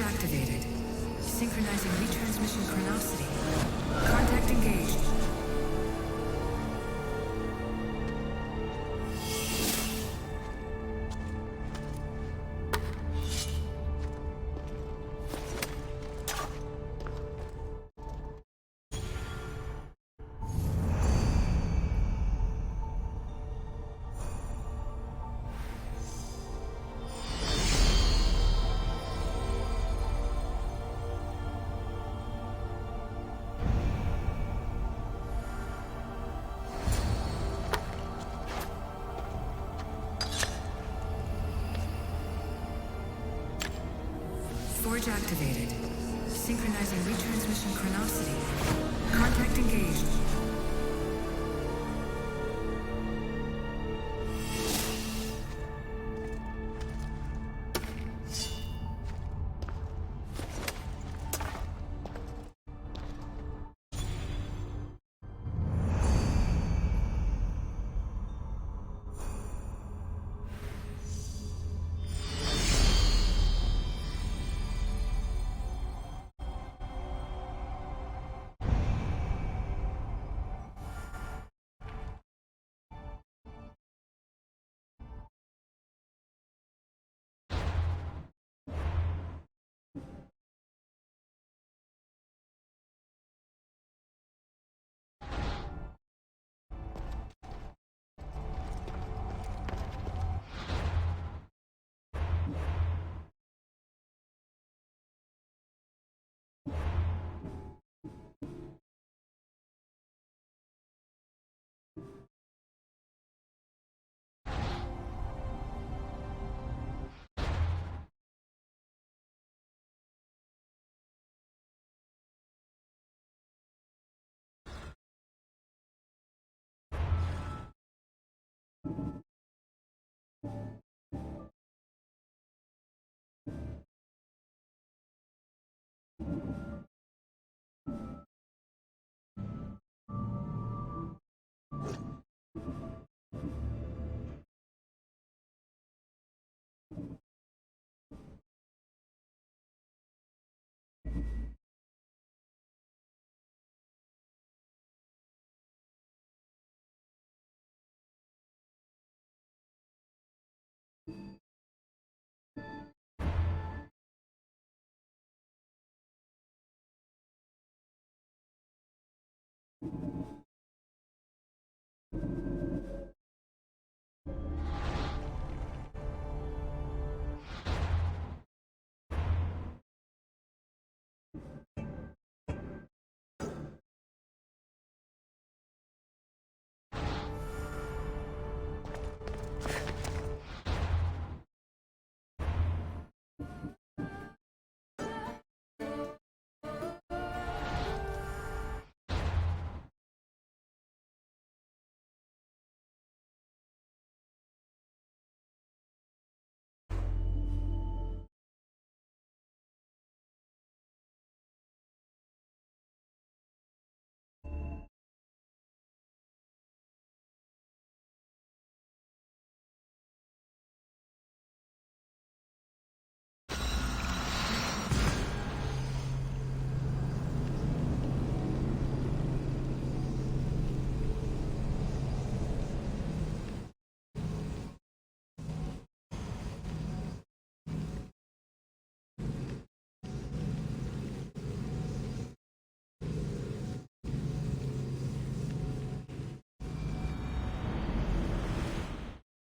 Forge activated. Synchronizing retransmission chronicity. Contact engaged. Forge activated. Synchronizing retransmission chronicity. Contact engaged.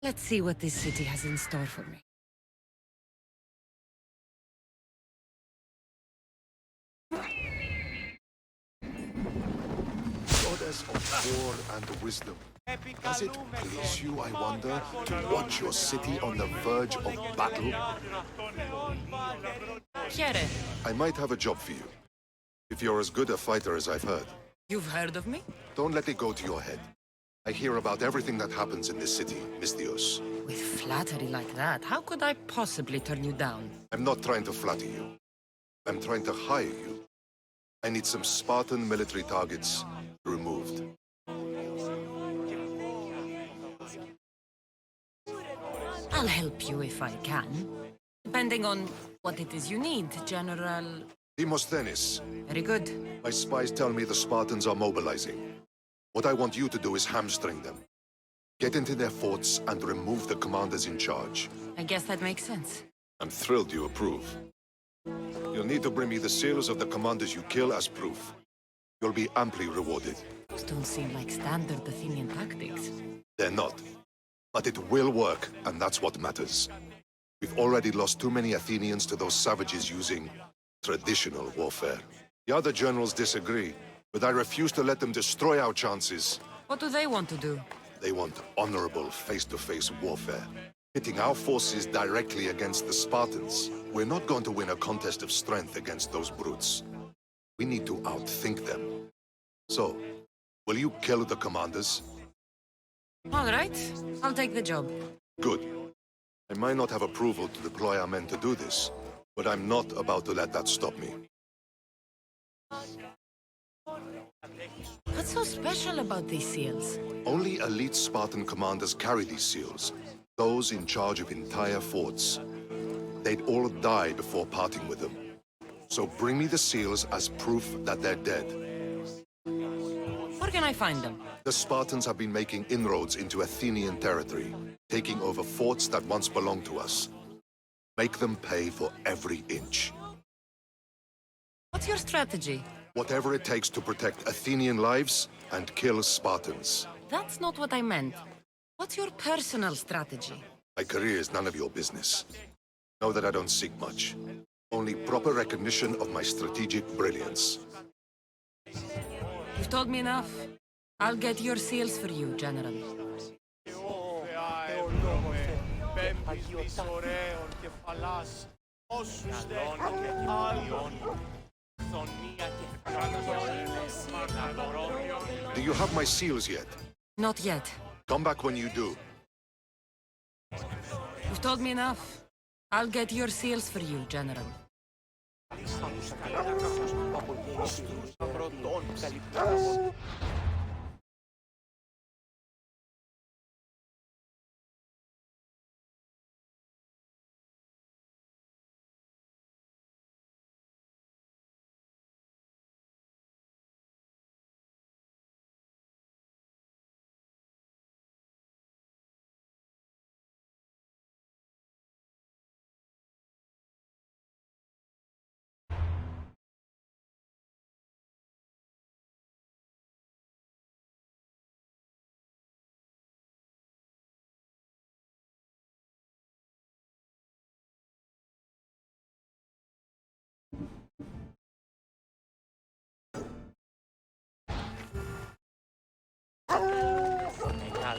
Let's see what this city has in store for me. Goddess of war and wisdom. Does it please you, I wonder, to watch your city on the verge of battle? Chiere, I might have a job for you. If you're as good a fighter as I've heard. you've heard of me? Don't let it go to your head. I hear about everything that happens in this city, Misthios. With flattery like that, how could I possibly turn you down? I'm not trying to flatter you. I'm trying to hire you. I need some Spartan military targets removed. I'll help you if I can. Depending on what it is you need, General... Demosthenes, Very good. my spies tell me the Spartans are mobilizing. What I want you to do is hamstring them. Get into their forts and remove the commanders in charge. I guess that makes sense. I'm thrilled you approve. You'll need to bring me the seals of the commanders you kill as proof. You'll be amply rewarded. Those don't seem like standard Athenian tactics. They're not. But it will work, and that's what matters. We've already lost too many Athenians to those savages using traditional warfare. The other generals disagree, but I refuse to let them destroy our chances. What do they want to do? They want honorable face-to-face warfare. Pitting our forces directly against the Spartans. We're not going to win a contest of strength against those brutes. We need to outthink them. So, will you kill the commanders? All right, I'll take the job. Good. I might not have approval to deploy our men to do this, but I'm not about to let that stop me. What's so special about these seals? Only elite Spartan commanders carry these seals. Those in charge of entire forts. They'd all die before parting with them. So bring me the seals as proof that they're dead. Where can I find them? The Spartans have been making inroads into Athenian territory, taking over forts that once belonged to us. Make them pay for every inch. What's your strategy? Whatever it takes to protect Athenian lives and kill Spartans. That's not what I meant. What's your personal strategy? My career is none of your business. Know that I don't seek much. Only proper recognition of my strategic brilliance. You've told me enough. I'll get your seals for you, General. Do you have my seals yet? Not yet. Come back when you do. You've told me enough. I'll get your seals for you, General.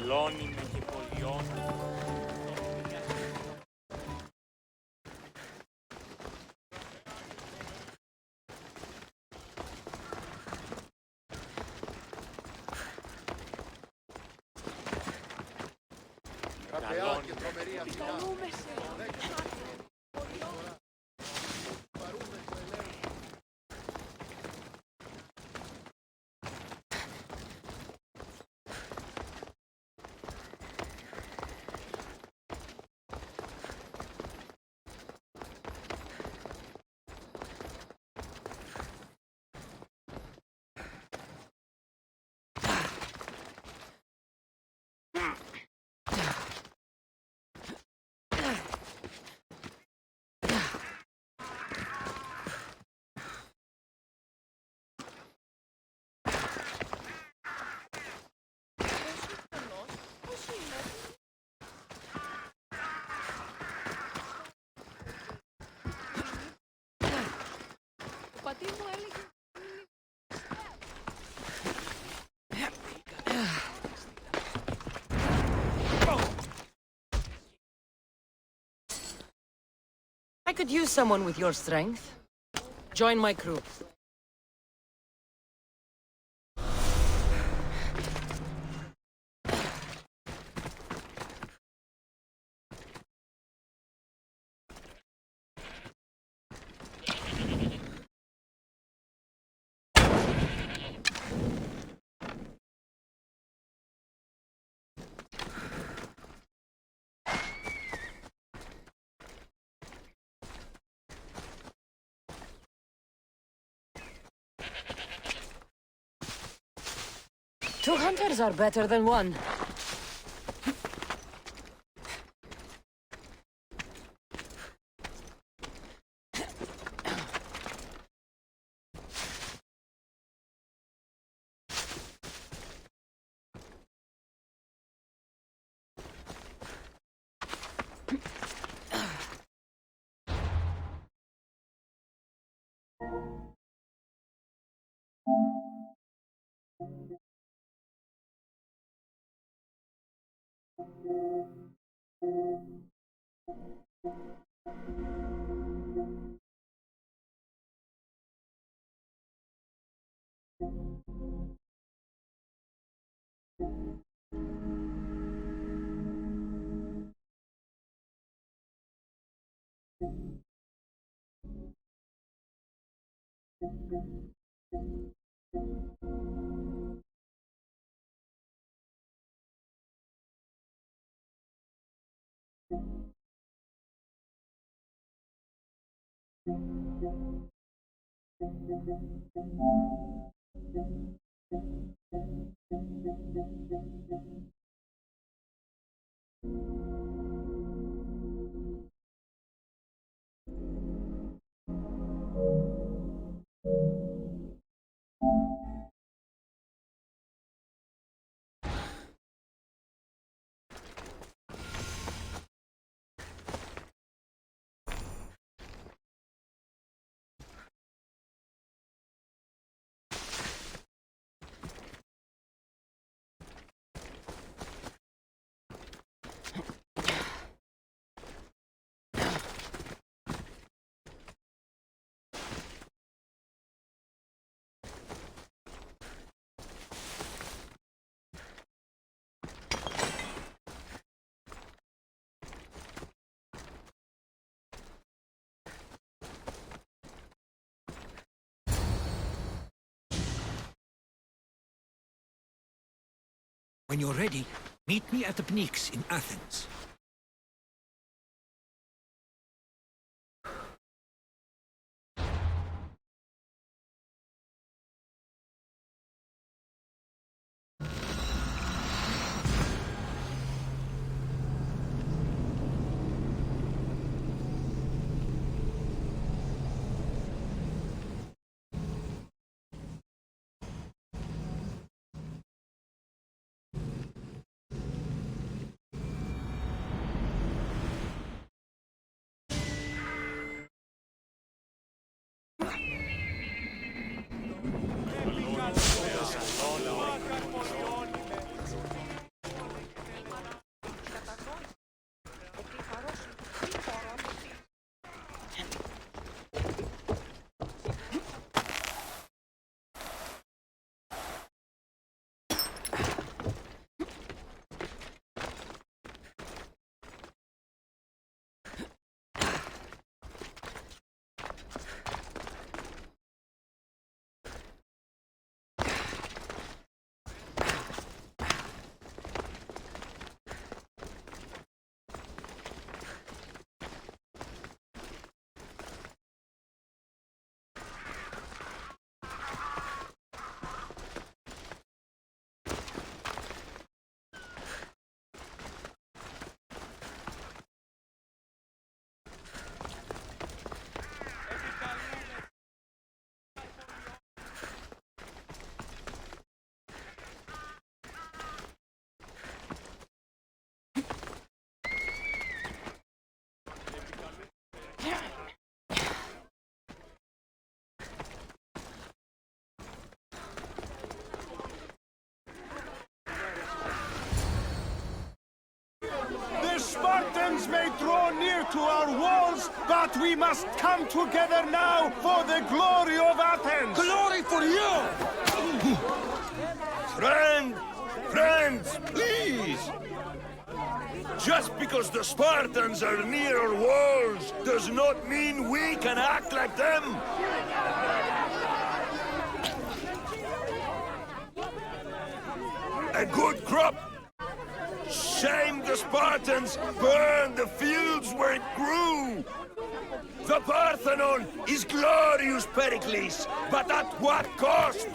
Μεγαλώνει με και πολιώνει. I could use someone with your strength. Join my crew. Two hunters are better than one. When you're ready, meet me at the Pnyx in Athens. Spartans may draw near to our walls, but we must come together now for the glory of Athens! Glory for you! Friends, please! Just because the Spartans are near our walls does not mean we can act like them! A good crop! Shame the Spartans burned the fields where it grew! The Parthenon is glorious, Pericles, but at what cost?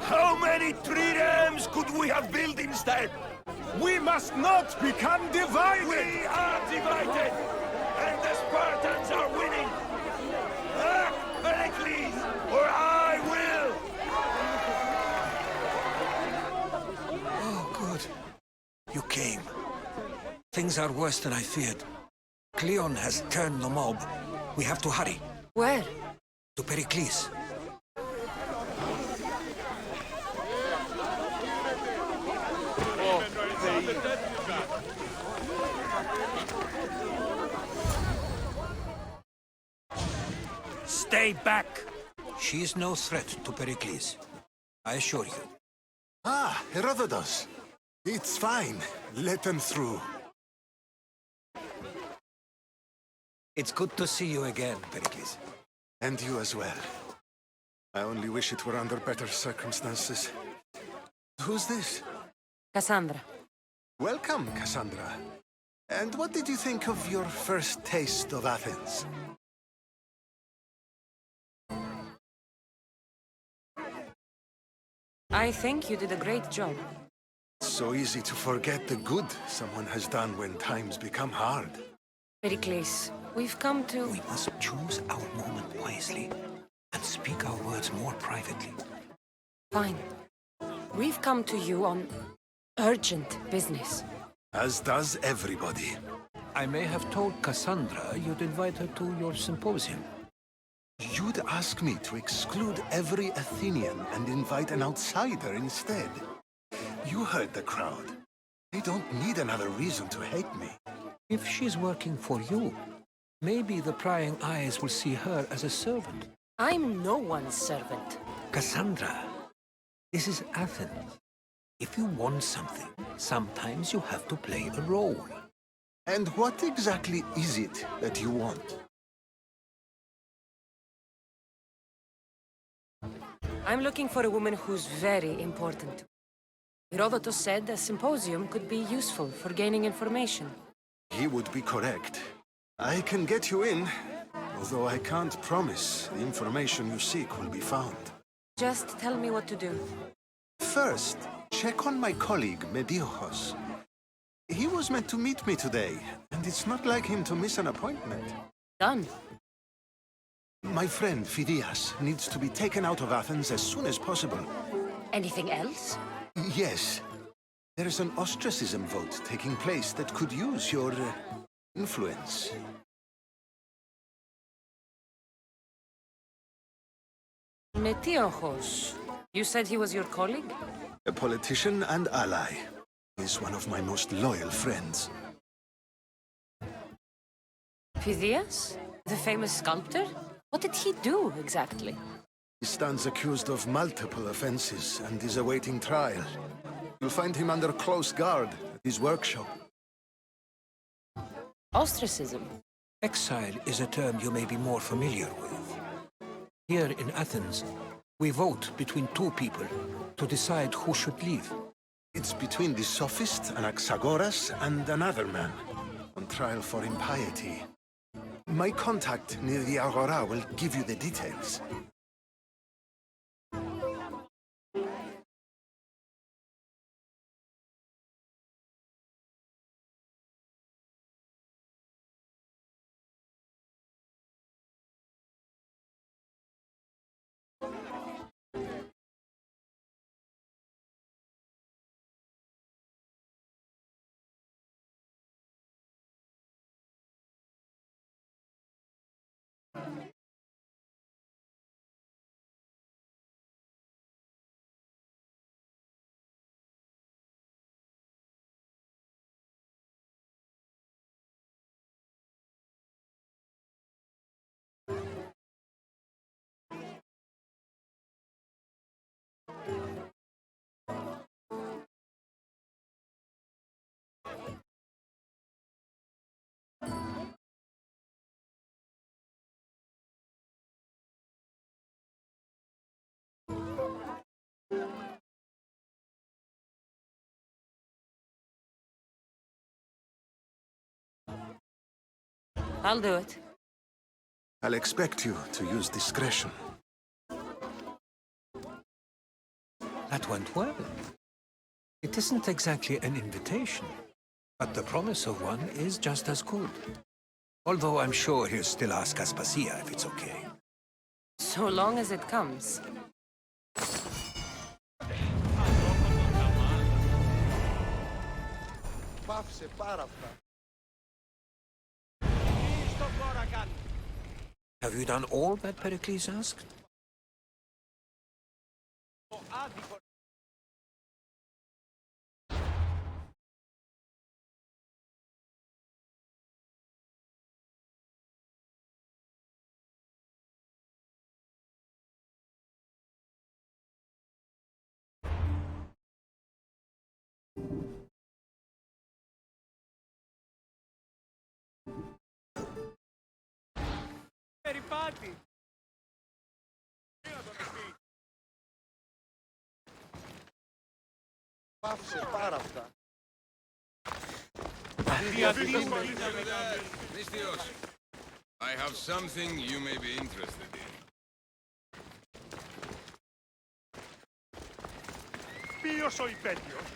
How many triremes could we have built instead? We must not become divided! We are divided, and the Spartans are winning. Act, Pericles, or I will! Oh, good. You came. Things are worse than I feared. Cleon has turned the mob. We have to hurry. Where? To Pericles. Stay back! She is no threat to Pericles. I assure you. Ah, Herodotus. It's fine. Let them through. It's good to see you again, Pericles. And you as well. I only wish it were under better circumstances. Who's this? Cassandra. Welcome, Cassandra. And what did you think of your first taste of Athens? I think you did a great job. So easy to forget the good someone has done when times become hard. Pericles, we've come to... We must choose our moment wisely and speak our words more privately. Fine. We've come to you on urgent business. As does everybody. I may have told Cassandra you'd invite her to your symposium. You'd ask me to exclude every Athenian and invite an outsider instead. You heard the crowd. They don't need another reason to hate me. If she's working for you, maybe the prying eyes will see her as a servant. I'm no one's servant. Cassandra, this is Athens. If you want something, sometimes you have to play a role. And what exactly is it that you want? I'm looking for a woman who's very important. Herodotus said a symposium could be useful for gaining information. He would be correct. I can get you in, although I can't promise the information you seek will be found. Just tell me what to do. First, check on my colleague, Mediochos. He was meant to meet me today, and it's not like him to miss an appointment. Done. My friend, Phidias, needs to be taken out of Athens as soon as possible. Anything else? Yes. There is an ostracism vote taking place that could use your influence. Metiochos. You said he was your colleague? A politician and ally. He's one of my most loyal friends. Phidias? The famous sculptor? What did he do, exactly? He stands accused of multiple offenses and is awaiting trial. You'll find him under close guard at his workshop. Ostracism. Exile is a term you may be more familiar with. Here in Athens, we vote between two people to decide who should leave. It's between the sophist Anaxagoras and another man, on trial for impiety. My contact near the Agora will give you the details. I'll do it. I'll expect you to use discretion. That went well. It isn't exactly an invitation, but the promise of one is just as good. Although I'm sure he'll still ask Aspasia if it's okay. So long as it comes. Have you done all that Pericles asked? Περιπάτη! Πάψε πάρα αυτά. Misthios, I have something you may be interested in. Ποιος ο υπέτειος?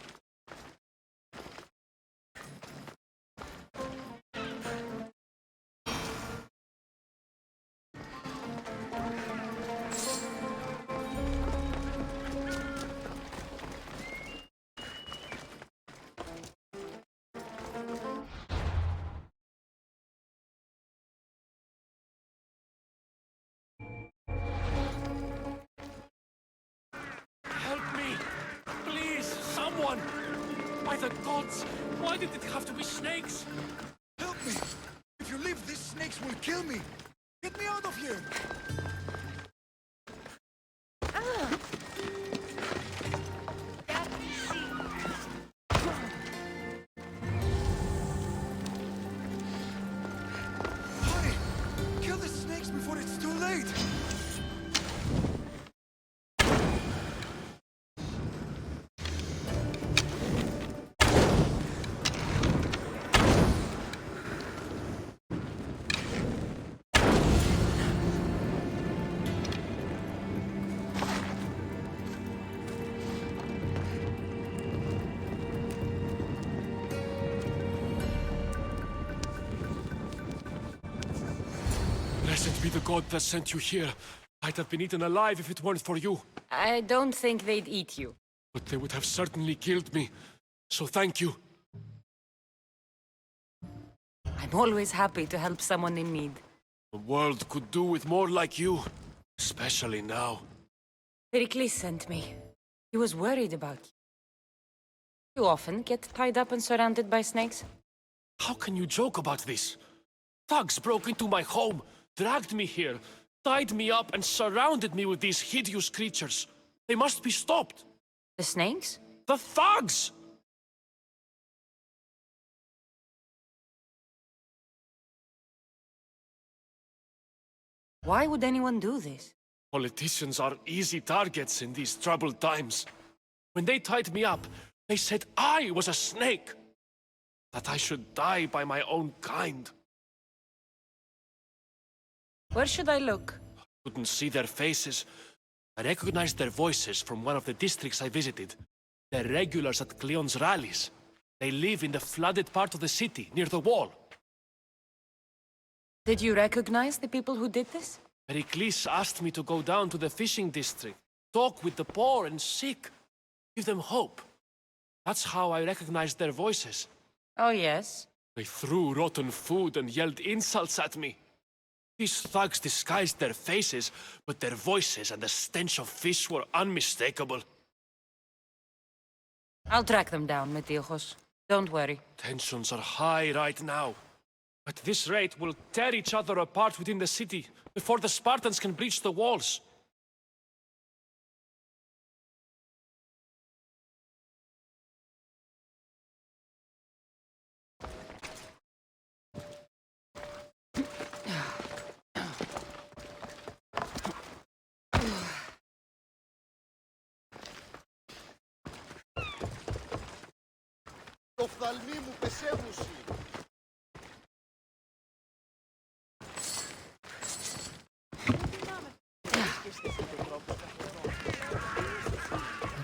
Help me! Please, someone! By the gods, why did it have to be snakes? Help me! If you leave, these snakes will kill me! Get me out of here! Hurry! Kill the snakes before it's too late! Blessed be the god that sent you here. I'd have been eaten alive if it weren't for you. I don't think they'd eat you. But they would have certainly killed me. So thank you. I'm always happy to help someone in need. The world could do with more like you. Especially now. Pericles sent me. He was worried about you. You often get tied up and surrounded by snakes? How can you joke about this? Thugs broke into my home, dragged me here, tied me up and surrounded me with these hideous creatures. They must be stopped. The snakes? The thugs! Why would anyone do this? Politicians are easy targets in these troubled times. When they tied me up, they said I was a snake. That I should die by my own kind. Where should I look? Couldn't see their faces. I recognized their voices from one of the districts I visited. They're regulars at Cleon's rallies. They live in the flooded part of the city, near the wall. Did you recognize the people who did this? Pericles asked me to go down to the fishing district, talk with the poor and sick, give them hope. That's how I recognized their voices. Oh, yes. They threw rotten food and yelled insults at me. These thugs disguised their faces, but their voices and the stench of fish were unmistakable. I'll track them down, Metiochos. Don't worry. Tensions are high right now. At this rate, we'll tear each other apart within the city before the Spartans can breach the walls. Το φθαλμί μου πεσέμουσι.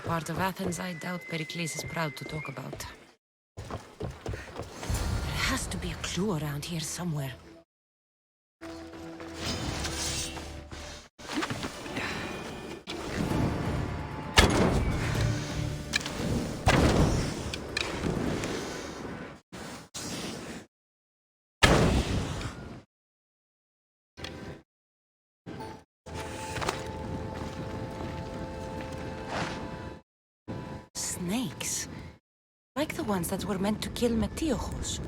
part of Athens I doubt Pericles is proud to talk about. There has to be a clue around here somewhere. Snakes. Like the ones that were meant to kill Metiochos.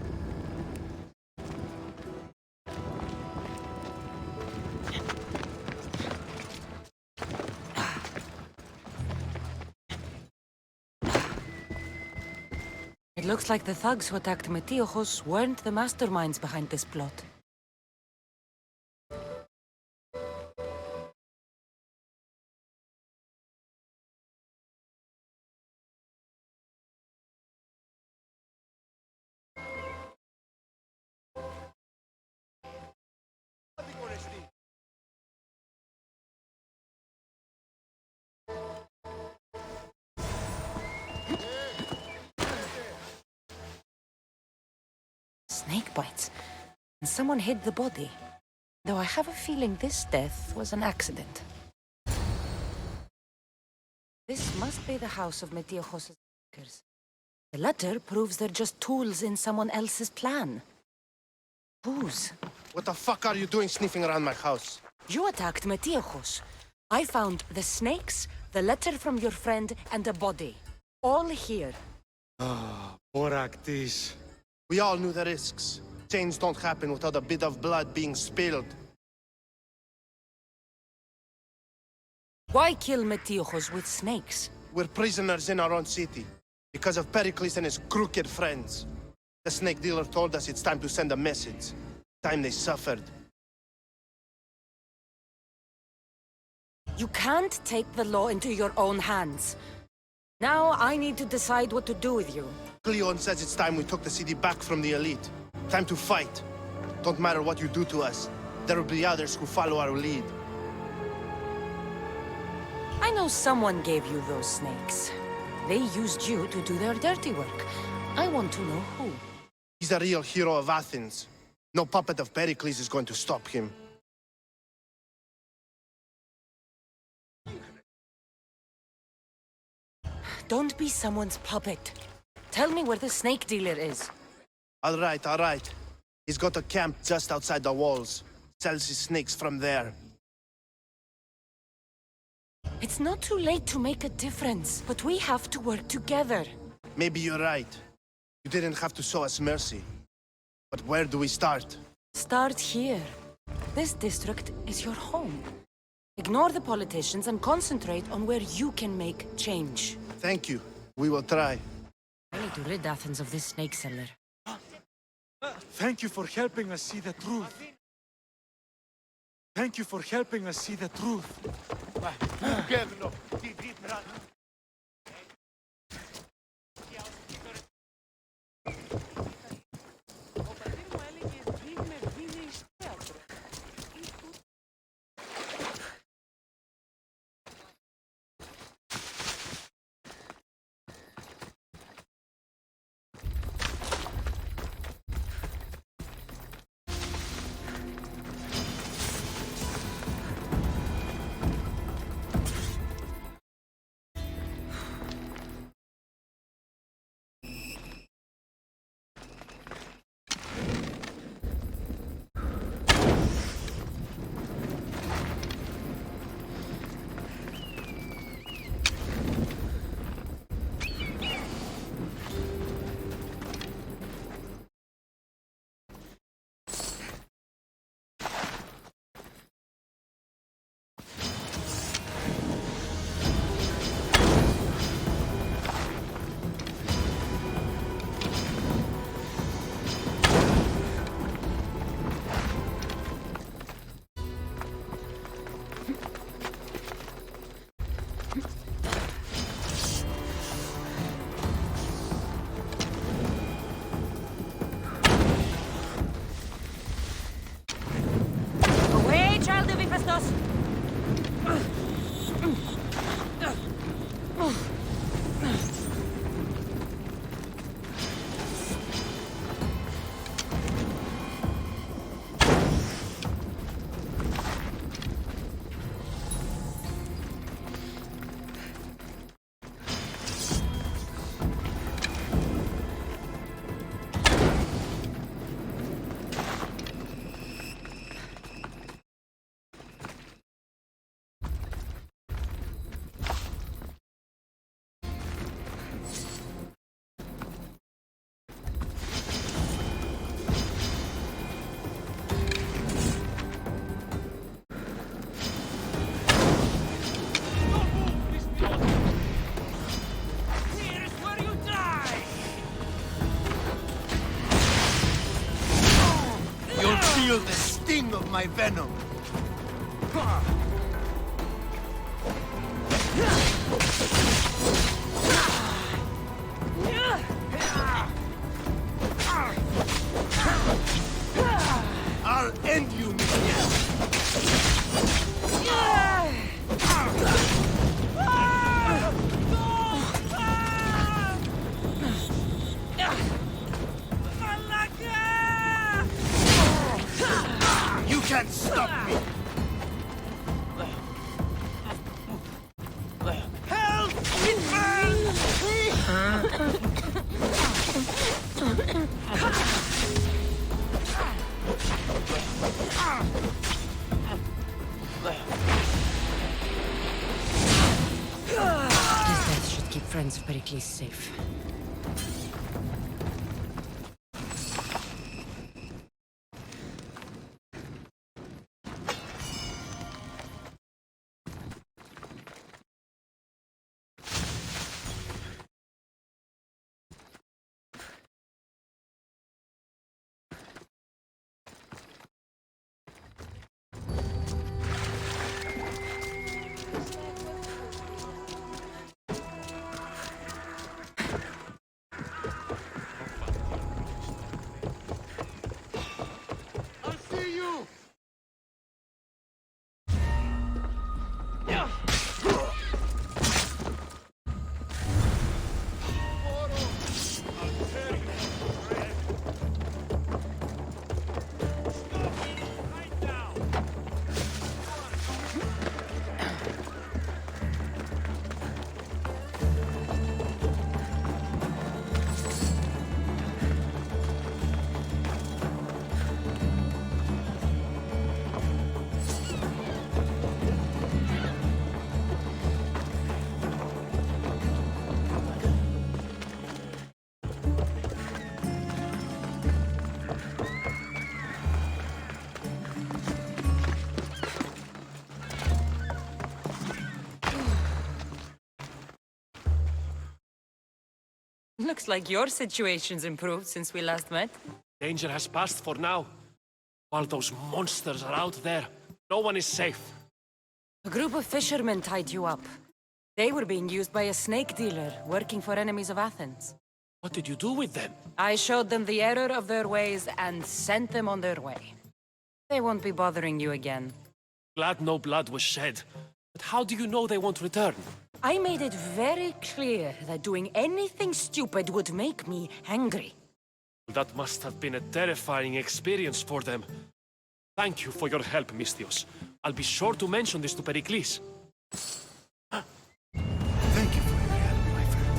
It looks like the thugs who attacked Metiochos weren't the masterminds behind this plot. Snake bites. And someone hid the body. Though I have a feeling this death was an accident. This must be the house of Metiochos' attackers. The letter proves they're just tools in someone else's plan. Whose? What the fuck are you doing sniffing around my house? You attacked Metiochos. I found the snakes, the letter from your friend, and a body. All here. Boraktis. We all knew the risks. Change don't happen without a bit of blood being spilled. Why kill Metiochos with snakes? We're prisoners in our own city, because of Pericles and his crooked friends. The snake dealer told us it's time to send a message. Time they suffered. You can't take the law into your own hands. Now I need to decide what to do with you. Cleon says it's time we took the city back from the elite. Time to fight. Don't matter what you do to us, there will be others who follow our lead. I know someone gave you those snakes. They used you to do their dirty work. I want to know who. He's a real hero of Athens. No puppet of Pericles is going to stop him. Don't be someone's puppet. Tell me where the snake dealer is. All right. He's got a camp just outside the walls. Sells his snakes from there. It's not too late to make a difference, but we have to work together. Maybe you're right. You didn't have to show us mercy. But where do we start? Start here. This district is your home. Ignore the politicians and concentrate on where you can make change. Thank you. We will try. I need to rid Athens of this snake seller. Thank you for helping us see the truth. Thank you for helping us see the truth. my venom. I'll end you, You can't stop me! Help! His death should keep friends of Pericles safe. Looks like your situation's improved since we last met. Danger has passed for now. While those monsters are out there, no one is safe. A group of fishermen tied you up. They were being used by a snake dealer working for enemies of Athens. What did you do with them? I showed them the error of their ways and sent them on their way. They won't be bothering you again. Glad no blood was shed. But how do you know they won't return? I made it very clear that doing anything stupid would make me angry. That must have been a terrifying experience for them. Thank you for your help, Misthios. I'll be sure to mention this to Pericles. Thank you for your help, my friend.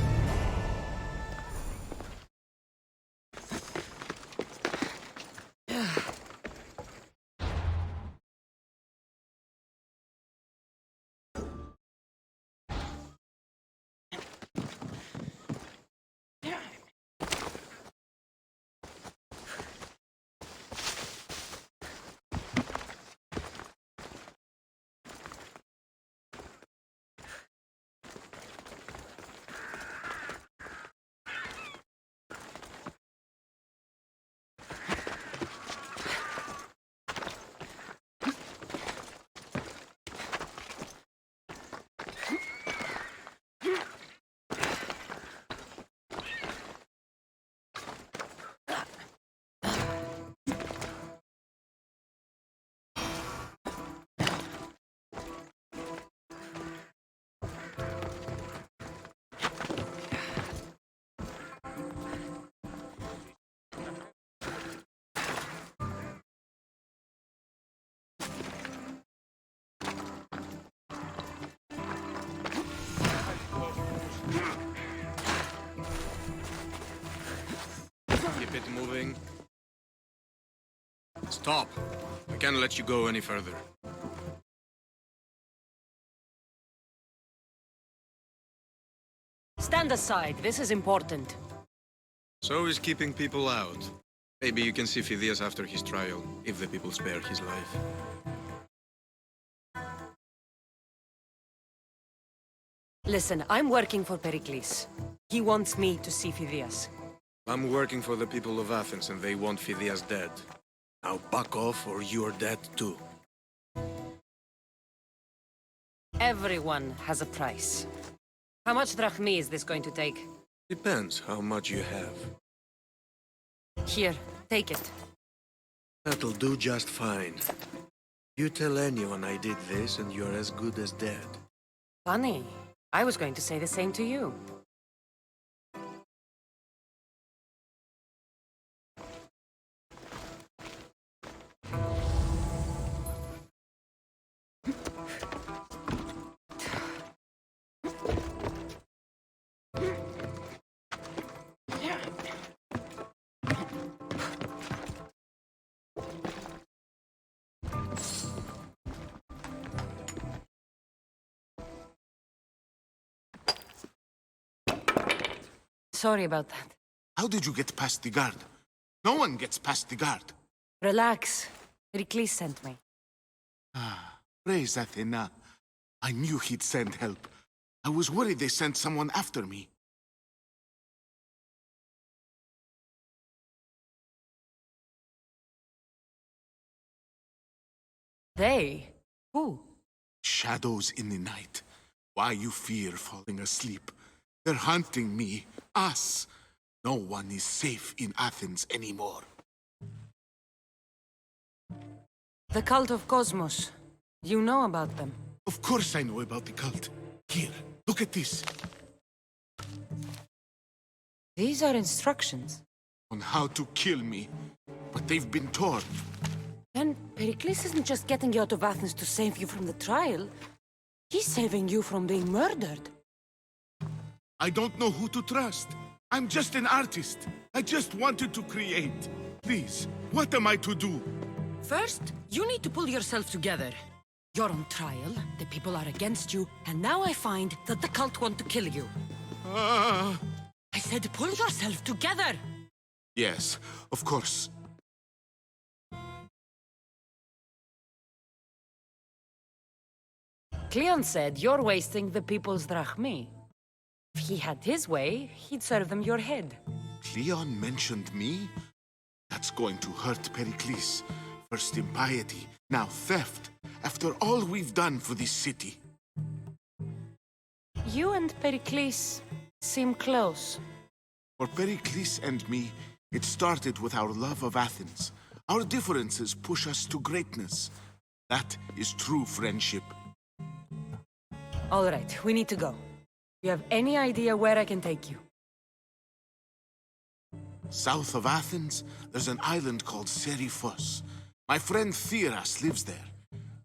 Keep it moving. Stop. I can't let you go any further. Stand aside. This is important. So is keeping people out. Maybe you can see Phidias after his trial, if the people spare his life. Listen, I'm working for Pericles. He wants me to see Phidias. I'm working for the people of Athens and they want Phidias dead. Now back off or you're dead too. Everyone has a price. How much drachmi is this going to take? Depends how much you have. Here, take it. That'll do just fine. You tell anyone I did this and you're as good as dead. Funny. I was going to say the same to you. Sorry about that. How did you get past the guard? No one gets past the guard. Relax. Pericles sent me. Praise Athena. I knew he'd send help. I was worried they sent someone after me. They? Who? Shadows in the night. Why you fear falling asleep? They're hunting me. Us. No one is safe in Athens anymore. The cult of Cosmos. You know about them? Of course I know about the cult. Here, look at this. These are instructions. On how to kill me. But they've been torn. Then Pericles isn't just getting you out of Athens to save you from the trial. He's saving you from being murdered. I don't know who to trust. I'm just an artist. I just wanted to create. Please, what am I to do? First, you need to pull yourself together. You're on trial, the people are against you, and now I find that the cult want to kill you. I said pull yourself together! Yes, of course. Cleon said you're wasting the people's drachmi. If he had his way, he'd serve them your head. Cleon mentioned me? That's going to hurt Pericles. First impiety, now theft. After all we've done for this city. You and Pericles seem close. For Pericles and me, it started with our love of Athens. Our differences push us to greatness. That is true friendship. All right, we need to go. You have any idea where I can take you? South of Athens, there's an island called Seriphos. My friend Theras lives there.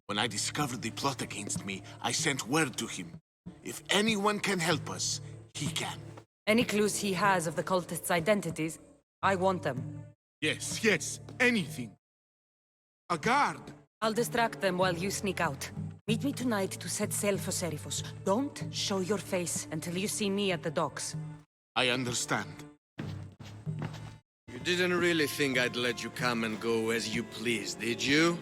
When I discovered the plot against me, I sent word to him. If anyone can help us, he can. Any clues he has of the cultists' identities, I want them. Yes, yes, anything. A guard! I'll distract them while you sneak out. Meet me tonight to set sail for Seriphos. Don't show your face until you see me at the docks. I understand. You didn't really think I'd let you come and go as you please, did you?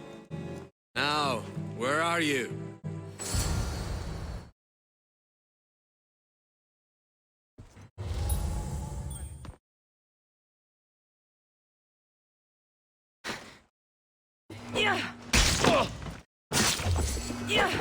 Now, where are you? Yeah! Yeah!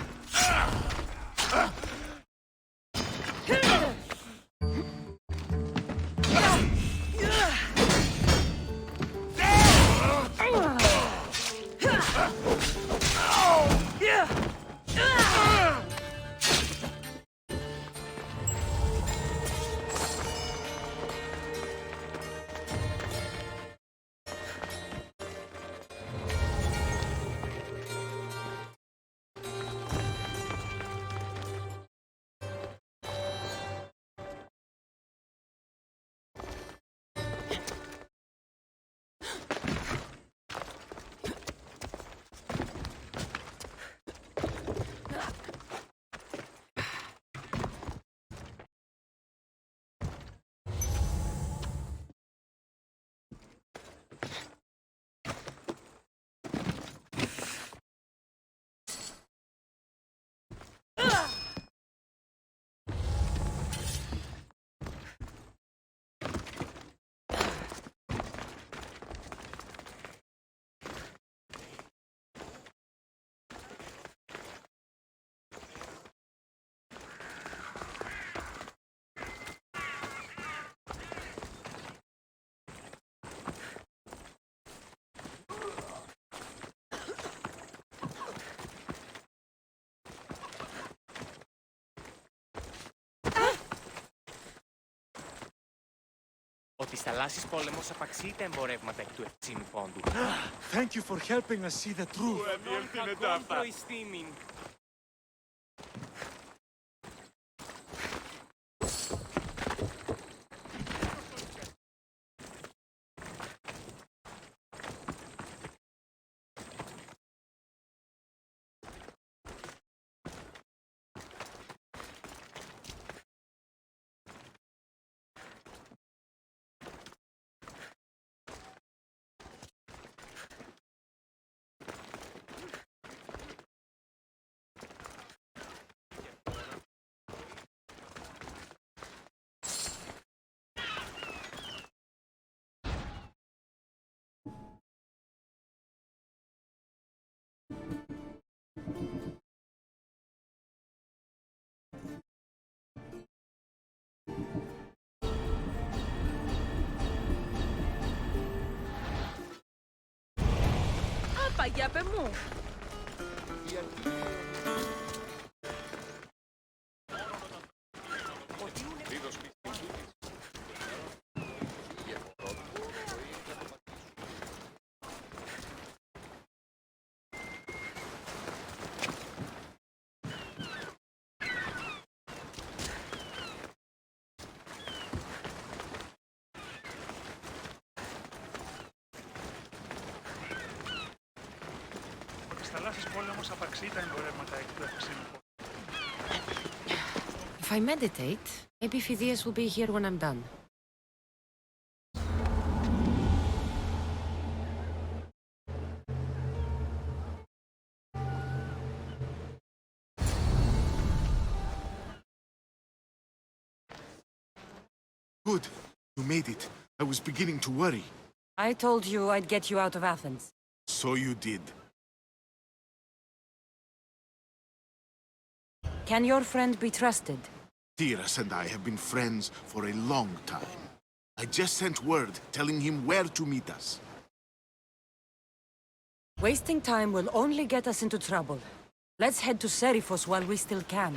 Ο της θαλάσσης πόλεμος απαξεί τα εμπορεύματα εκ του ευξήνου πόντου. Thank you for helping us see the truth. Κακόν προϊστήμην. Παγιάπε μου. If I meditate, maybe Phidias will be here when I'm done. Good. You made it. I was beginning to worry. I told you I'd get you out of Athens. So you did. Can your friend be trusted? Tiras and I have been friends for a long time. I just sent word telling him where to meet us. Wasting time will only get us into trouble. Let's head to Seriphos while we still can.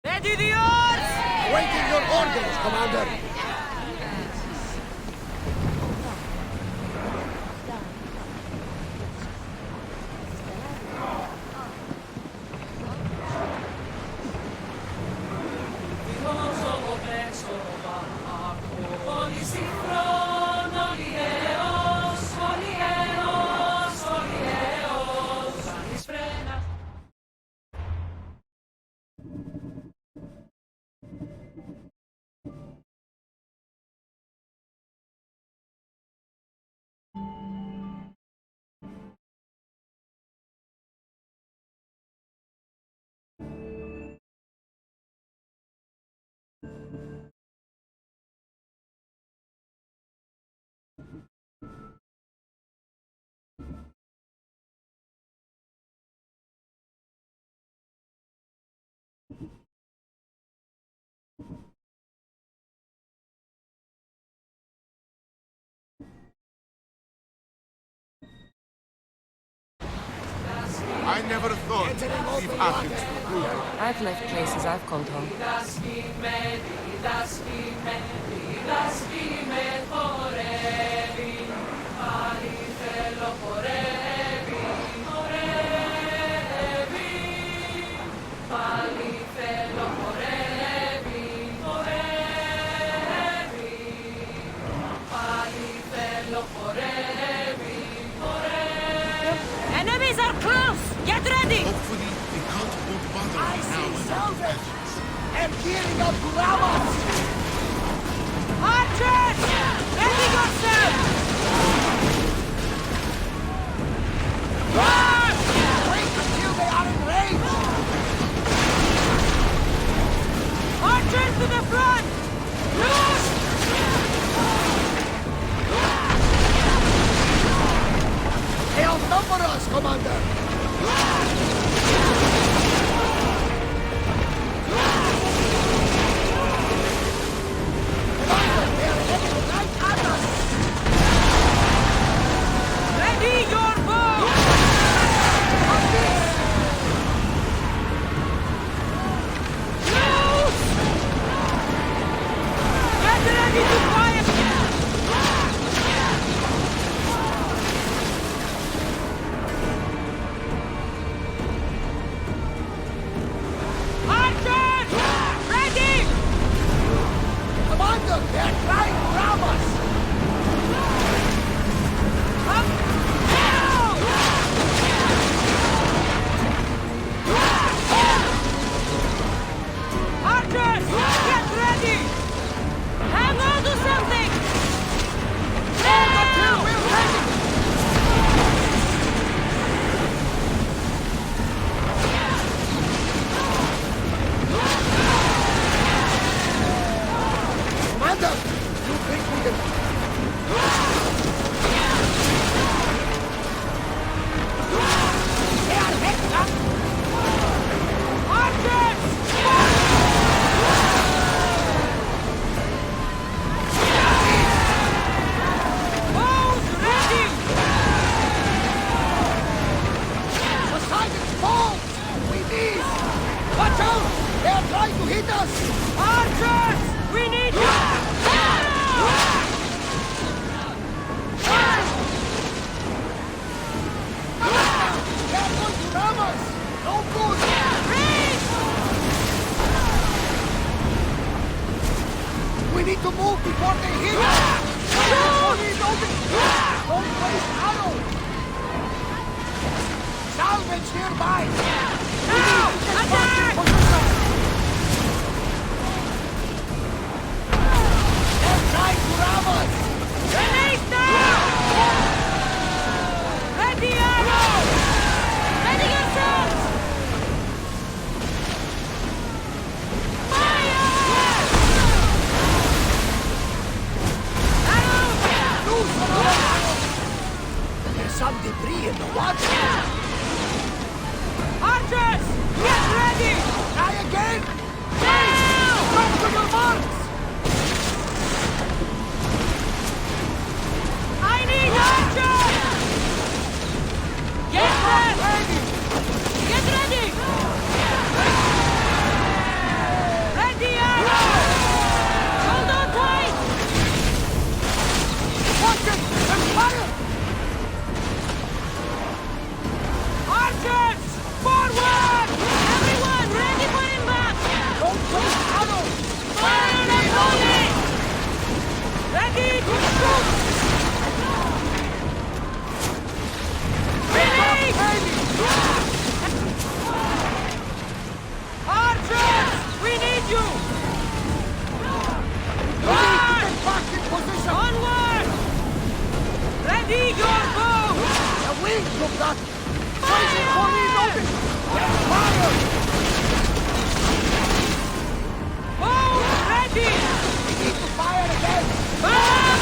Ready the odds! Waiting your orders, Commander! I never thought to leave Athens for good. I've left places I've called home. Enemy! Ramos! Archers! Ready yourself! Run! Wait until they are in range! Archers to the front! Loose! They outnumber us, Commander! Ready your bow! Loose! Get ready to fire! Archers! Ready! Commander, they're trying to ram us! Up! Down! Archers! Get ready! Hang on to something! Now! Commander, you think we can... They are heading up! Archers! Bows ready! Poseidon's balls! We need... Watch out! They are trying to hit us! Archers! We need you! They are going to ram us! No good! We need to move before they hit us! Don't waste arrows! Salvage nearby! Now! Attack! They're trying to ram us! Grenade now! Ready arrow! Ready yourselves! Fire! Arrow! Loose another arrow! There's some debris in the water! Archers! Get ready! Try again! Now! Come to your marks! I need archers! Get ready! Get ready! Ready arrow! Hold on tight! Watch it! There's fire! Archers! Forward! Everyone ready for impact! Don't waste arrows! Fire on opponent! Ready to shoot! Finish! Archers! We need you! Run! Get back in position! Onward! Ready your bow! The wings of that! Waiting for reloading! Get fire! Bow ready! We need to fire again! Back!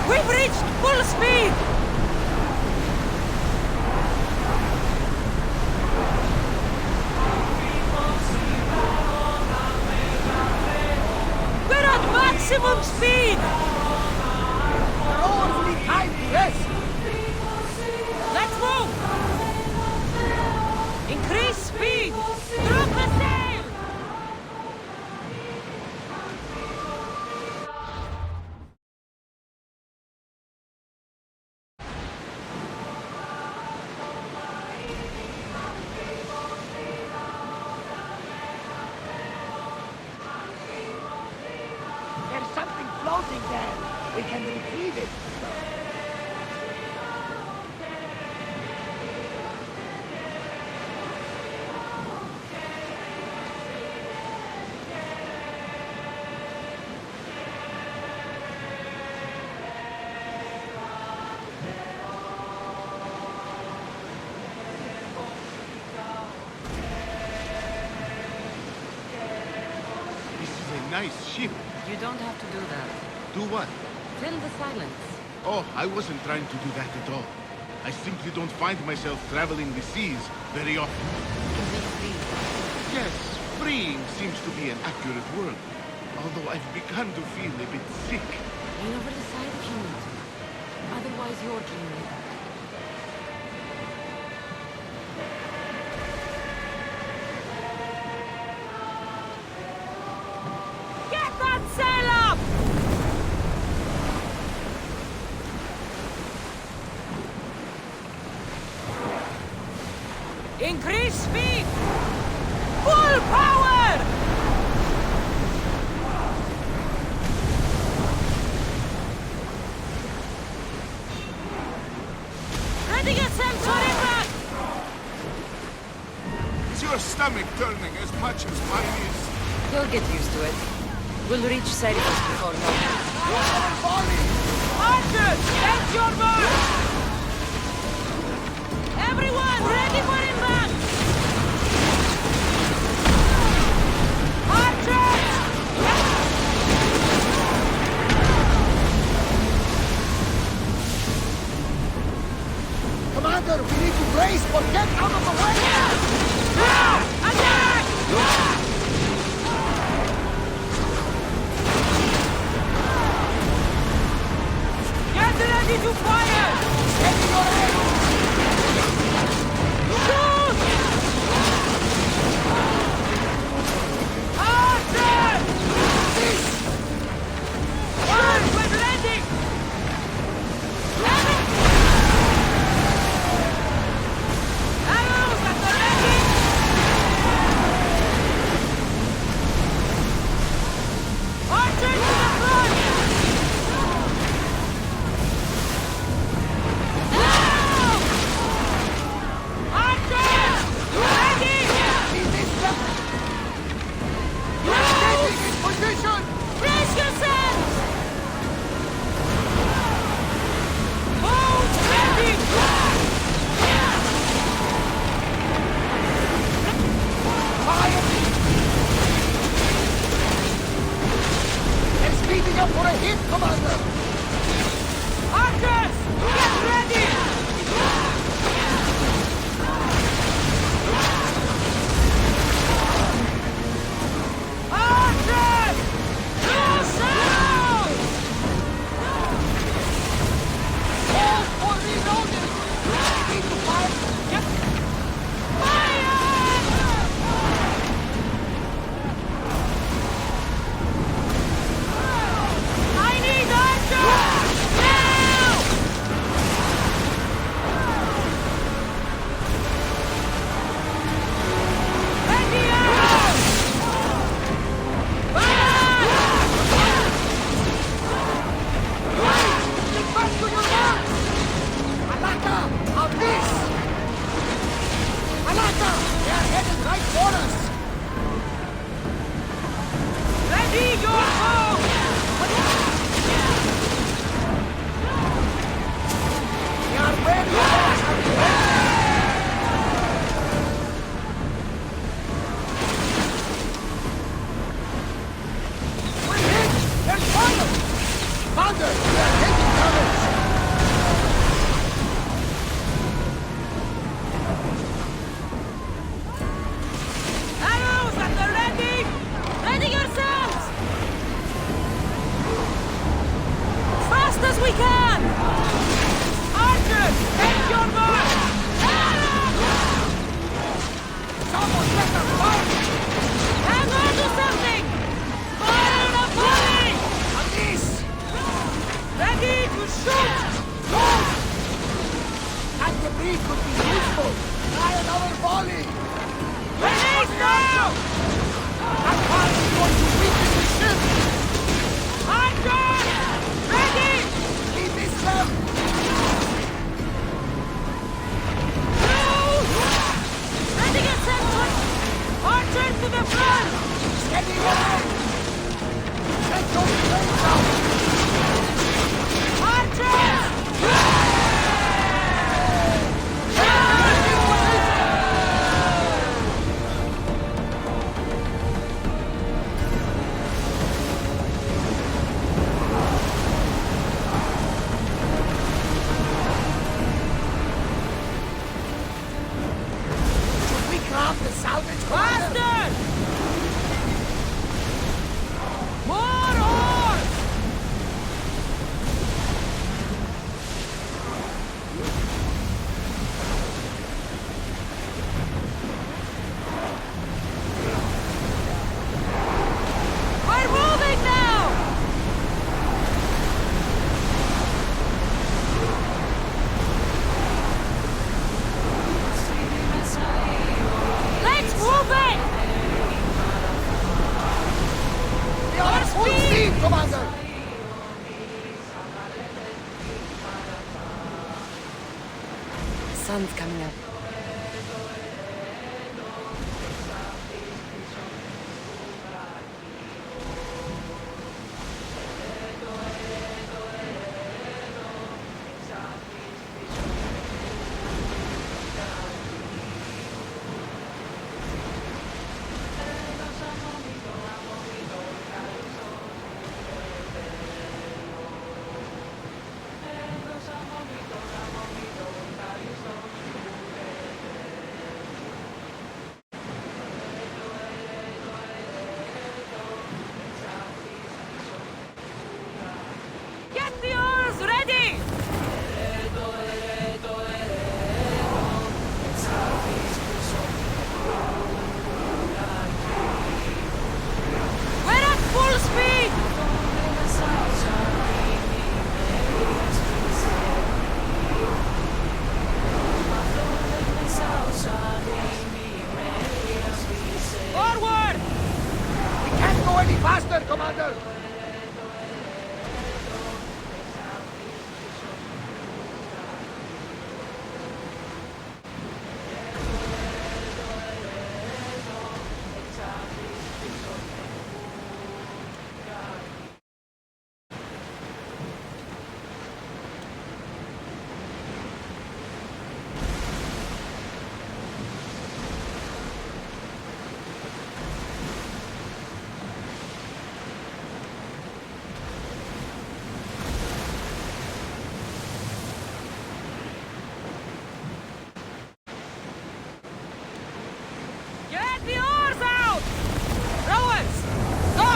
We've reached full speed! We're at maximum speed! The rowers need time to rest. Let's move! Increase speed! Drop the sail! There's something floating there. We can retrieve it. This is a nice ship. You don't have to do that. Do what? Fill the silence. Oh, I wasn't trying to do that at all. I simply don't find myself traveling the seas very often. Yes, freeing seems to be an accurate word. Although I've begun to feel a bit sick. Lean over the side if you need to. Otherwise, you're dreaming. Get that sail up! Increase speed! Full power! Ready yourself for impact! Is your stomach turning as much as mine is? You'll get used to it. We'll reach Cerberus before long. Archers, take your mark! Everyone, ready for impact! Archers! Commander, we need to brace or get out of the way! Attack! Get ready to fire! Taking your aim! Shoot! Archers! Burn when ready! Arrows at the ready! Archers to the front! Now! Archers! volley! Release now! That fire is going to weaken the ship! Archer! Ready! Keep this left! Ready at center! Archers to the front! Steady line! Take those planes out! Archers! Should we grab the salvage? Faster! More oars! We're moving now! Let's move it! We are at full speed, Commander! Sun's coming up. Get the oars ready! We're at full speed! Forward! We can't go any faster, Commander! Get the oars out! Rowers, go!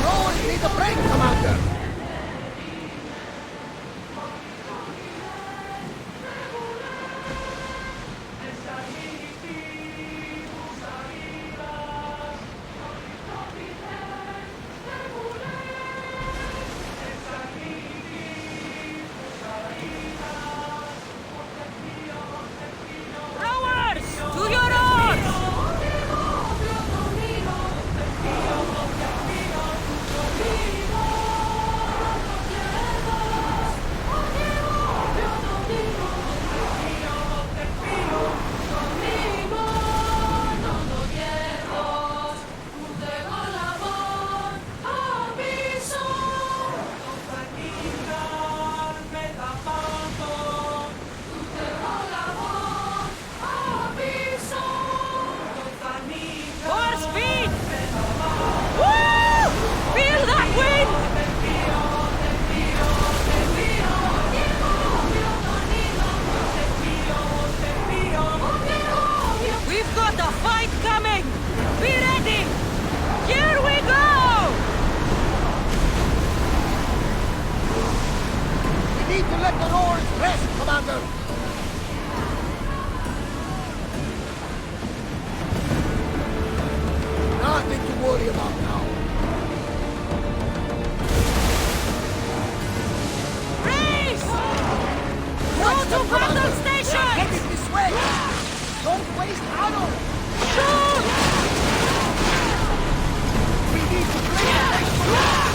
Rowers need a break, Commander! Rowers, to your oars! More speed! Woo! Feel that wind! We've got a fight coming! Be ready! Here we go! We need to let the rowers rest, Commander! waste ammo! Shoot! We need to play the next one!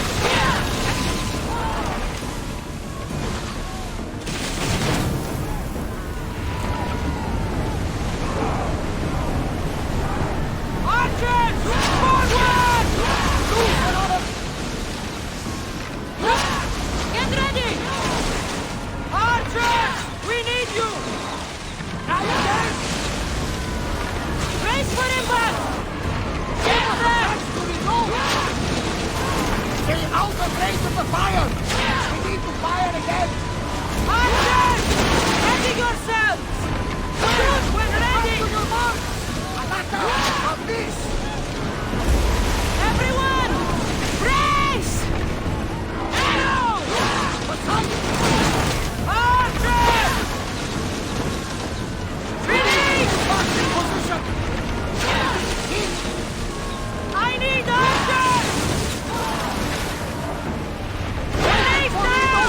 Archers! Forward! Move, another! Get ready! Archers! We need you! Now again! Brace for impact! Get them! To reload! Stay out of range of the fire! We need to fire again! Archers! Ready yourselves! Shoot when ready! To your mark! Attacker! On this! Everyone! Brace! Arrow! Archers! Release! Mark in position! I need archers! Release now!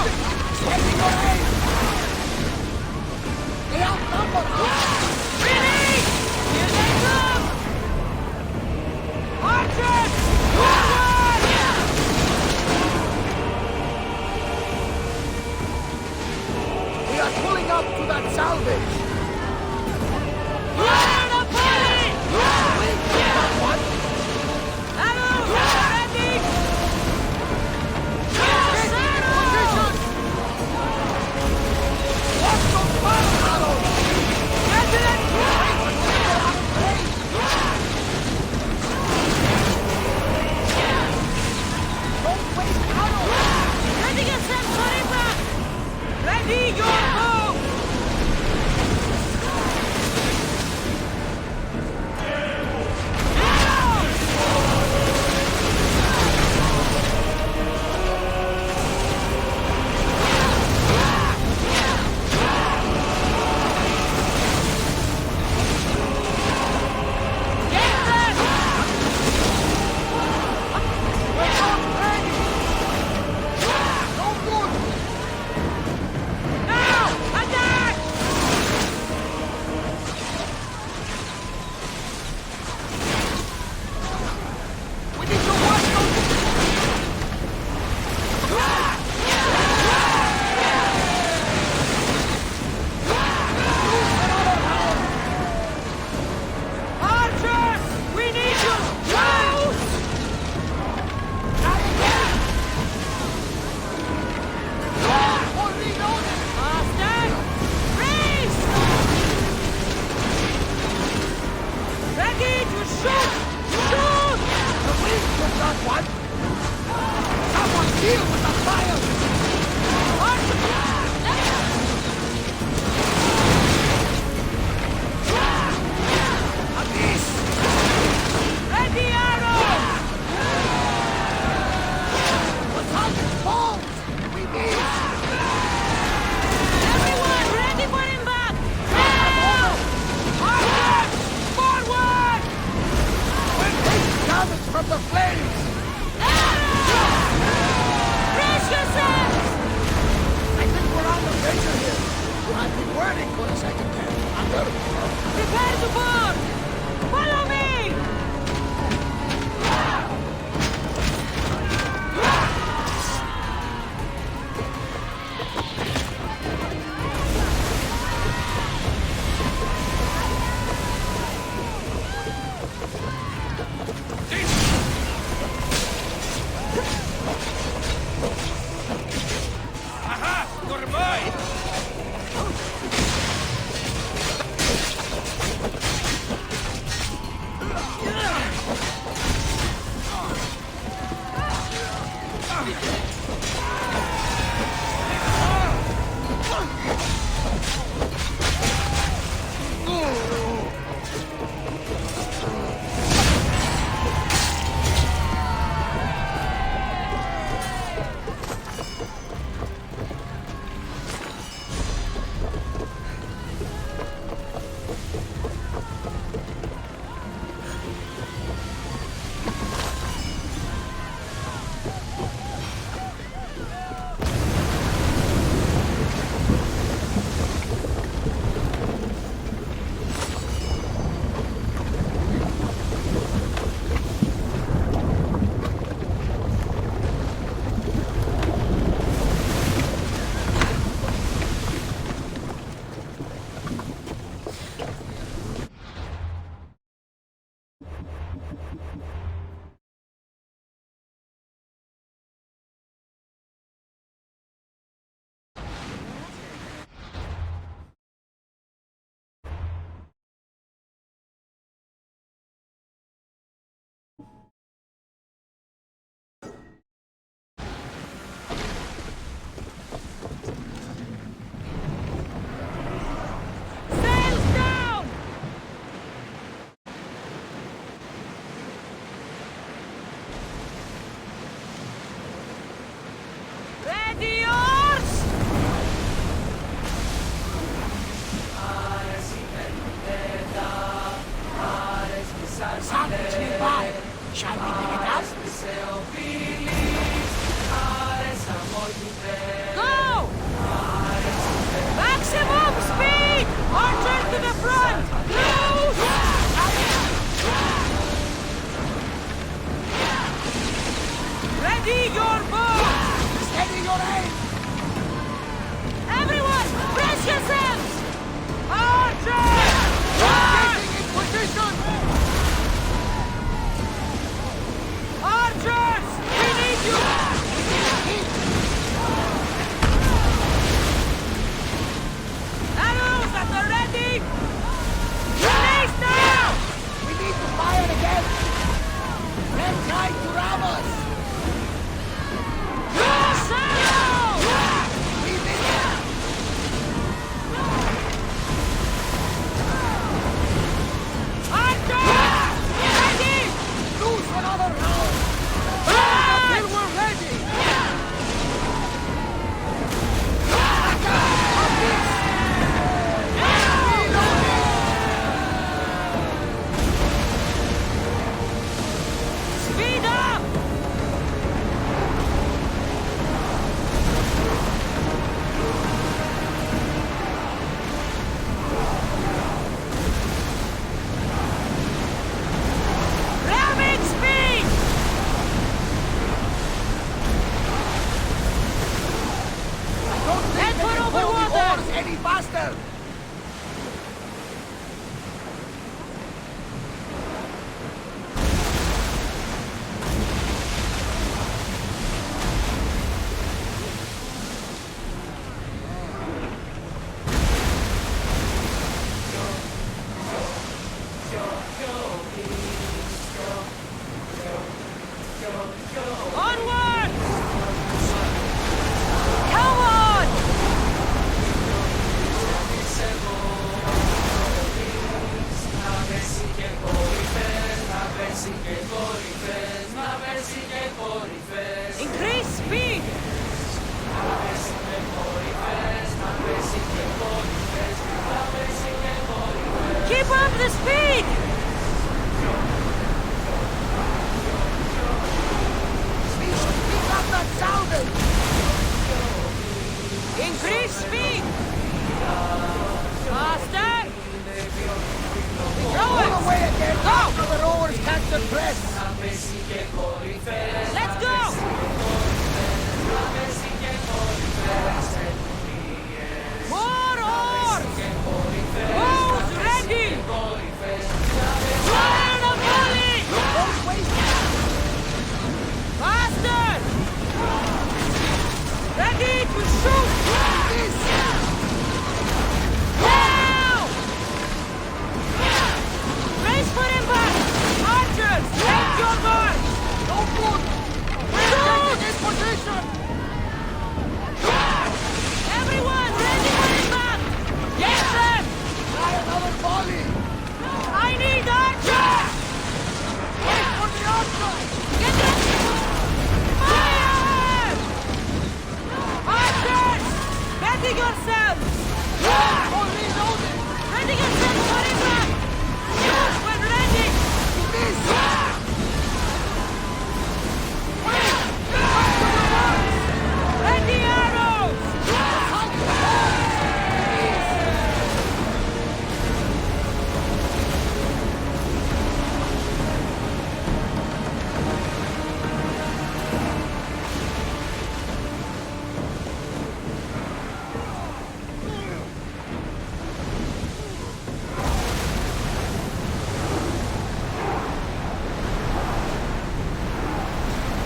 Steady your aim! They outnumber us! Release! Here they come! Archers! Forward! We are pulling up to that salvage! Fire the volley! We took that one! Arrows ready! Get in position! Watch those fire arrows! Get it! Don't waste arrows! Ready yourself for impact! Ready your bow! Archers! We need you! Close! Faster! Race! Ready to shoot! Shoot! The wind took that one! Someone deal with the fire! A miss! Ready arrow! What's on the balls? We miss! Everyone ready for impact! Arrow! Archers! Forward! We're taking damage from the flames! Brace yourselves! I think we're under pressure here. You had me worrying for a second there. Under. Prepare to board! Follow me! Aha! You're mine! away again! Go! So the rowers catch the press! Let's go! More oars! Bows ready! Fire the volley! Don't waste it! Faster! Ready to shoot! This! Now! Brace for impact! Archers, take your mark! No good! We're taking this position! Everyone, ready for impact! Yes, sir! Try another volley! I need archers! Wait for the archer! Get ready! Fire! Archers! Ready yourselves! Oh, reloading! Ready yourselves for impact! Shoot when ready! Miss! Wait! Back to the works! Ready arrows! Hug the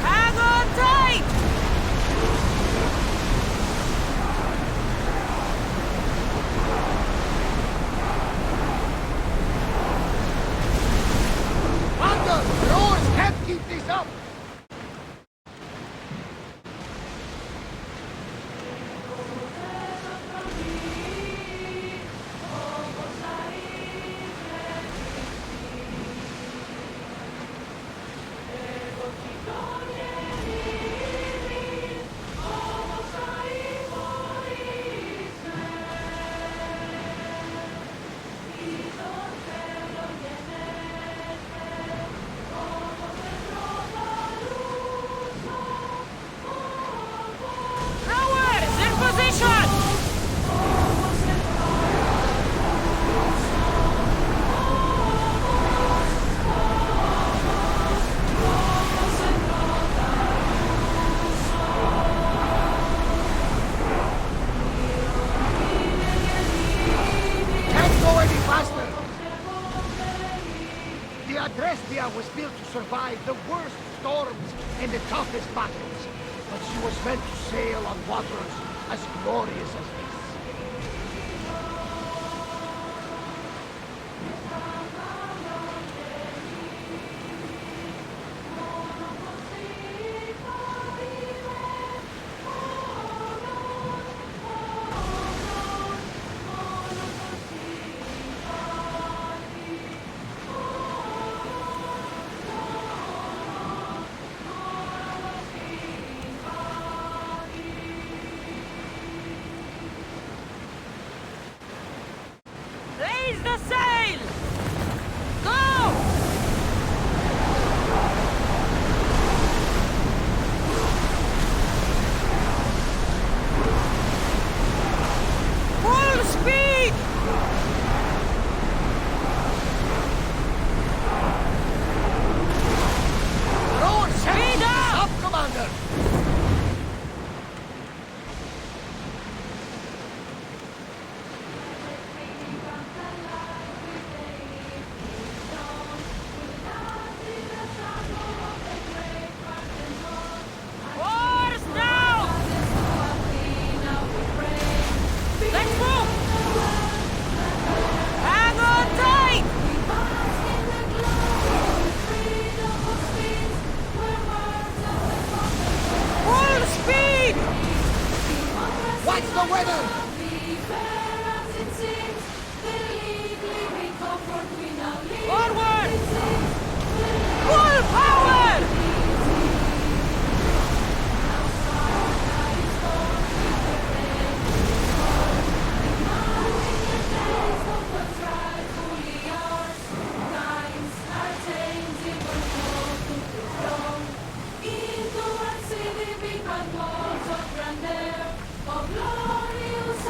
Hang on tight! Thunder! Rowers can't keep this up! Rowers, in position! Can't go any faster! The Adrestia was built to survive the worst storms and the toughest battles, but she was meant to sail on waters as glorious as this. Raise the sail! Go! Full speed! Rowers, Speed up! up, Commander! Oars now! Let's move! Hang on tight! Full speed! Watch the weather! Forward! Full power! Into a city big and walls of grandeur, of glorious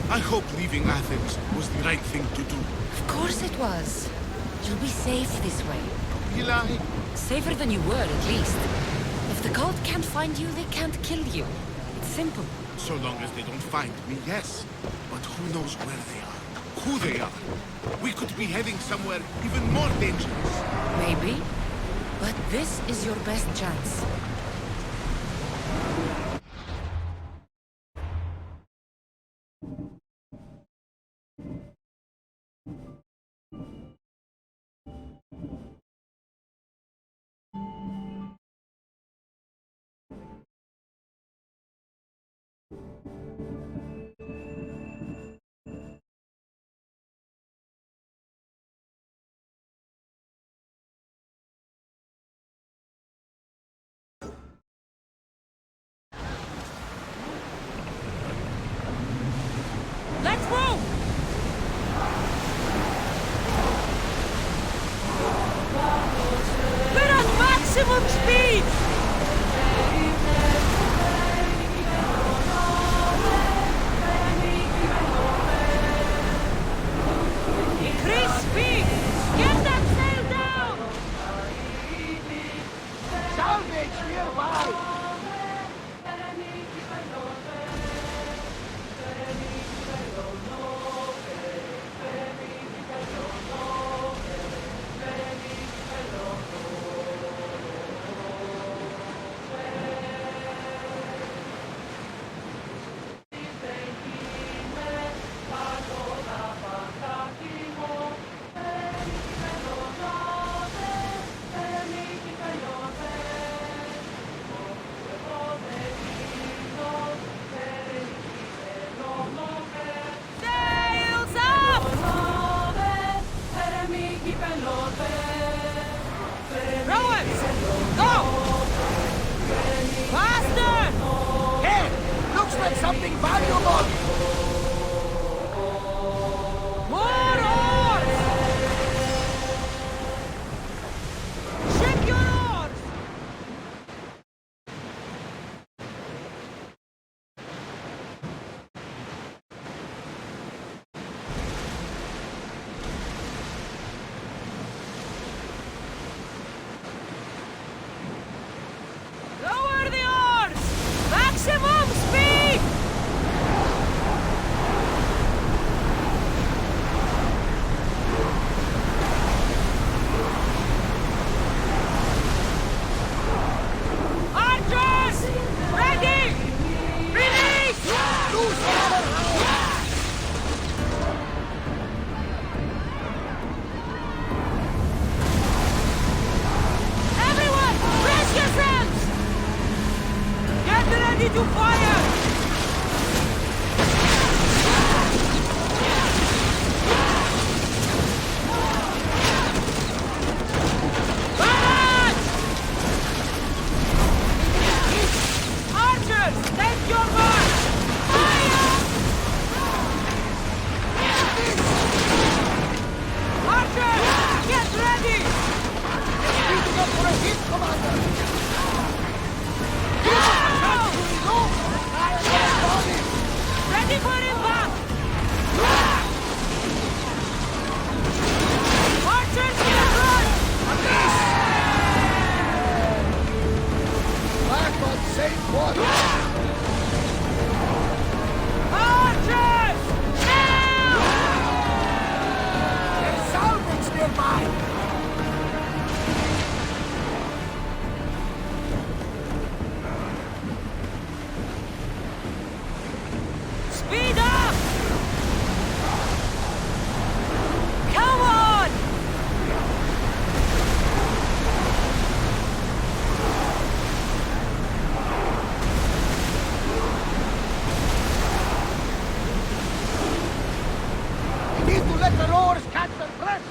I hope leaving Athens was the right thing to do. Of course it was. You'll be safe this way. Will I? Safer than you were, at least. If the cult can't find you, they can't kill you. It's simple. So long as they don't find me, yes. But who knows where they are? Who they are? We could be heading somewhere even more dangerous. Maybe. But this is your best chance. Let's move! We're at maximum speed! Increase speed! Get that sail down! Salvage nearby! Sails up! Rowers! Go! Faster! Hey! Looks like something valuable! More oars! Ship your oars! Lower the oars! Maximum speed! Archers! Ready! Release! Everyone, brace yourselves! Get ready to fire! Barrage! Archers, take your mark! Fire! Archers, get ready! Speeding up for a hit, Commander! Ready for impact! Archers in the front! Back on safe water! Archers! Now! There's salvage nearby! Speed up! Come on! We need to let the rowers catch their breath!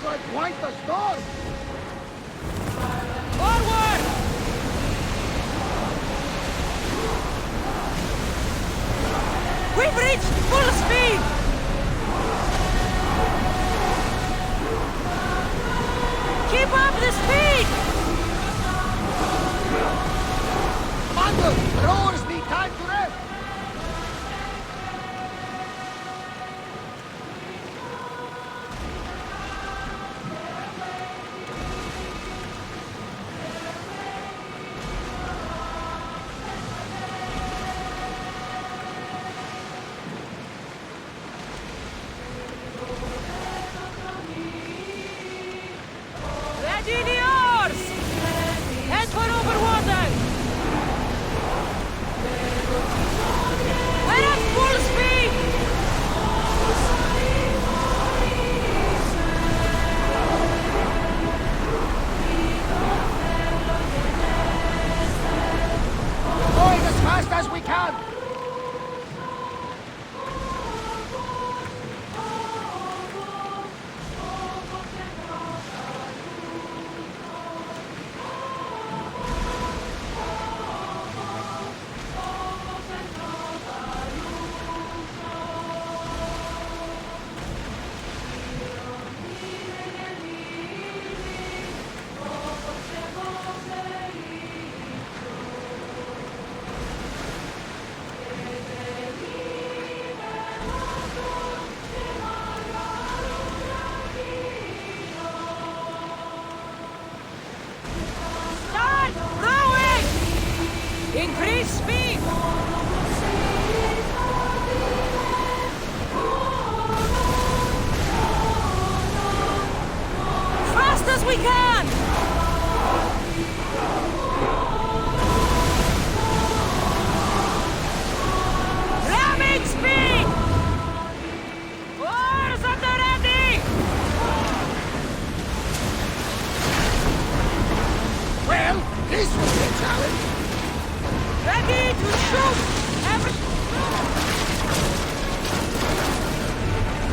like quite the storm! Forward! We've reached full speed! Keep up the speed! Commander, the rowers need time to rest! Ready the oars! Head for over water! We're at full speed! Going as fast as we can! Start rowing! Increase speed! Fast as we can! Ramming speed! Oars at the ready! Well, this will be a challenge! Ready to shoot! Every...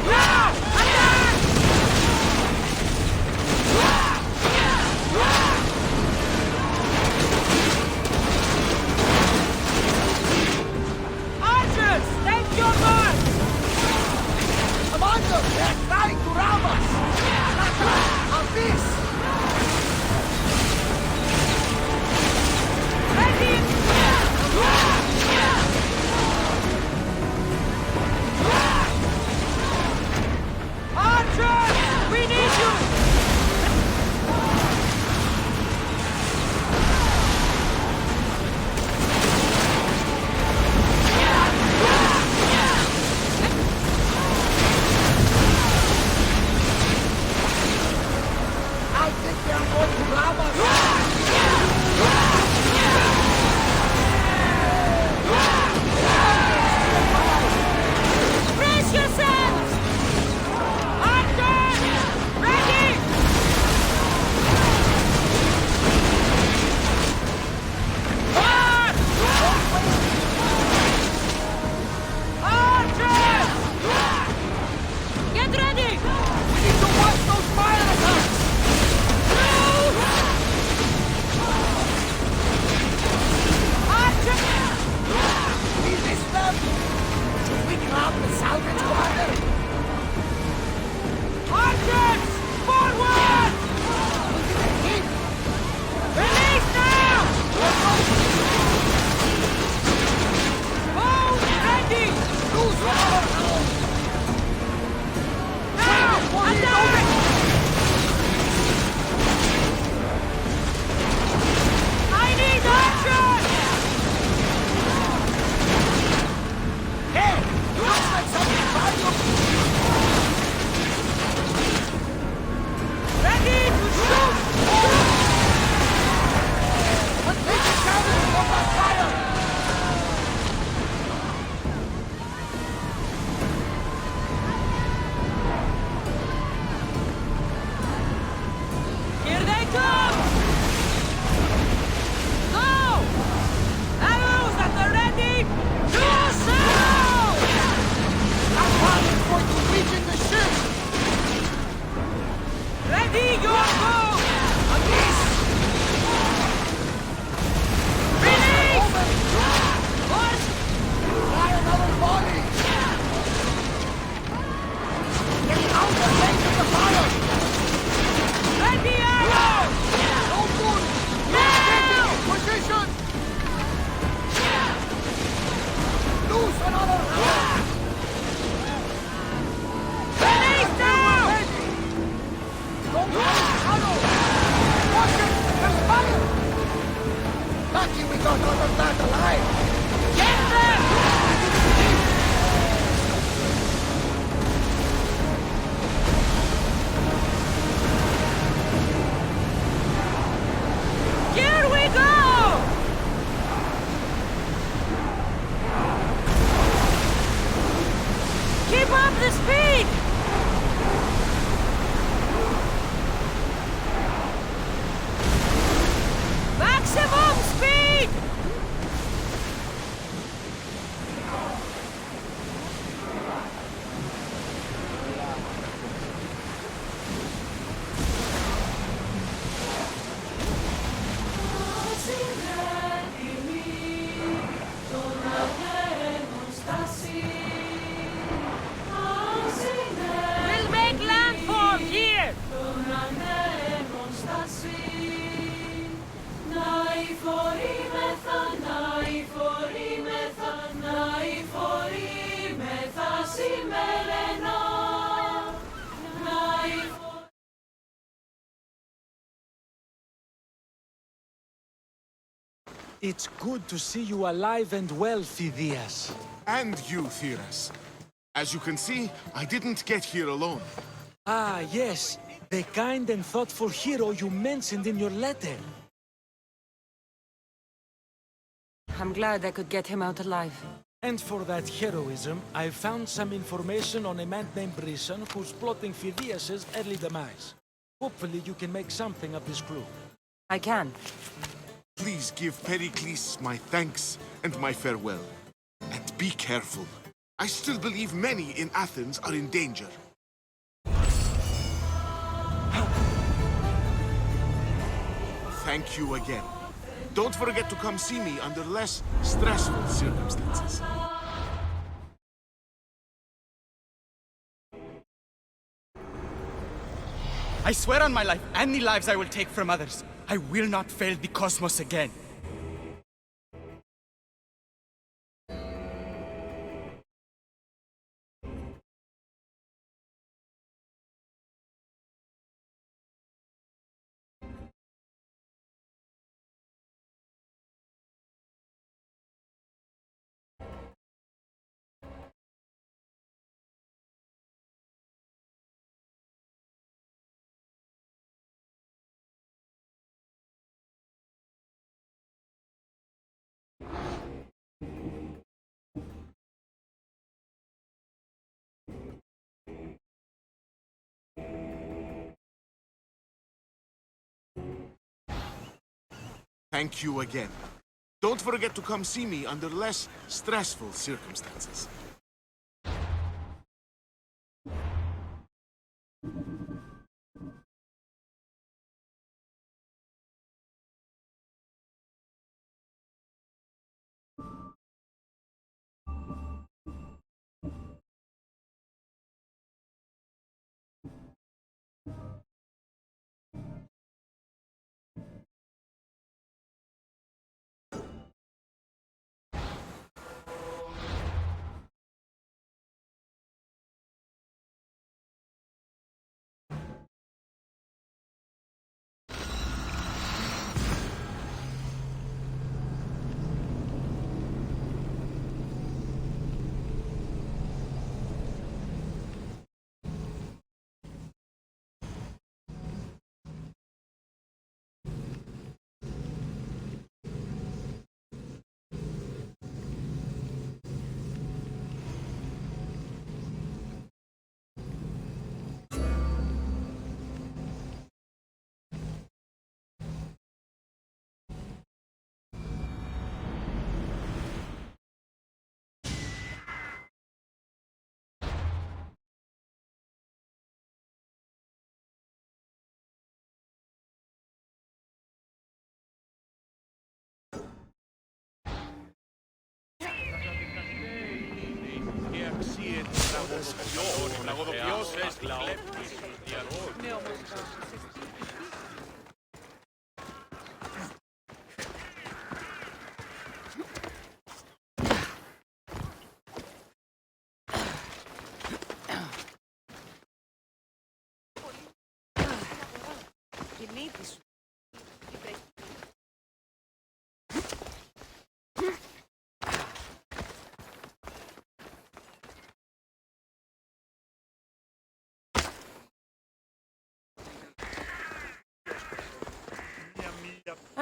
Now! Attack! Archers, take your mark! Commander, they're trying to ram us! On this! Archers, we need you! I think they are going to ram us! Brace yourselves! Archers, ready! March! Archers! Get ready! We need to watch those fire attacks! Ready your bow! Release! Horse! Try another volley! Get out of range of the fire! Ready arrow! No good! Now! Position! Lose another round! Release now! Don't waste ammo! Watch it! There's fire! Lucky we got out of that alive! Get them! Here we go! Keep up the speed! Maximum speed! We'll make landfall here! It's good to see you alive and well, Phidias. And you, Theras. As you can see, I didn't get here alone. Ah, yes. The kind and thoughtful hero you mentioned in your letter. I'm glad I could get him out alive. And for that heroism, I found some information on a man named Brisson who's plotting Phidias' early demise. Hopefully you can make something of this crew. I can. Please give Pericles my thanks and my farewell. And be careful. I still believe many in Athens are in danger. Thank you again. Don't forget to come see me under less stressful circumstances. I swear on my life and the lives I will take from others, I will not fail the cosmos again. Thank you again. Don't forget to come see me under less stressful circumstances.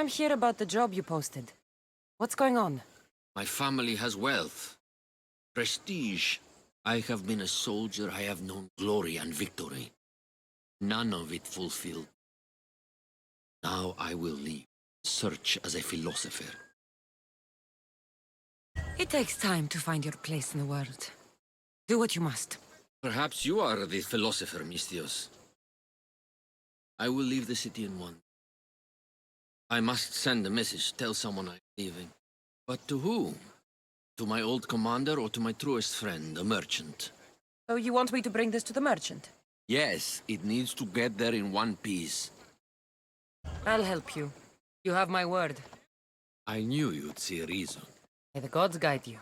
I'm here about the job you posted. What's going on? My family has wealth, prestige. I have been a soldier, I have known glory and victory. None of it fulfilled. Now I will leave, search as a philosopher. It takes time to find your place in the world. Do what you must. Perhaps you are the philosopher, Misthios. I will leave the city in one. I must send a message, tell someone I'm leaving. But to whom? To my old commander or to my truest friend, a merchant? So you want me to bring this to the merchant? Yes, it needs to get there in one piece. I'll help you. You have my word. I knew you'd see a reason. May the gods guide you.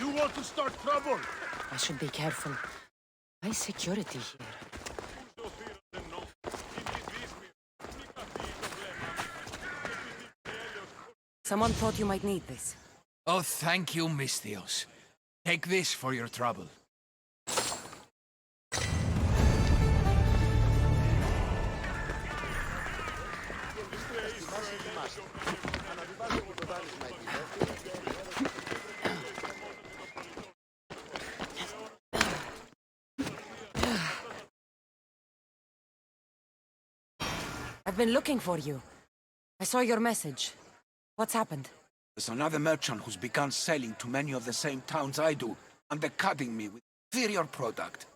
You want to start trouble? I should be careful. High security here. Someone thought you might need this. Oh, thank you, Misthios. Take this for your trouble. I've been looking for you. I saw your message. What's happened? There's another merchant who's begun selling to many of the same towns I do, undercutting me with inferior product.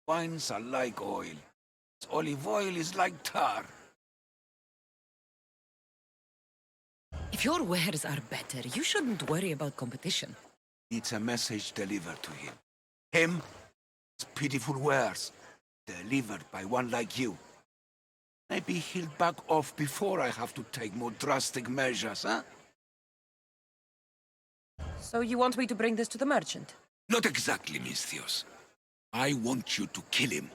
Wines are like oil. Olive oil is like tar. If your wares are better, you shouldn't worry about competition. It's a message delivered to him. Him, his pitiful wares, delivered by one like you. Maybe he'll back off before I have to take more drastic measures, huh? So you want me to bring this to the merchant? Not exactly, Misthios. I want you to kill him.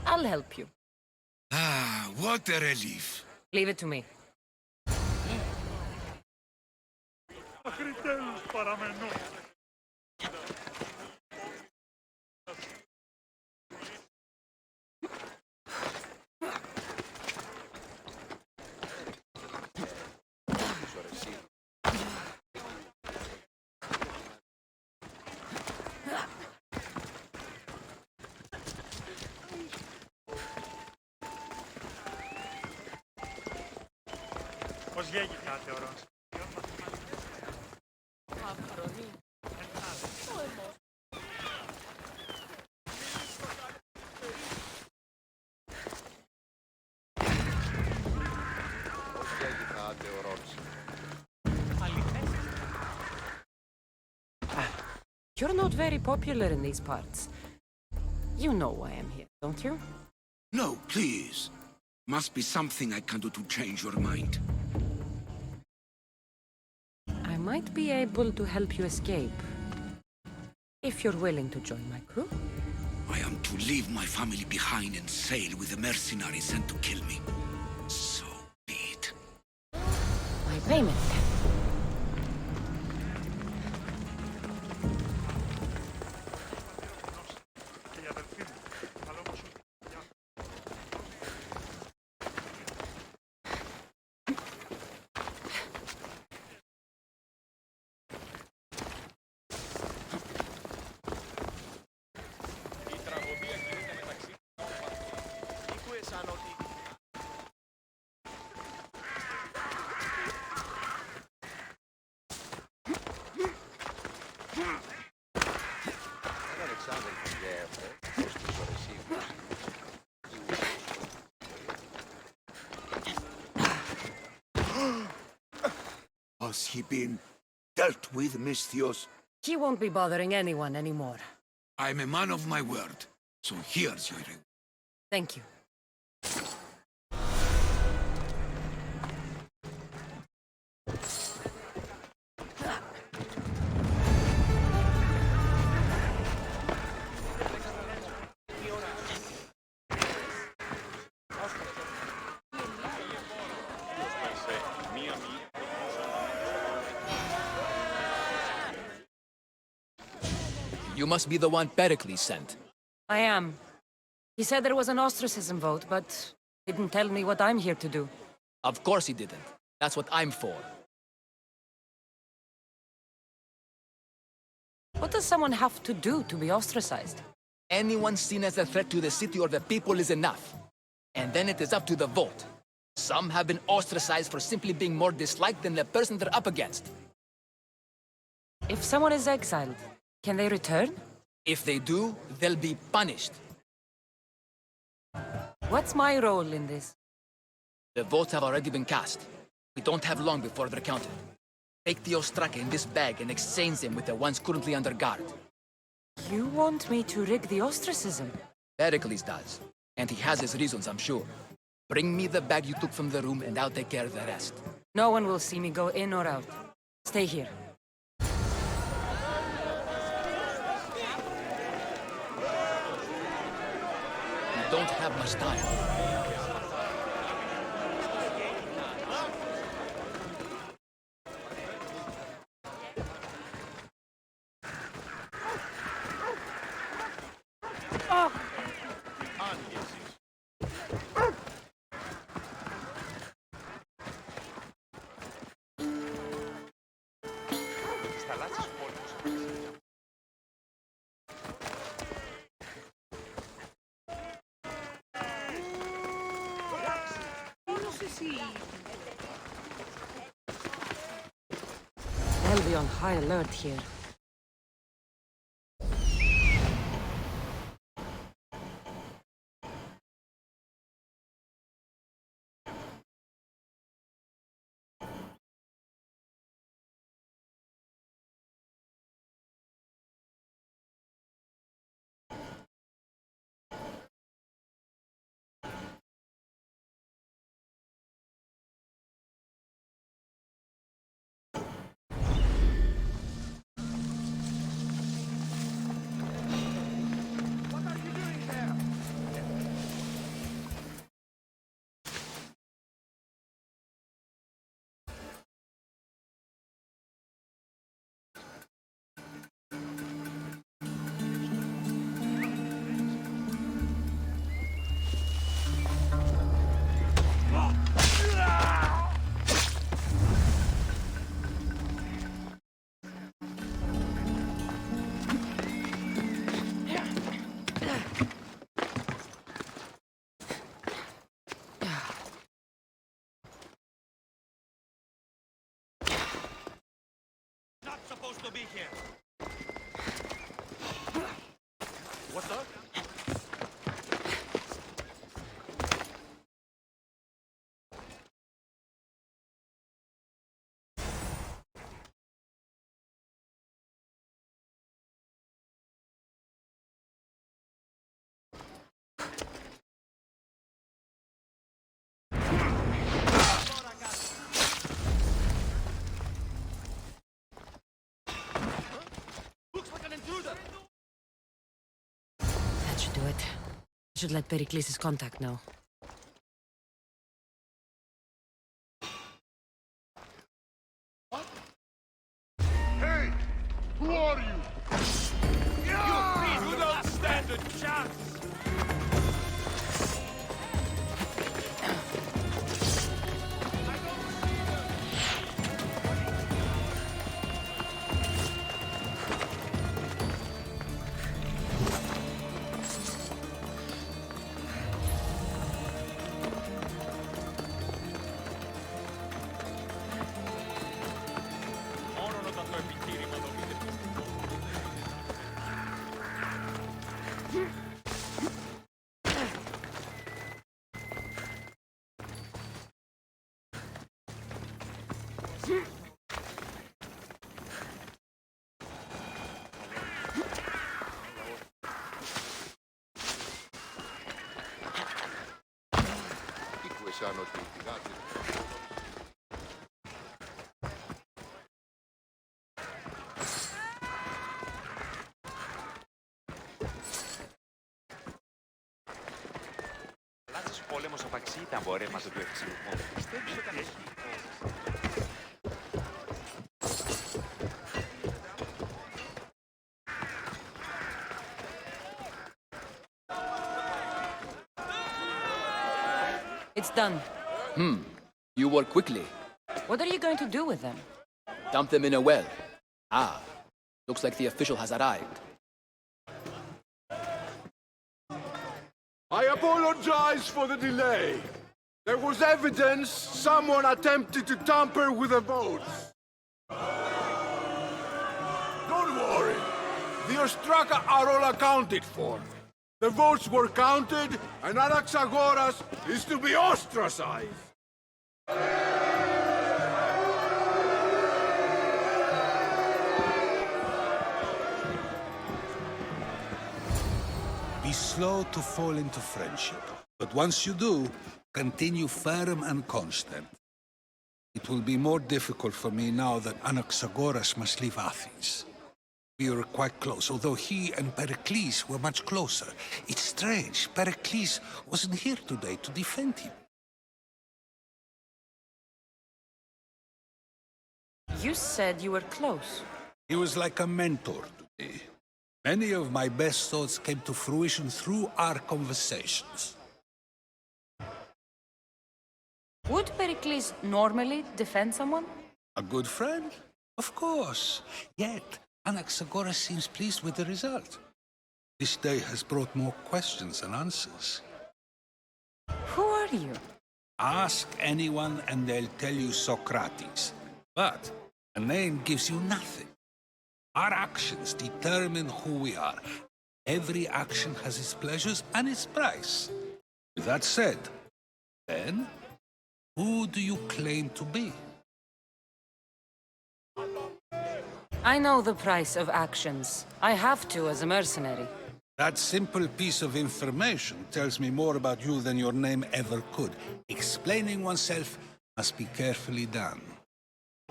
I'll help you. Ah, what a relief. Leave it to me. Πώς γέγηκατε, ορός. You're not very popular in these parts. You know why I'm here, don't you? No, please. Must be something I can do to change your mind. I might be able to help you escape. If you're willing to join my crew. I am to leave my family behind and sail with the mercenaries sent to kill me. So be it. My payment. Has he been dealt with, Misthios? He won't be bothering anyone anymore. I'm a man of my word, so here's your reward. Thank you. You must be the one Pericles sent. I am. He said there was an ostracism vote, but didn't tell me what I'm here to do. Of course he didn't. That's what I'm for. What does someone have to do to be ostracized? Anyone seen as a threat to the city or the people is enough. And then it is up to the vote. Some have been ostracized for simply being more disliked than the person they're up against. If someone is exiled, can they return? If they do, they'll be punished. What's my role in this? The votes have already been cast. We don't have long before they're counted. Take the ostraka in this bag and exchange them with the ones currently under guard. You want me to rig the ostracism? Pericles does. And he has his reasons, I'm sure. Bring me the bag you took from the room and I'll take care of the rest. No one will see me go in or out. Stay here. We don't have much time. They'll be on high alert here. Supposed to be here. What's up? That should do it. I should let Pericles' contact know. Hey! Who are you? You don't stand a chance! θεώρησαν ότι η πηγάτη... Λάθος πόλεμος απαξεί τα εμπορεύματα του Ευξήνου Πόντου. Πιστεύεις ότι έχει... It's done. You work quickly. What are you going to do with them? Dump them in a well. Ah, looks like the official has arrived. I apologize for the delay. There was evidence someone attempted to tamper with the votes. Don't worry. The Ostraka are all accounted for. The votes were counted, and Anaxagoras is to be ostracized. Be slow to fall into friendship. But once you do, continue firm and constant. It will be more difficult for me now that Anaxagoras must leave Athens. We were quite close, although he and Pericles were much closer. It's strange, Pericles wasn't here today to defend him. You said you were close. He was like a mentor to me. Many of my best thoughts came to fruition through our conversations. Would Pericles normally defend someone? A good friend? Of course. Yet, Anaxagoras seems pleased with the result. This day has brought more questions than answers. Who are you? Ask anyone and they'll tell you Socrates. But a name gives you nothing. Our actions determine who we are. Every action has its pleasures and its price. With that said, then, who do you claim to be? I know the price of actions. I have to as a mercenary. That simple piece of information tells me more about you than your name ever could. Explaining oneself must be carefully done.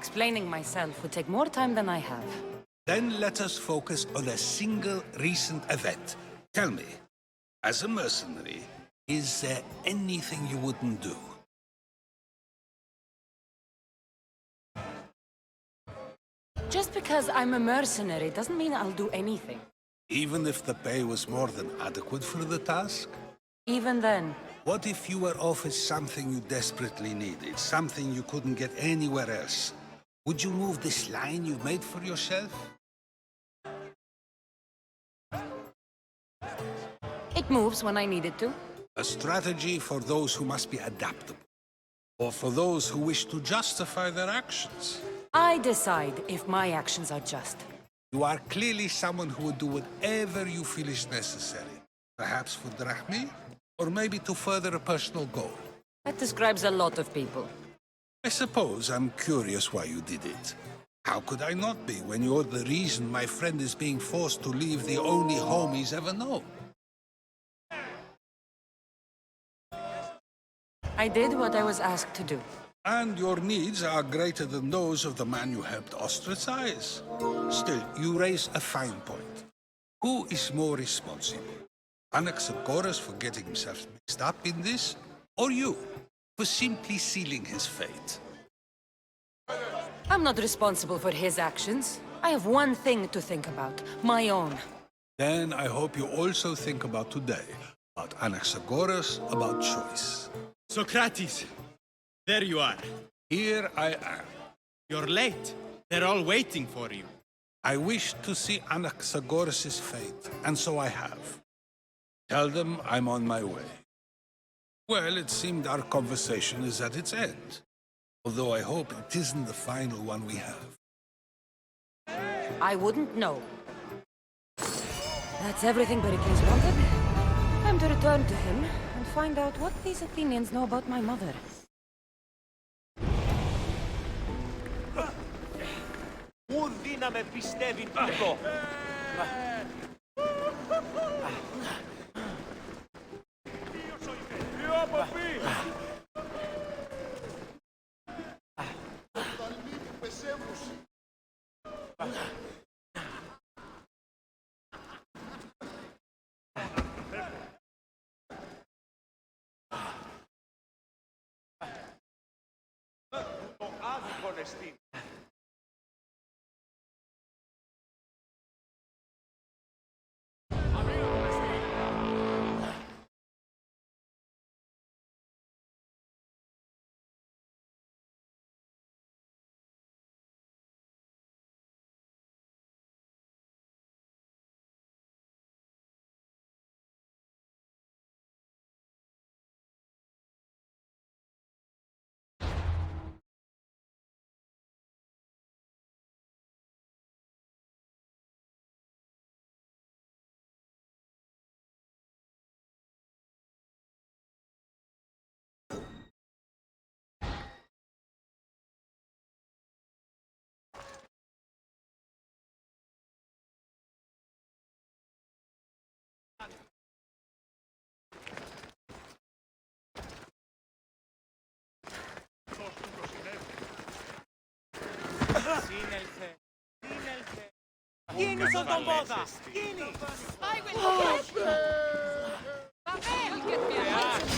Explaining myself would take more time than I have. Then let us focus on a single recent event. Tell me, as a mercenary, is there anything you wouldn't do? Just because I'm a mercenary doesn't mean I'll do anything. Even if the pay was more than adequate for the task? Even then. What if you were offered something you desperately needed, something you couldn't get anywhere else? Would you move this line you've made for yourself? It moves when I need it to. A strategy for those who must be adaptable, or for those who wish to justify their actions. I decide if my actions are just. You are clearly someone who would do whatever you feel is necessary. Perhaps for drachmi, or maybe to further a personal goal. That describes a lot of people. I suppose I'm curious why you did it. How could I not be when you're the reason my friend is being forced to leave the only home he's ever known? I did what I was asked to do. And your needs are greater than those of the man you helped ostracize. Still, you raise a fine point. Who is more responsible? Anaxagoras for getting himself mixed up in this? Or you, for simply sealing his fate? I'm not responsible for his actions. I have one thing to think about, my own. Then I hope you also think about today, about Anaxagoras, about choice. Socrates, there you are. Here I am. You're late. They're all waiting for you. I wish to see Anaxagoras' fate, and so I have. Tell them I'm on my way. Well, it seemed our conversation is at its end. Although I hope it isn't the final one we have. I wouldn't know. That's everything Pericles wanted. Time to return to him and find out what these Athenians know about my mother. Ουρδί να με πιστεύει τούτο. άδικον εστίν. Σύνελθε. Σύνελθε. Κίνησον τον πόδα. Κίνη. I will help you. Pavel, get me a house.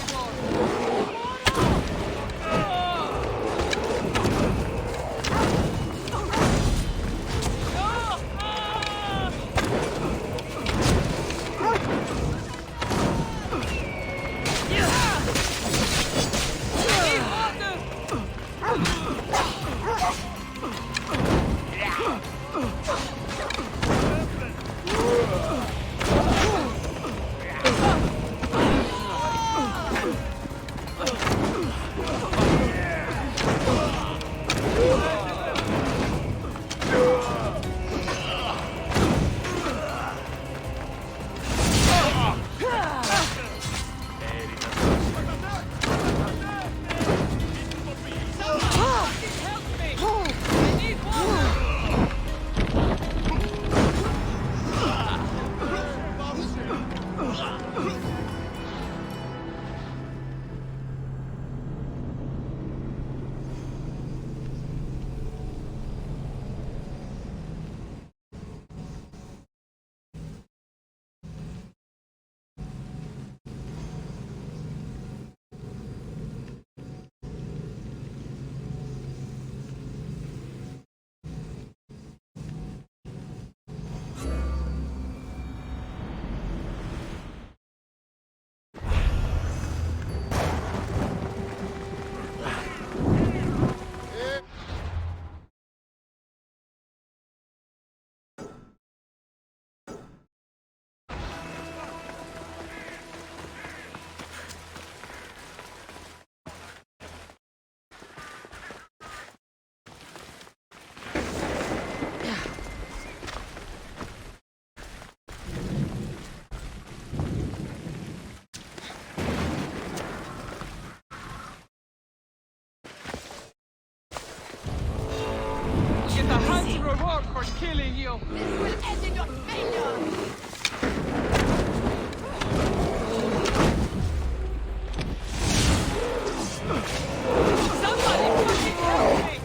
Get a handsome reward for killing you. This will end in your failure. Somebody fucking help me!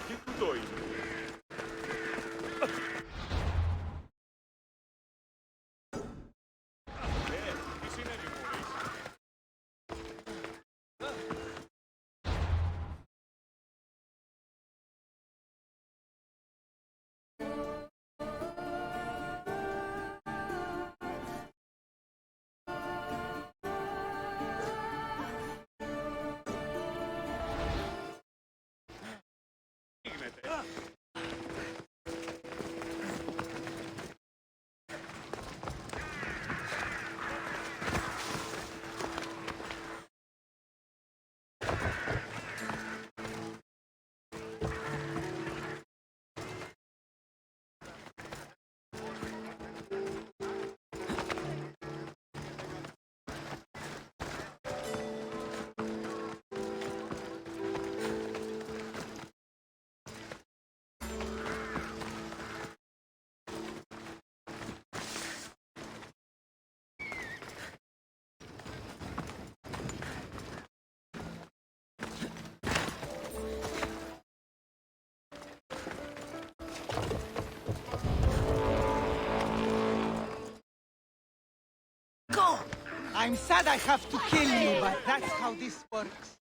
Τι τούτο είναι. Τι συνέβη μόλις. Τι γίνεται. I'm sad I have to kill you, but that's how this works.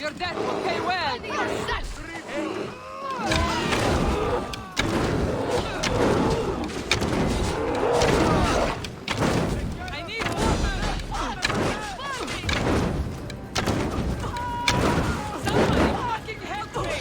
Your death will pay well! I need somebody fucking help me!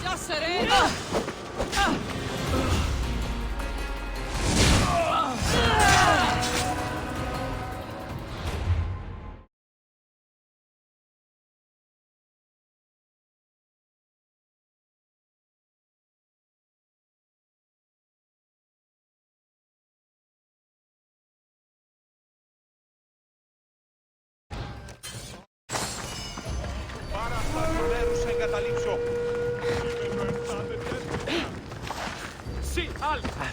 Just surrender! Sì, altri!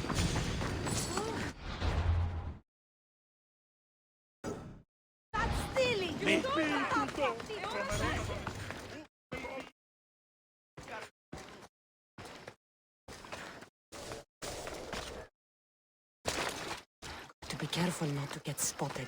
To be careful not to get spotted.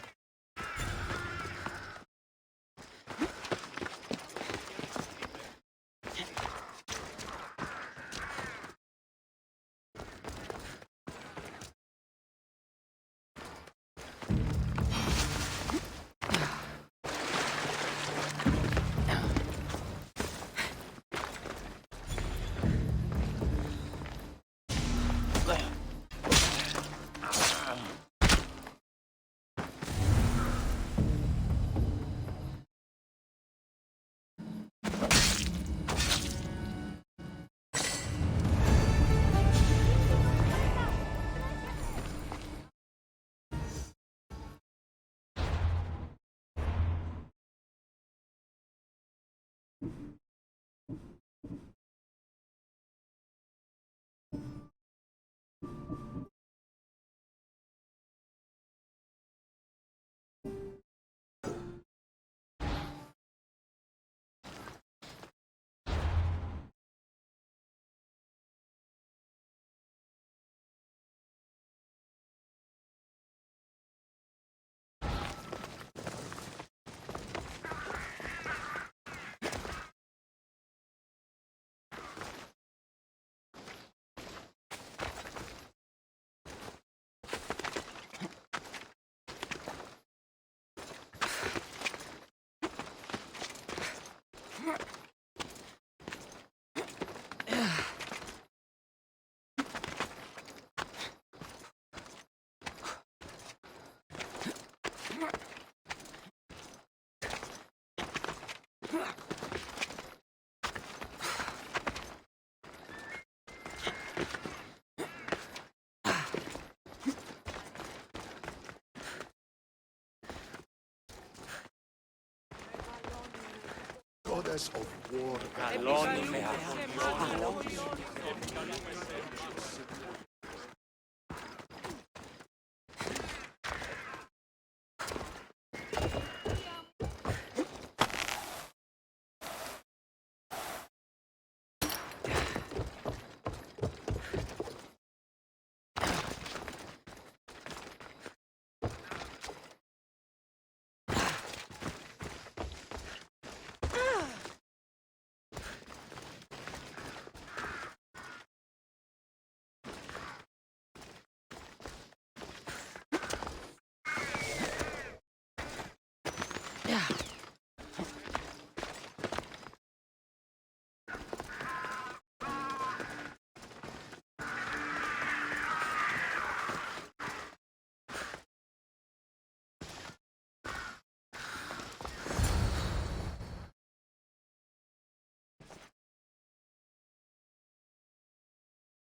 rumors of war.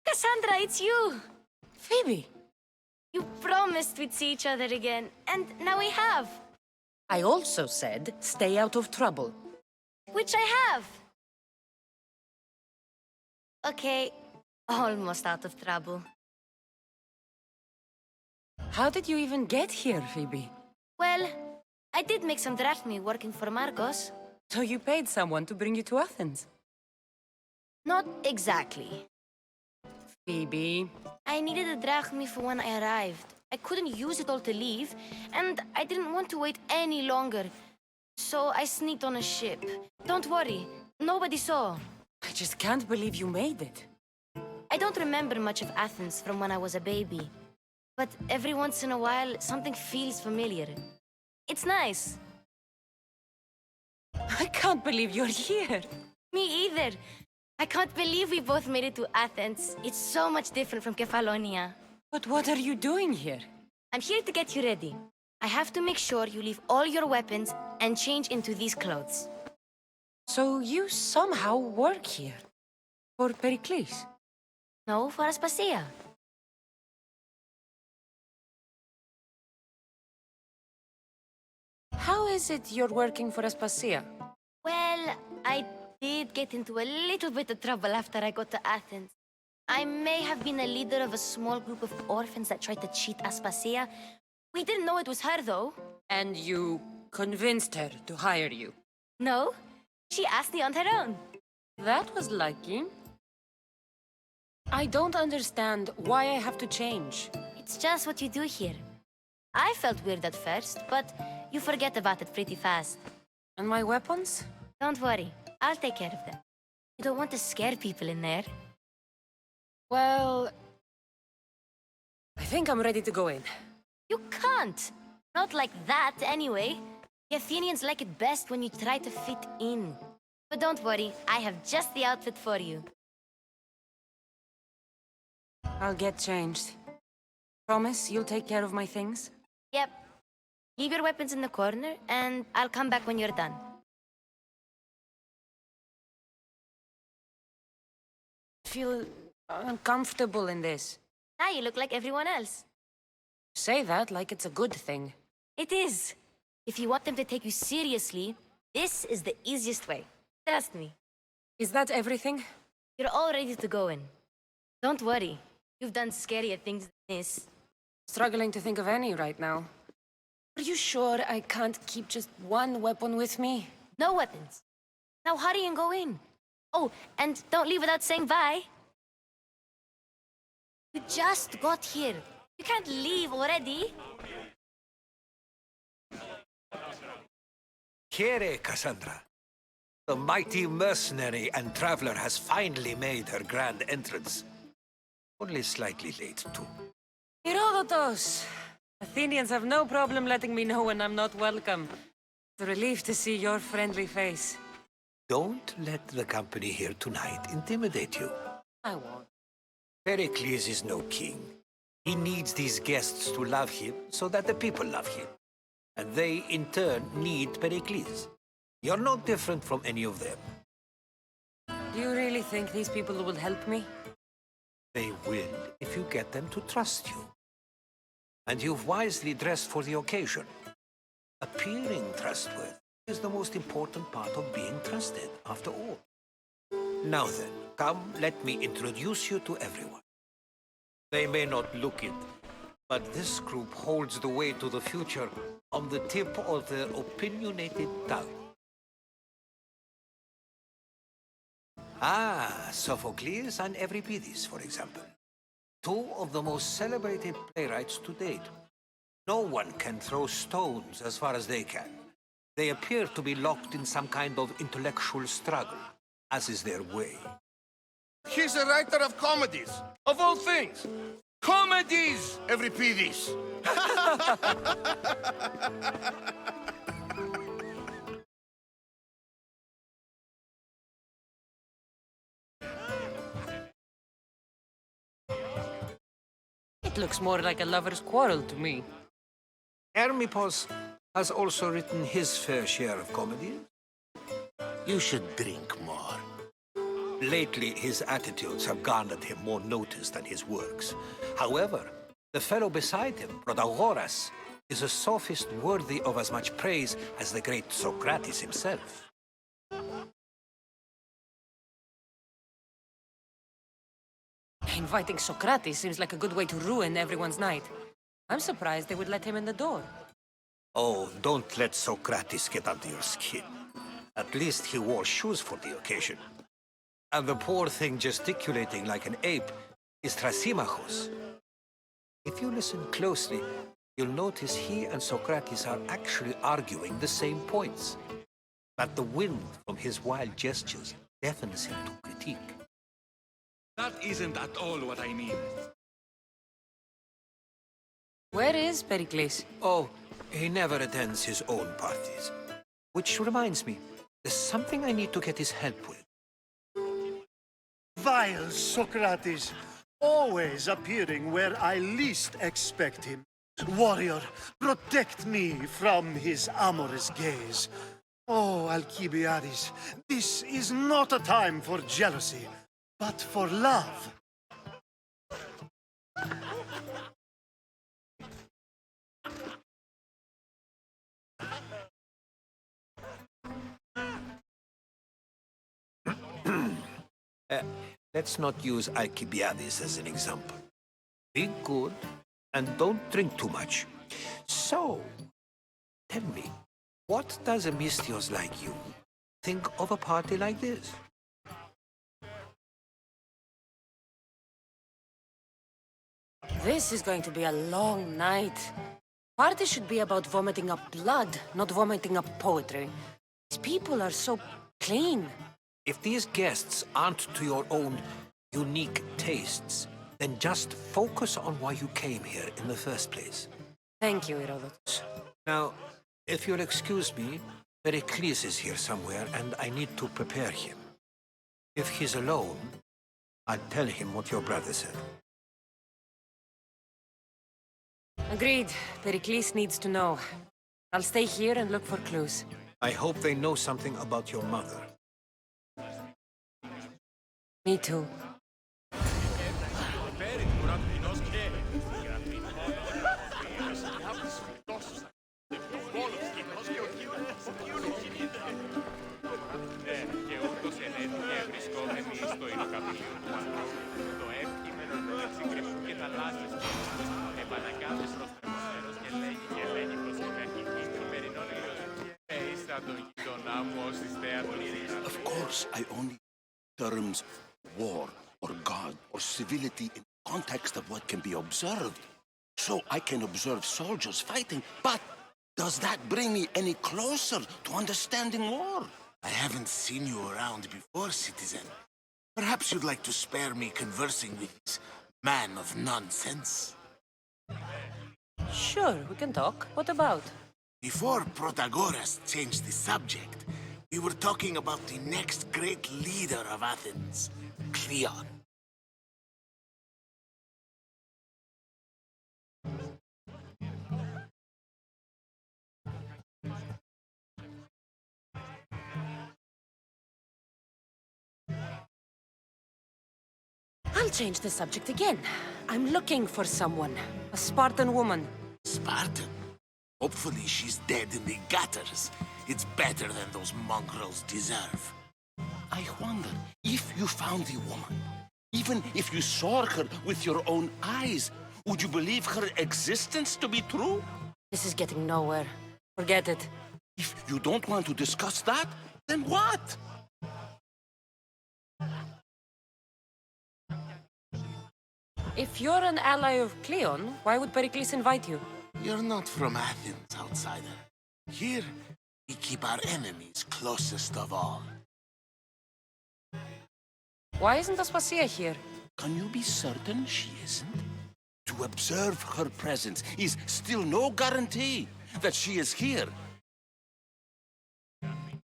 Cassandra, it's you! Phoebe! You promised we'd see each other again, and now we have. I also said, stay out of trouble. Which I have. Okay, almost out of trouble. How did you even get here, Phoebe? Well, I did make some drachmi working for Marcos. So you paid someone to bring you to Athens? Not exactly. Phoebe... I needed a drachmi for when I arrived. I couldn't use it all to leave, and I didn't want to wait any longer. So I sneaked on a ship. Don't worry, nobody saw. I just can't believe you made it. I don't remember much of Athens from when I was a baby. But every once in a while, something feels familiar. It's nice. I can't believe you're here. Me either. I can't believe we both made it to Athens. It's so much different from Kefalonia. But what are you doing here? I'm here to get you ready. I have to make sure you leave all your weapons and change into these clothes. So you somehow work here? For Pericles? No, for Aspasia. How is it you're working for Aspasia? Well, I did get into a little bit of trouble after I got to Athens. I may have been a leader of a small group of orphans that tried to cheat Aspasia. We didn't know it was her, though. And you convinced her to hire you? No, she asked me on her own. That was lucky. I don't understand why I have to change. It's just what you do here. I felt weird at first, but you forget about it pretty fast. And my weapons? Don't worry, I'll take care of them. You don't want to scare people in there. Well... I think I'm ready to go in. You can't! Not like that, anyway. The Athenians like it best when you try to fit in. But don't worry, I have just the outfit for you. I'll get changed. Promise you'll take care of my things? Yep. Leave your weapons in the corner, and I'll come back when you're done. I feel uncomfortable in this. Now you look like everyone else. Say that like it's a good thing. It is. If you want them to take you seriously, this is the easiest way. Trust me. Is that everything? You're all ready to go in. Don't worry. You've done scarier things than this. Struggling to think of any right now. Are you sure I can't keep just one weapon with me? No weapons. Now hurry and go in. Oh, and don't leave without saying bye. You just got here. You can't leave already. Here, Cassandra. The mighty mercenary and traveler has finally made her grand entrance. Only slightly late, too. Herodotos! Athenians have no problem letting me know when I'm not welcome. It's a relief to see your friendly face. Don't let the company here tonight intimidate you. I won't. Pericles is no king. He needs these guests to love him so that the people love him. And they, in turn, need Pericles. You're no different from any of them. Do you really think these people will help me? They will if you get them to trust you. And you've wisely dressed for the occasion, appearing trustworthy. is the most important part of being trusted, after all. Now then, come, let me introduce you to everyone. They may not look it, but this group holds the way to the future on the tip of their opinionated tongue. Ah, Sophocles and Euripides, for example. Two of the most celebrated playwrights to date. No one can throw stones as far as they can. They appear to be locked in some kind of intellectual struggle, as is their way. He's a writer of comedies, of all things. Comedies, Euripides. It looks more like a lover's quarrel to me. Hermippos has also written his fair share of comedies. You should drink more. Lately, his attitudes have garnered him more notice than his works. However, the fellow beside him, Protagoras, is a sophist worthy of as much praise as the great Socrates himself. Inviting Socrates seems like a good way to ruin everyone's night. I'm surprised they would let him in the door. Oh, don't let Socrates get under your skin. At least he wore shoes for the occasion. And the poor thing gesticulating like an ape is Thrasymachos. If you listen closely, you'll notice he and Socrates are actually arguing the same points. But the wind from his wild gestures deafens him to critique. That isn't at all what I mean. Where is Pericles? Oh, he never attends his own parties. Which reminds me, there's something I need to get his help with. Vile Socrates, always appearing where I least expect him. Warrior, protect me from his amorous gaze. Oh, Alcibiades, this is not a time for jealousy, but for love. Let's not use Alcibiades as an example. Be good and don't drink too much. So, tell me, what does a Mistios like you think of a party like this? This is going to be a long night. Party should be about vomiting up blood, not vomiting up poetry. These people are so clean. If these guests aren't to your own unique tastes, then just focus on why you came here in the first place. Thank you, Herodotus. Now, if you'll excuse me, Pericles is here somewhere, and I need to prepare him. If he's alone, I'll tell him what your brother said. Agreed. Pericles needs to know. I'll stay here and look for clues. I hope they know something about your mother. Me too. Of course, I only terms war or God or civility in context of what can be observed. So I can observe soldiers fighting, but does that bring me any closer to understanding war? I haven't seen you around before, citizen. Perhaps you'd like to spare me conversing with this man of nonsense? Sure, we can talk. What about? Before Protagoras changed the subject, we were talking about the next great leader of Athens, Cleon. I'll change the subject again. I'm looking for someone. A Spartan woman. Spartan? Hopefully she's dead in the gutters. It's better than those mongrels deserve. I wonder if you found the woman, even if you saw her with your own eyes, would you believe her existence to be true? This is getting nowhere. Forget it. If you don't want to discuss that, then what? If you're an ally of Cleon, why would Pericles invite you? You're not from Athens, outsider. Here, we keep our enemies closest of all. Why isn't Aspasia here? Can you be certain she isn't? To observe her presence is still no guarantee that she is here.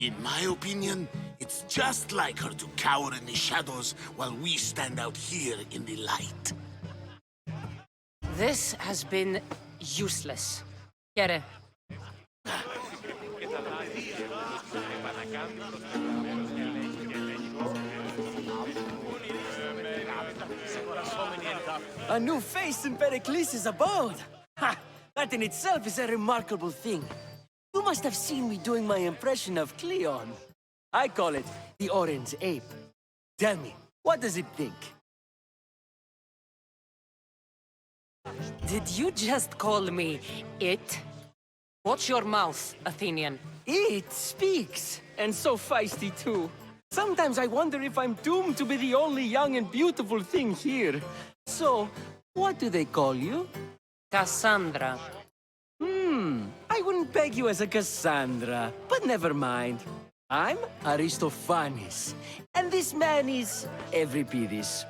In my opinion, it's just like her to cower in the shadows while we stand out here in the light. This has been useless. Chiere. A new face in Pericles' abode! Ha! That in itself is a remarkable thing. You must have seen me doing my impression of Cleon. I call it the Orange Ape. Tell me, what does it think? Did you just call me it? Watch your mouth, Athenian. It speaks, and so feisty too. Sometimes I wonder if I'm doomed to be the only young and beautiful thing here. So, what do they call you? Cassandra. I wouldn't peg you as a Cassandra, but never mind. I'm Aristophanes, and this man is Euripides.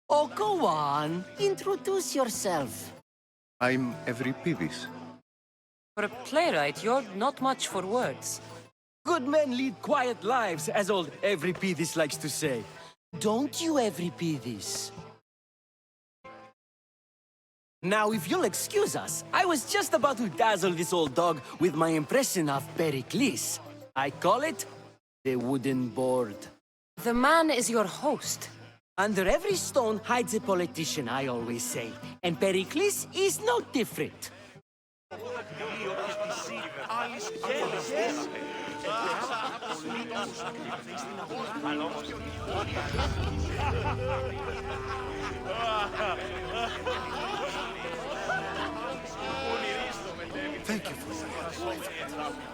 Oh, go on. Introduce yourself. I'm Euripides. For a playwright, you're not much for words. Good men lead quiet lives, as old Euripides likes to say. Don't you, Euripides? Now, if you'll excuse us, I was just about to dazzle this old dog with my impression of Pericles. I call it the wooden board. The man is your host. Under every stone hides a politician, I always say. And Pericles is no different. Thank you for that.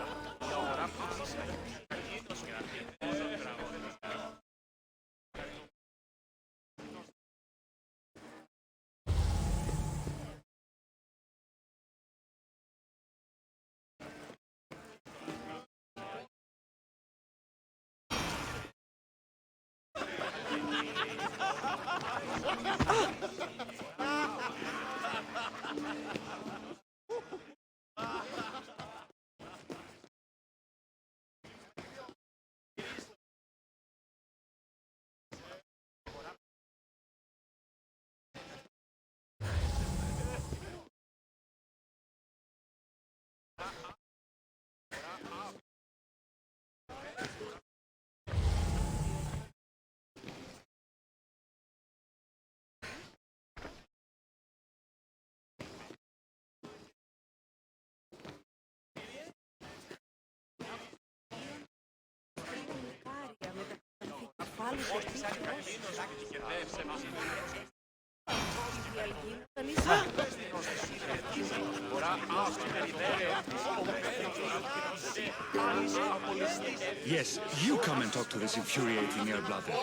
Yes, you come and talk to this infuriating air-blooded.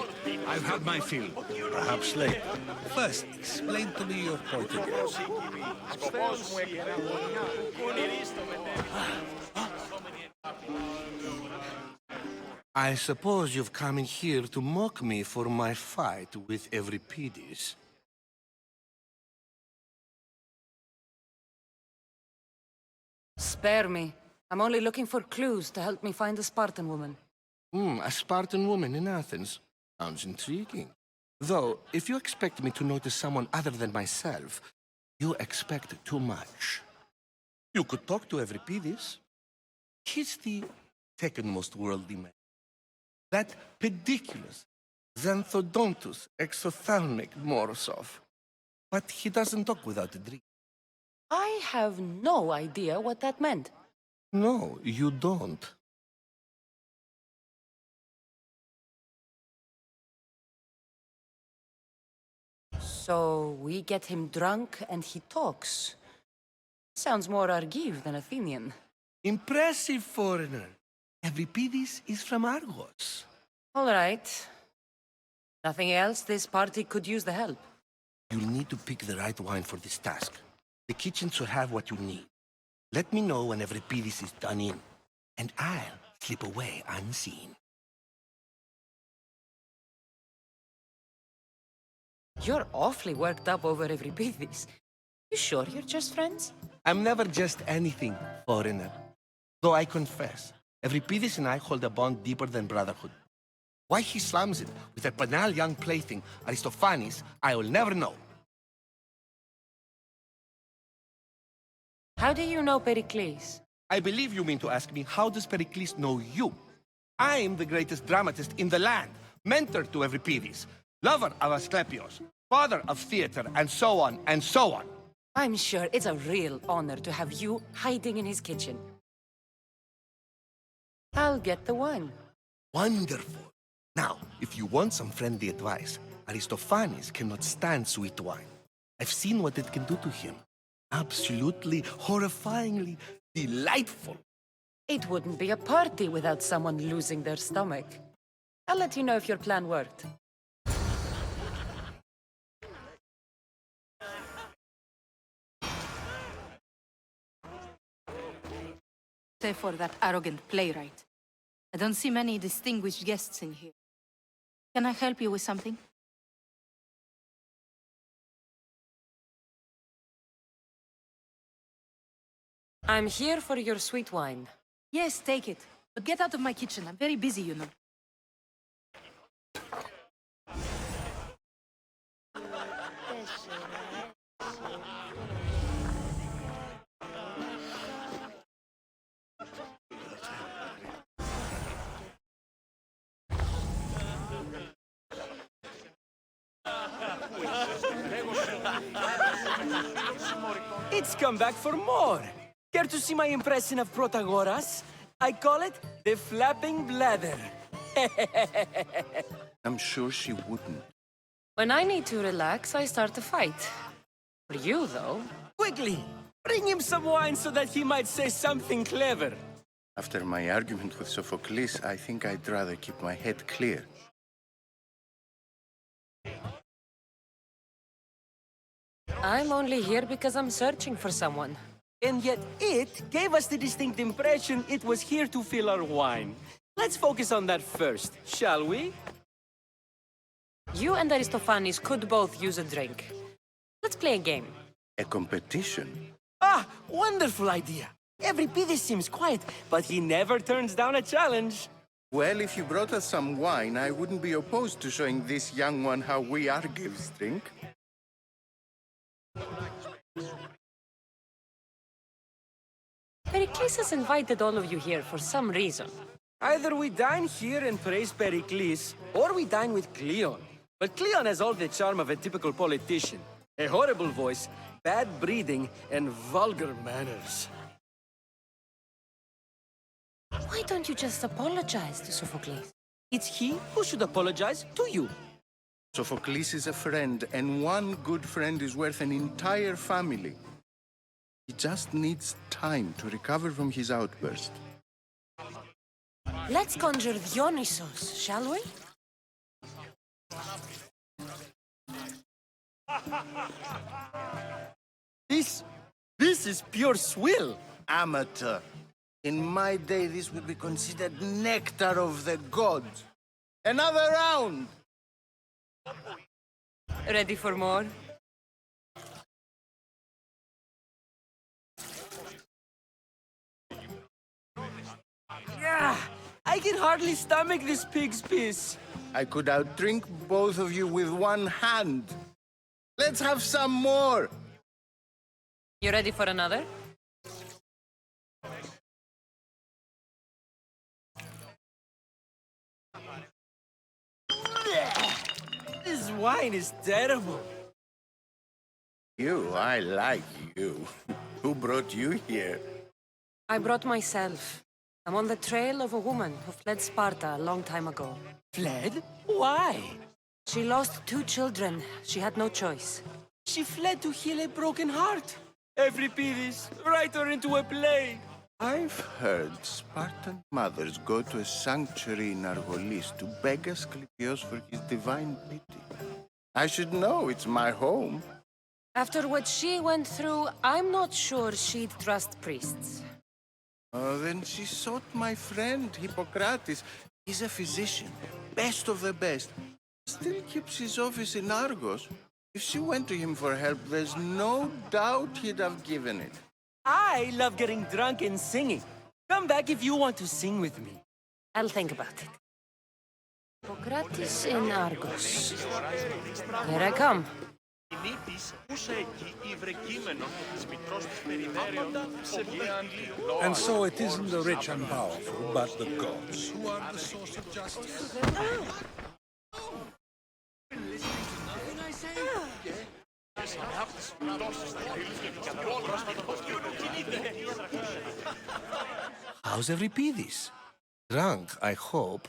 I've had my fill. Perhaps later. First, explain to me your point of view. I suppose you've come in here to mock me for my fight with Euripides. Spare me. I'm only looking for clues to help me find a Spartan woman. A Spartan woman in Athens. Sounds intriguing. Though, if you expect me to notice someone other than myself, you expect too much. You could talk to Euripides. He's the second-most worldly man. That pediculous, xanthodontus, exophthalmic Morosov. But he doesn't talk without a drink. I have no idea what that meant. No, you don't. So we get him drunk and he talks. Sounds more Argive than Athenian. Impressive, foreigner. Euripides is from Argos. All right. Nothing else? This party could use the help. You'll need to pick the right wine for this task. The kitchen should have what you need. Let me know when Euripides is done in, and I'll slip away unseen. You're awfully worked up over Euripides. You sure you're just friends? I'm never just anything, foreigner. Though I confess, Euripides and I hold a bond deeper than brotherhood. Why he slams it with a banal young plaything, Aristophanes, I will never know. How do you know Pericles? I believe you mean to ask me, how does Pericles know you? I'm the greatest dramatist in the land, mentor to Euripides, lover of Asclepios, father of theater, and so on, and so on. I'm sure it's a real honor to have you hiding in his kitchen. I'll get the wine. Wonderful. Now, if you want some friendly advice, Aristophanes cannot stand sweet wine. I've seen what it can do to him. Absolutely, horrifyingly delightful. It wouldn't be a party without someone losing their stomach. I'll let you know if your plan worked. Say for that arrogant playwright. I don't see many distinguished guests in here. Can I help you with something? I'm here for your sweet wine. Yes, take it. But get out of my kitchen. I'm very busy, you know. It's come back for more. Care to see my impression of Protagoras? I call it the flapping bladder. I'm sure she wouldn't. When I need to relax, I start a fight. For you, though... Quickly! Bring him some wine so that he might say something clever. After my argument with Sophocles, I think I'd rather keep my head clear. I'm only here because I'm searching for someone. And yet it gave us the distinct impression it was here to fill our wine. Let's focus on that first, shall we? You and Aristophanes could both use a drink. Let's play a game. A competition? Ah, wonderful idea. Euripides seems quiet, but he never turns down a challenge. Well, if you brought us some wine, I wouldn't be opposed to showing this young one how we Argives drink. Pericles has invited all of you here for some reason. Either we dine here and praise Pericles, or we dine with Cleon. But Cleon has all the charm of a typical politician. A horrible voice, bad breeding, and vulgar manners. Why don't you just apologize to Sophocles? It's he who should apologize to you. Sophocles is a friend, and one good friend is worth an entire family. He just needs time to recover from his outburst. Let's conjure Dionysos, shall we? This is pure swill. Amateur. In my day, this would be considered nectar of the gods. Another round! Ready for more? Yeah, I can hardly stomach this pig's piss. I could outdrink both of you with one hand. Let's have some more! You ready for another? This wine is terrible. I like you. Who brought you here? I brought myself. I'm on the trail of a woman who fled Sparta a long time ago. Fled? Why? She lost 2 children. She had no choice. She fled to heal a broken heart. Euripides, write her into a play. I've heard Spartan mothers go to a sanctuary in Argolis to beg Asclepios for his divine pity. I should know, it's my home. After what she went through, I'm not sure she'd trust priests. Oh, then she sought my friend, Hippocrates. He's a physician, best of the best. Still keeps his office in Argos. If she went to him for help, there's no doubt he'd have given it. I love getting drunk and singing. Come back if you want to sing with me. I'll think about it. Hippocrates in Argos. Here I come. And so it isn't the rich and powerful, but the gods who are the source of justice. How's Euripides? Drunk, I hope.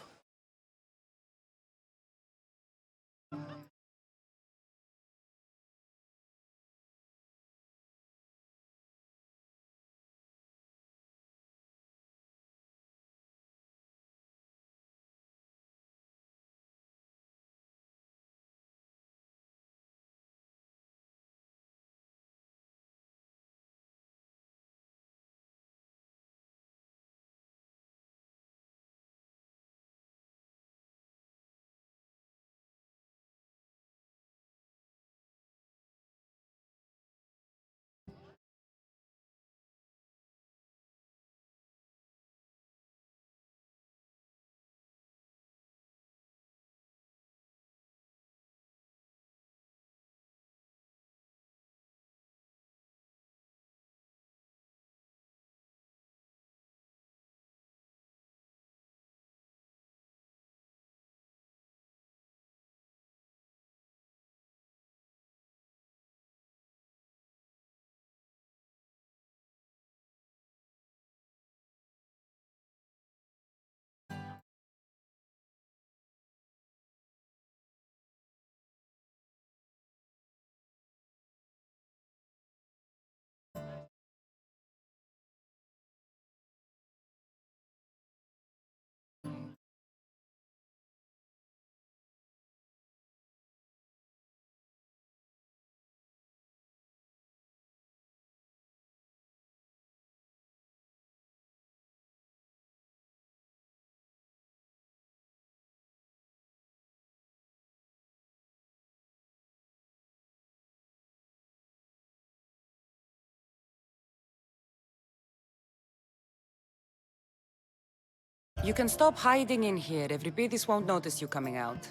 You can stop hiding in here. Euripides won't notice you coming out.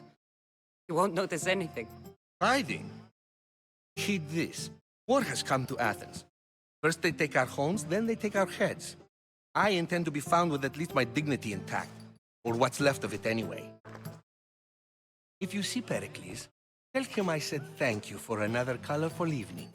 He won't notice anything. Hiding? Heed this. War has come to Athens. First they take our homes, then they take our heads. I intend to be found with at least my dignity intact. Or what's left of it anyway. If you see Pericles, tell him I said thank you for another colorful evening.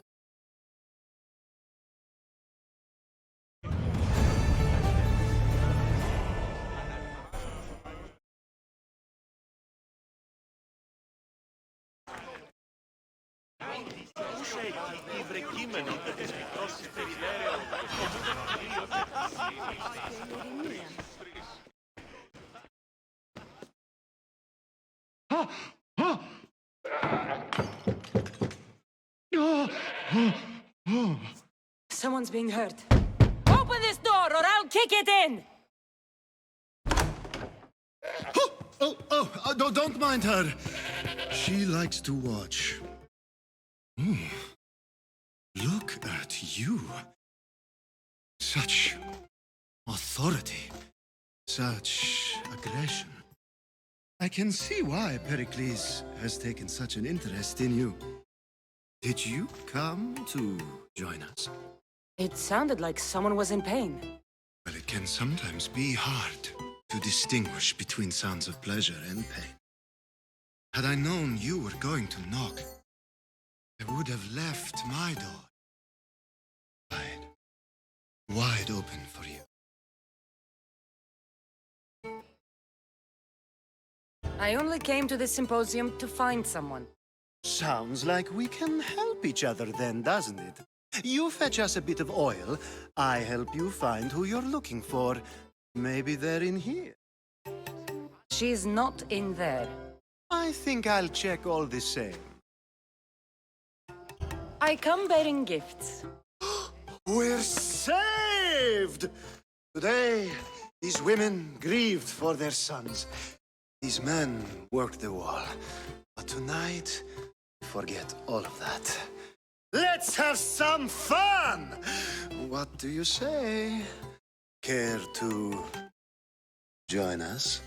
Someone's being hurt. Open this door or I'll kick it in! Don't mind her. She likes to watch. Look at you. Such authority. Such aggression. I can see why Pericles has taken such an interest in you. Did you come to join us? It sounded like someone was in pain. Well, it can sometimes be hard to distinguish between sounds of pleasure and pain. Had I known you were going to knock, I would have left my door. wide open for you. I only came to this symposium to find someone. Sounds like we can help each other then, doesn't it? You fetch us a bit of oil, I help you find who you're looking for. Maybe they're in here. She's not in there. I think I'll check all the same. I come bearing gifts. We're saved! Today, these women grieved for their sons. These men worked the wall. But tonight, forget all of that. Let's have some fun! What do you say? Care to join us?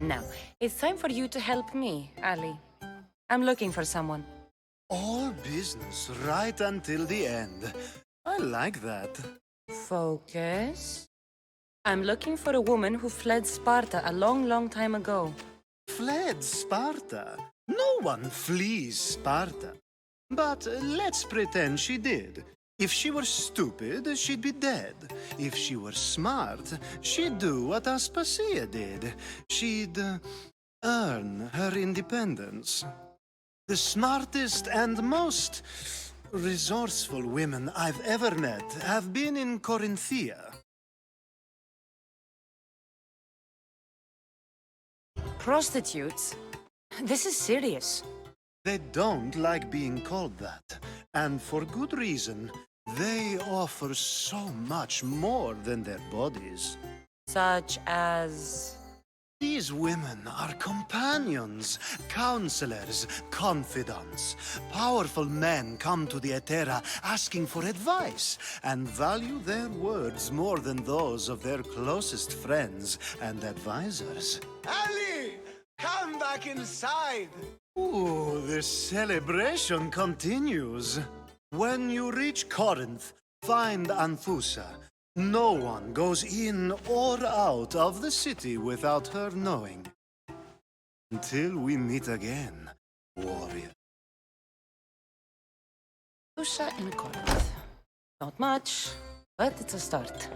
Now, it's time for you to help me, Ali. I'm looking for someone. All business right until the end. I like that. Focus. I'm looking for a woman who fled Sparta a long, long time ago. Fled Sparta? No one flees Sparta. But let's pretend she did. If she were stupid, she'd be dead. If she were smart, she'd do what Aspasia did. She'd earn her independence. The smartest and most resourceful women I've ever met have been in Corinthia. Prostitutes? This is serious. They don't like being called that, and for good reason. They offer so much more than their bodies. Such as... These women are companions, counselors, confidants. Powerful men come to the Etera asking for advice and value their words more than those of their closest friends and advisors. Ali! Come back inside! Ooh, the celebration continues. When you reach Corinth, find Anfusa. No one goes in or out of the city without her knowing. Until we meet again, warrior. Usha in Corinth. Not much, but it's a start.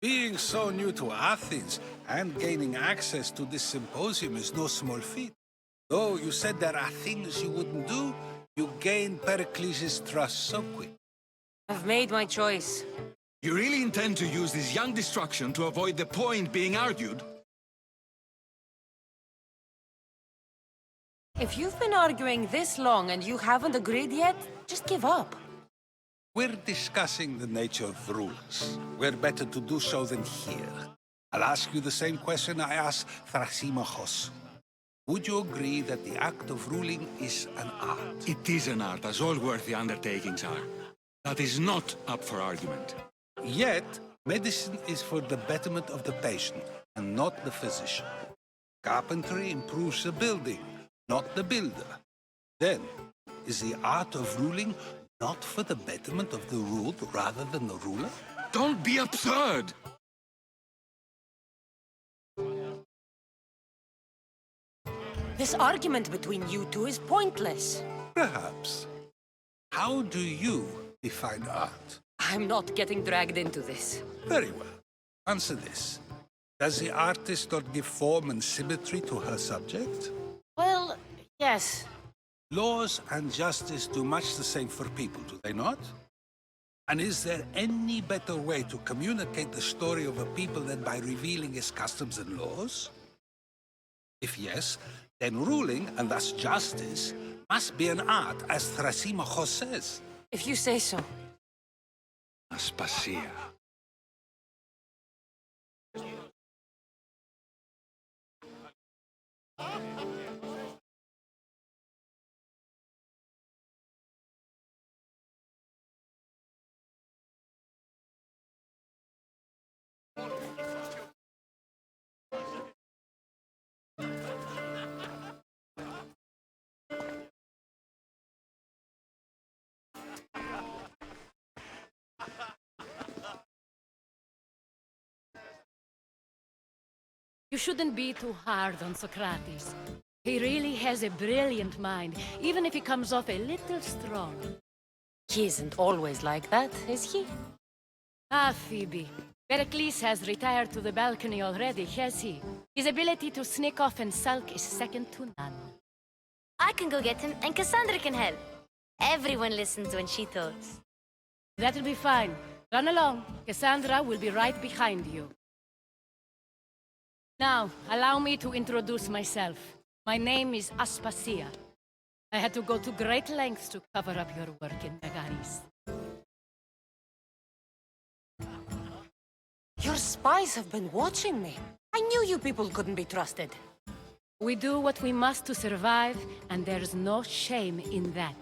Being so new to Athens and gaining access to this symposium is no small feat. Though you said there are things you wouldn't do, you gained Pericles' trust so quick. I've made my choice. You really intend to use this young destruction to avoid the point being argued? If you've been arguing this long and you haven't agreed yet, just give up. We're discussing the nature of rulers. Where better to do so than here? I'll ask you the same question I asked Thrasymachos. Would you agree that the act of ruling is an art? It is an art, as all worthy undertakings are. That is not up for argument. Yet, medicine is for the betterment of the patient, and not the physician. Carpentry improves the building, not the builder. Then, is the art of ruling not for the betterment of the ruled rather than the ruler? Don't be absurd! This argument between you two is pointless. Perhaps. How do you define art? I'm not getting dragged into this. Very well. Answer this. Does the artist not give form and symmetry to her subject? Well, yes. Laws and justice do much the same for people, do they not? And is there any better way to communicate the story of a people than by revealing its customs and laws? If yes, then ruling, and thus justice, must be an art, as Thrasymachos says. If you say so. Aspasia. You shouldn't be too hard on Socrates. He really has a brilliant mind, even if he comes off a little strong. He isn't always like that, is he? Ah, Phoebe. Pericles has retired to the balcony already, has he? His ability to sneak off and sulk is second to none. I can go get him, and Cassandra can help. Everyone listens when she talks. That'll be fine. Run along. Cassandra will be right behind you. Now, allow me to introduce myself. My name is Aspasia. I had to go to great lengths to cover up your work in Megaris. Your spies have been watching me. I knew you people couldn't be trusted. We do what we must to survive, and there's no shame in that.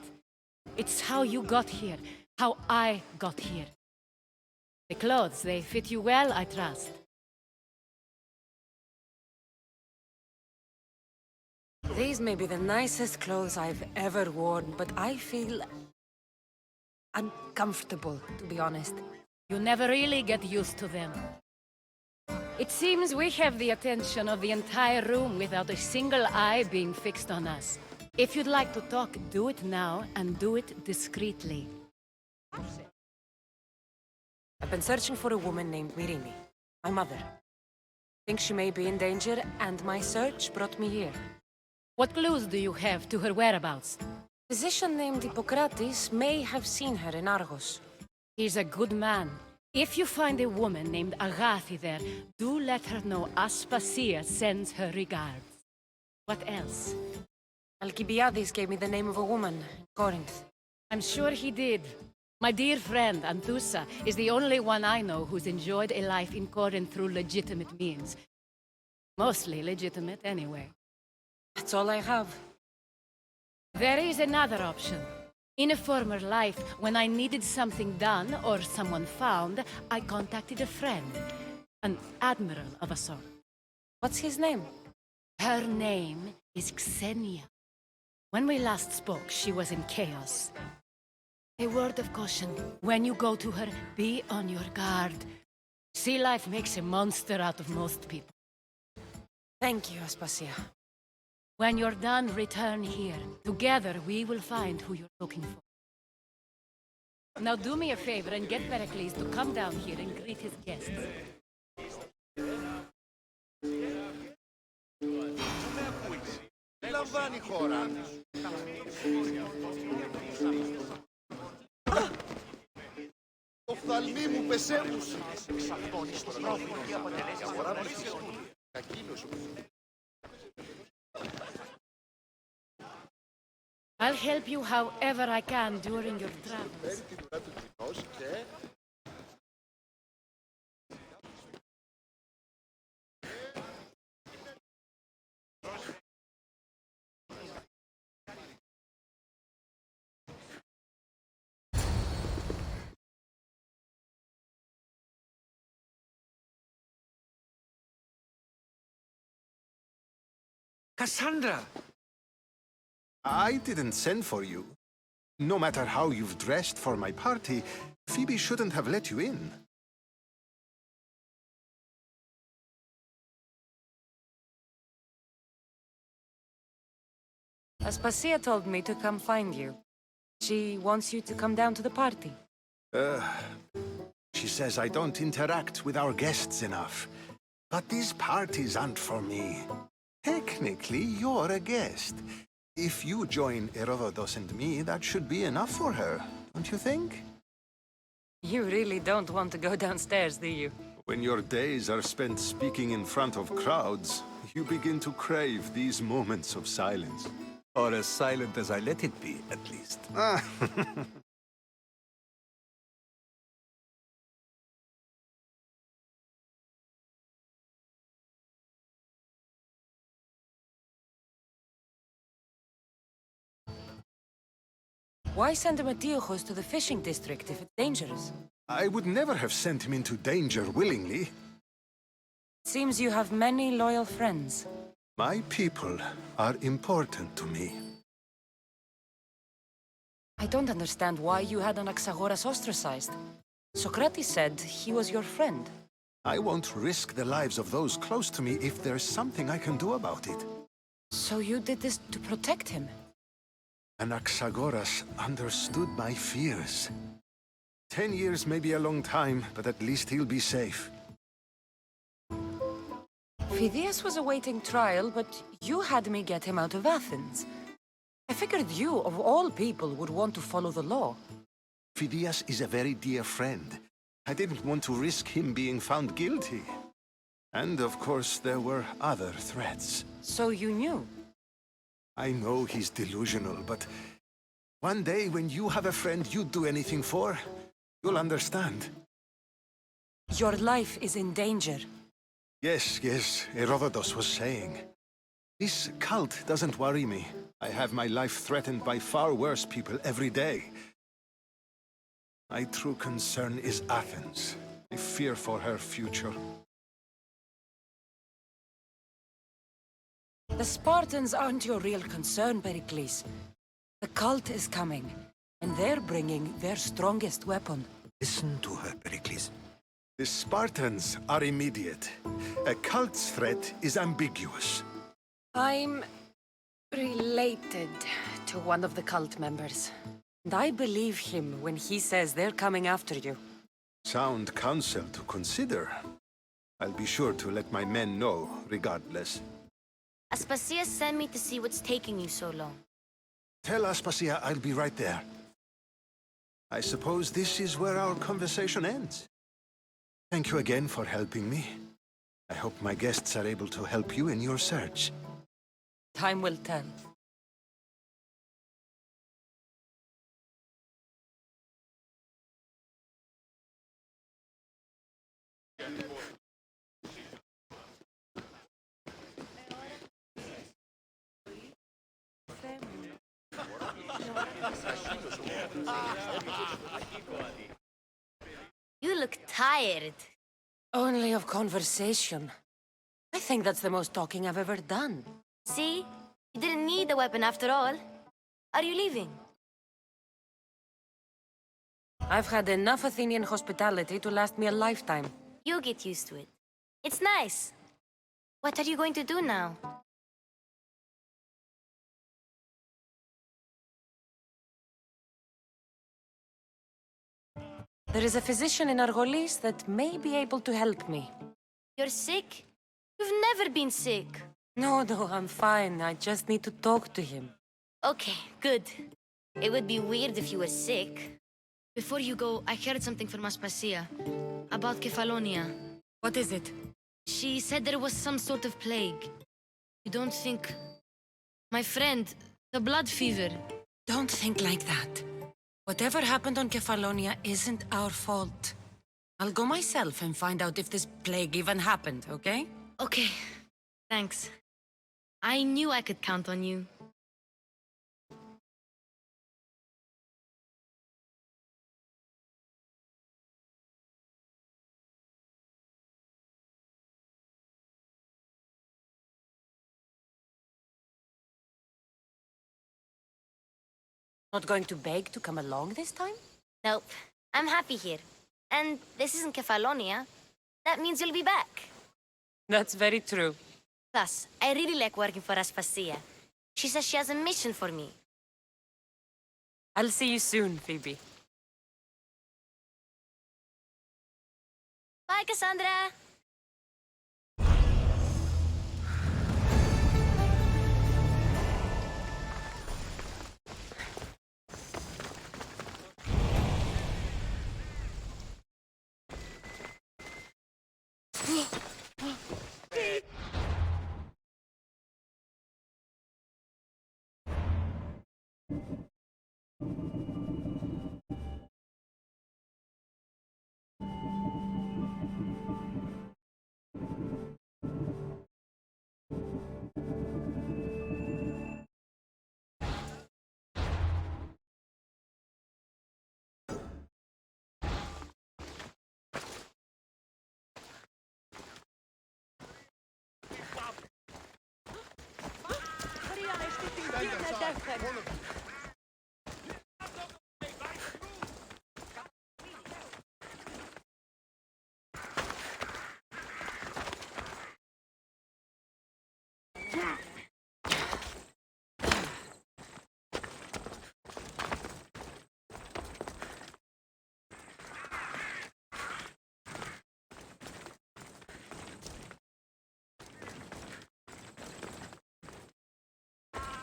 It's how you got here, how I got here. The clothes, they fit you well, I trust. These may be the nicest clothes I've ever worn, but I feel uncomfortable, to be honest. You never really get used to them. It seems we have the attention of the entire room without a single eye being fixed on us. If you'd like to talk, do it now, and do it discreetly. I've been searching for a woman named Mirimi, my mother. Think she may be in danger, and my search brought me here. What clues do you have to her whereabouts? A physician named Hippocrates may have seen her in Argos. He's a good man. If you find a woman named Agathi there, do let her know Aspasia sends her regards. What else? Alcibiades gave me the name of a woman in Corinth. I'm sure he did. My dear friend, Anthusa, is the only one I know who's enjoyed a life in Corinth through legitimate means. Mostly legitimate, anyway. That's all I have. There is another option. In a former life, when I needed something done or someone found, I contacted a friend. An admiral of a sort. What's his name? Her name is Xenia. When we last spoke, she was in chaos. A word of caution. When you go to her, be on your guard. Sea life makes a monster out of most people. Thank you, Aspasia. When you're done, return here. Together, we will find who you're looking for. Now do me a favor and get Pericles to come down here and greet his guests. Λαμβάνει η χώρα. Οφθαλμοί μου πεσέμουσι. Εξαφώνεις το πρόβλημα και αποτελέσει αγορά βοήθειας μου. Κακίνος μου. I'll help you however I can during your travels. Cassandra! I didn't send for you. No matter how you've dressed for my party, Phoebe shouldn't have let you in. Aspasia told me to come find you. She wants you to come down to the party. She says I don't interact with our guests enough. But these parties aren't for me. Technically, you're a guest. If you join Herodotus and me, that should be enough for her, don't you think? You really don't want to go downstairs, do you? When your days are spent speaking in front of crowds, you begin to crave these moments of silence. Or as silent as I let it be, at least. Why send Antiochus to the fishing district if it's dangerous? I would never have sent him into danger willingly. It seems you have many loyal friends. My people are important to me. I don't understand why you had Anaxagoras ostracized. Socrates said he was your friend. I won't risk the lives of those close to me if there's something I can do about it. So you did this to protect him? Anaxagoras understood my fears. 10 years may be a long time, but at least he'll be safe. Phidias was awaiting trial, but you had me get him out of Athens. I figured you, of all people, would want to follow the law. Phidias is a very dear friend. I didn't want to risk him being found guilty. And of course, there were other threats. So you knew? I know he's delusional, but one day when you have a friend you'd do anything for, you'll understand. Your life is in danger. Yes, Herodotus was saying. This cult doesn't worry me. I have my life threatened by far worse people every day. My true concern is Athens. I fear for her future. The Spartans aren't your real concern, Pericles. The cult is coming, and they're bringing their strongest weapon. Listen to her, Pericles. The Spartans are immediate. A cult's threat is ambiguous. I'm related to one of the cult members. And I believe him when he says they're coming after you. Sound counsel to consider. I'll be sure to let my men know, regardless. Aspasia sent me to see what's taking you so long. Tell Aspasia I'll be right there. I suppose this is where our conversation ends. Thank you again for helping me. I hope my guests are able to help you in your search. Time will tell. You look tired. Only of conversation. I think that's the most talking I've ever done. See? You didn't need a weapon after all. Are you leaving? I've had enough Athenian hospitality to last me a lifetime. You'll get used to it. It's nice. What are you going to do now? There is a physician in Argolis that may be able to help me. You're sick? You've never been sick. No, I'm fine. I just need to talk to him. Okay, good. It would be weird if you were sick. Before you go, I heard something from Aspasia about Kefalonia. What is it? She said there was some sort of plague. You don't think... My friend, the blood fever. Don't think like that. Whatever happened on Kefalonia isn't our fault. I'll go myself and find out if this plague even happened, okay? Okay, thanks. I knew I could count on you. Not going to beg to come along this time? Nope. I'm happy here. And this isn't Kefalonia. That means you'll be back. That's very true. Plus, I really like working for Aspasia. She says she has a mission for me. I'll see you soon, Phoebe. Bye, Cassandra!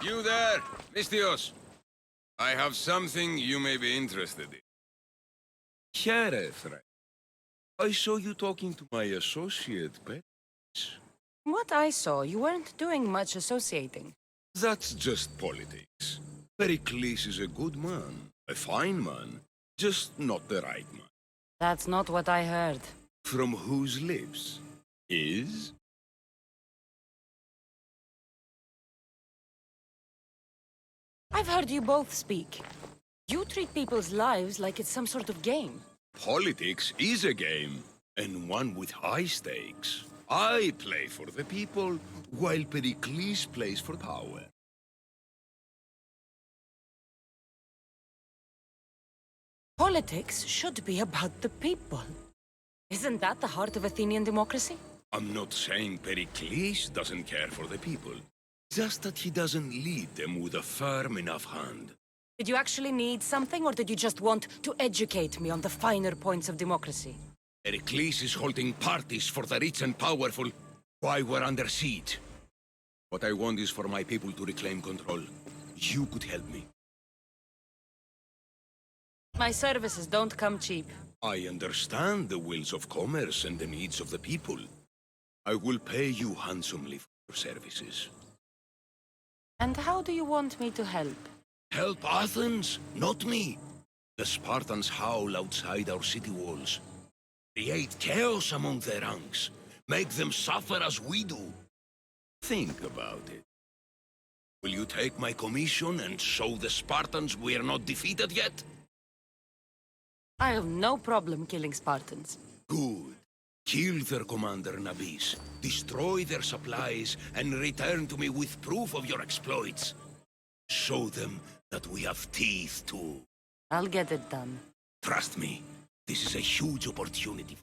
You there, Mistios. I have something you may be interested in. Sheriff, I saw you talking to my associate, Pericles. What I saw, you weren't doing much associating. That's just politics. Pericles is a good man, a fine man, just not the right man. That's not what I heard. From whose lips? Is? I've heard you both speak. You treat people's lives like it's some sort of game. Politics is a game, and one with high stakes. I play for the people, while Pericles plays for power. Politics should be about the people. Isn't that the heart of Athenian democracy? I'm not saying Pericles doesn't care for the people, just that he doesn't lead them with a firm enough hand. Did you actually need something, or did you just want to educate me on the finer points of democracy? Pericles is holding parties for the rich and powerful while we're under siege. What I want is for my people to reclaim control. You could help me. My services don't come cheap. I understand the wills of commerce and the needs of the people. I will pay you handsomely for your services. And how do you want me to help? Help Athens, not me. The Spartans howl outside our city walls. Create chaos among their ranks. Make them suffer as we do. Think about it. Will you take my commission and show the Spartans we are not defeated yet? I have no problem killing Spartans. Good. Kill their commander Nabis, destroy their supplies, and return to me with proof of your exploits. Show them that we have teeth too. I'll get it done. Trust me, this is a huge opportunity.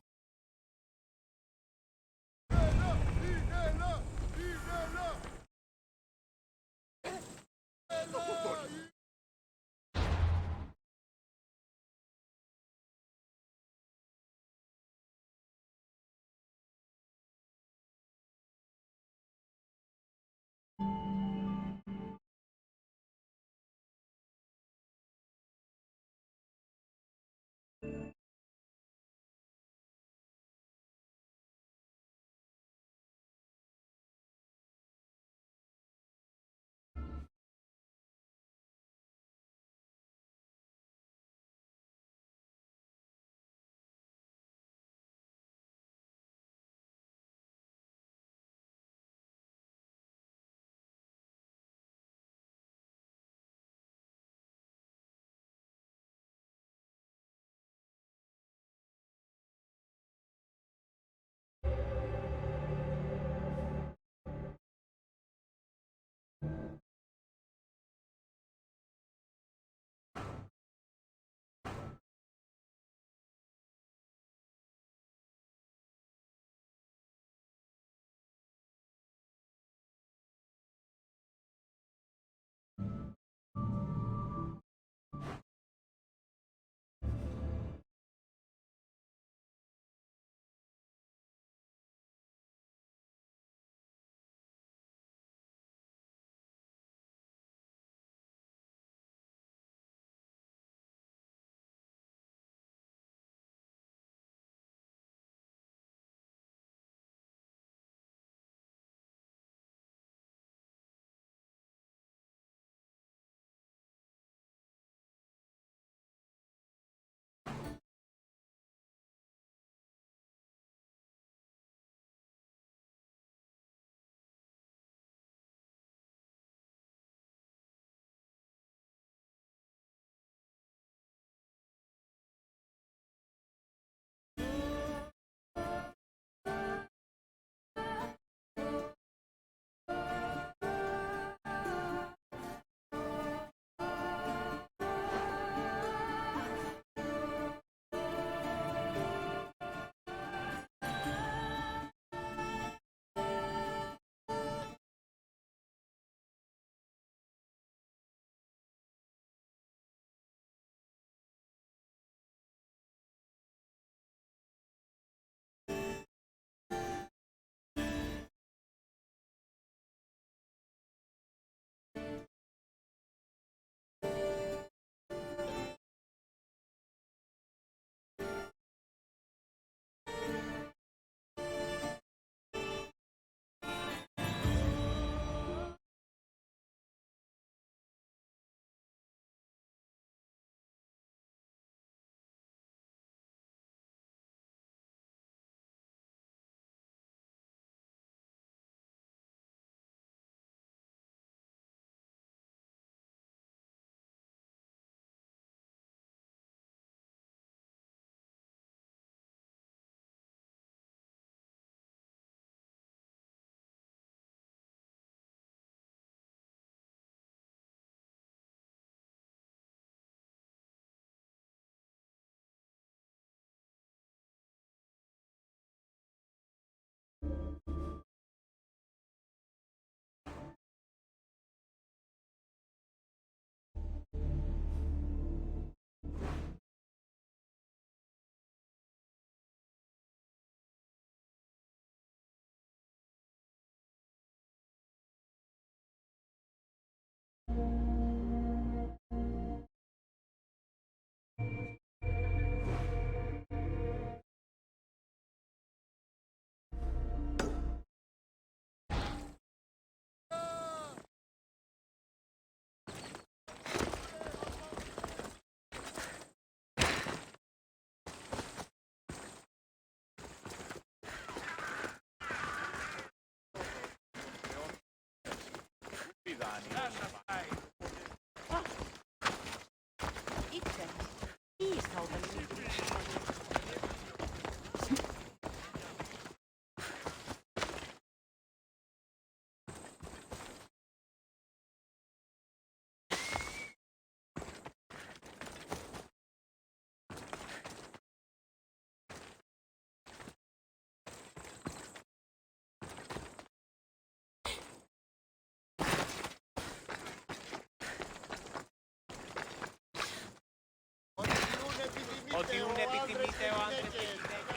Ότι ούν επιθυμείτε ο άντρες και γυναίκες.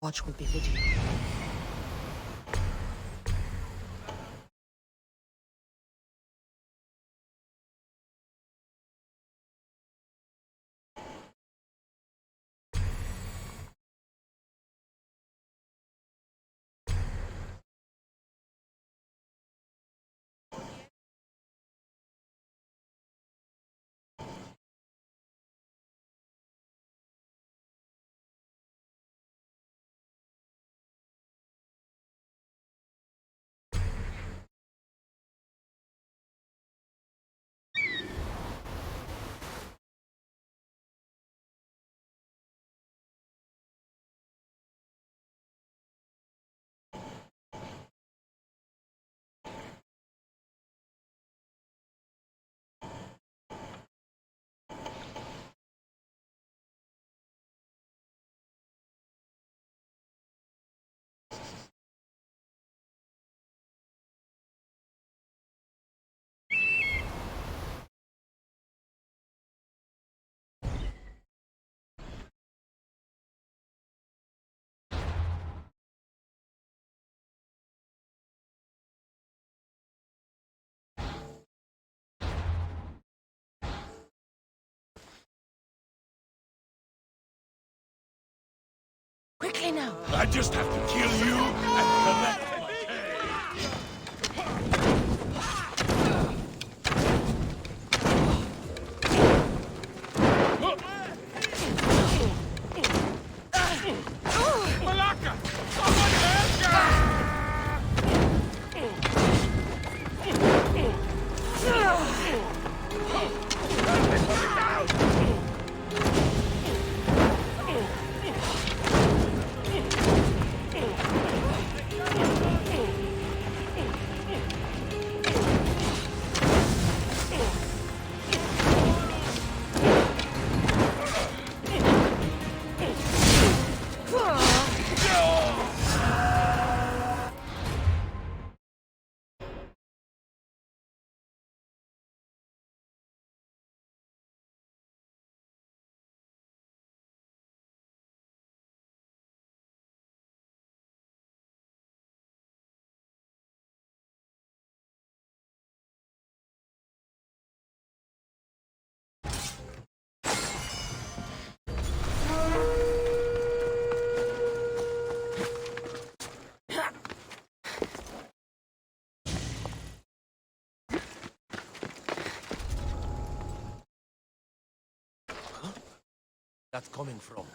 Watch will be vigilant. Quickly now! I just have to kill you and collect my Malaka! Someone That's coming from.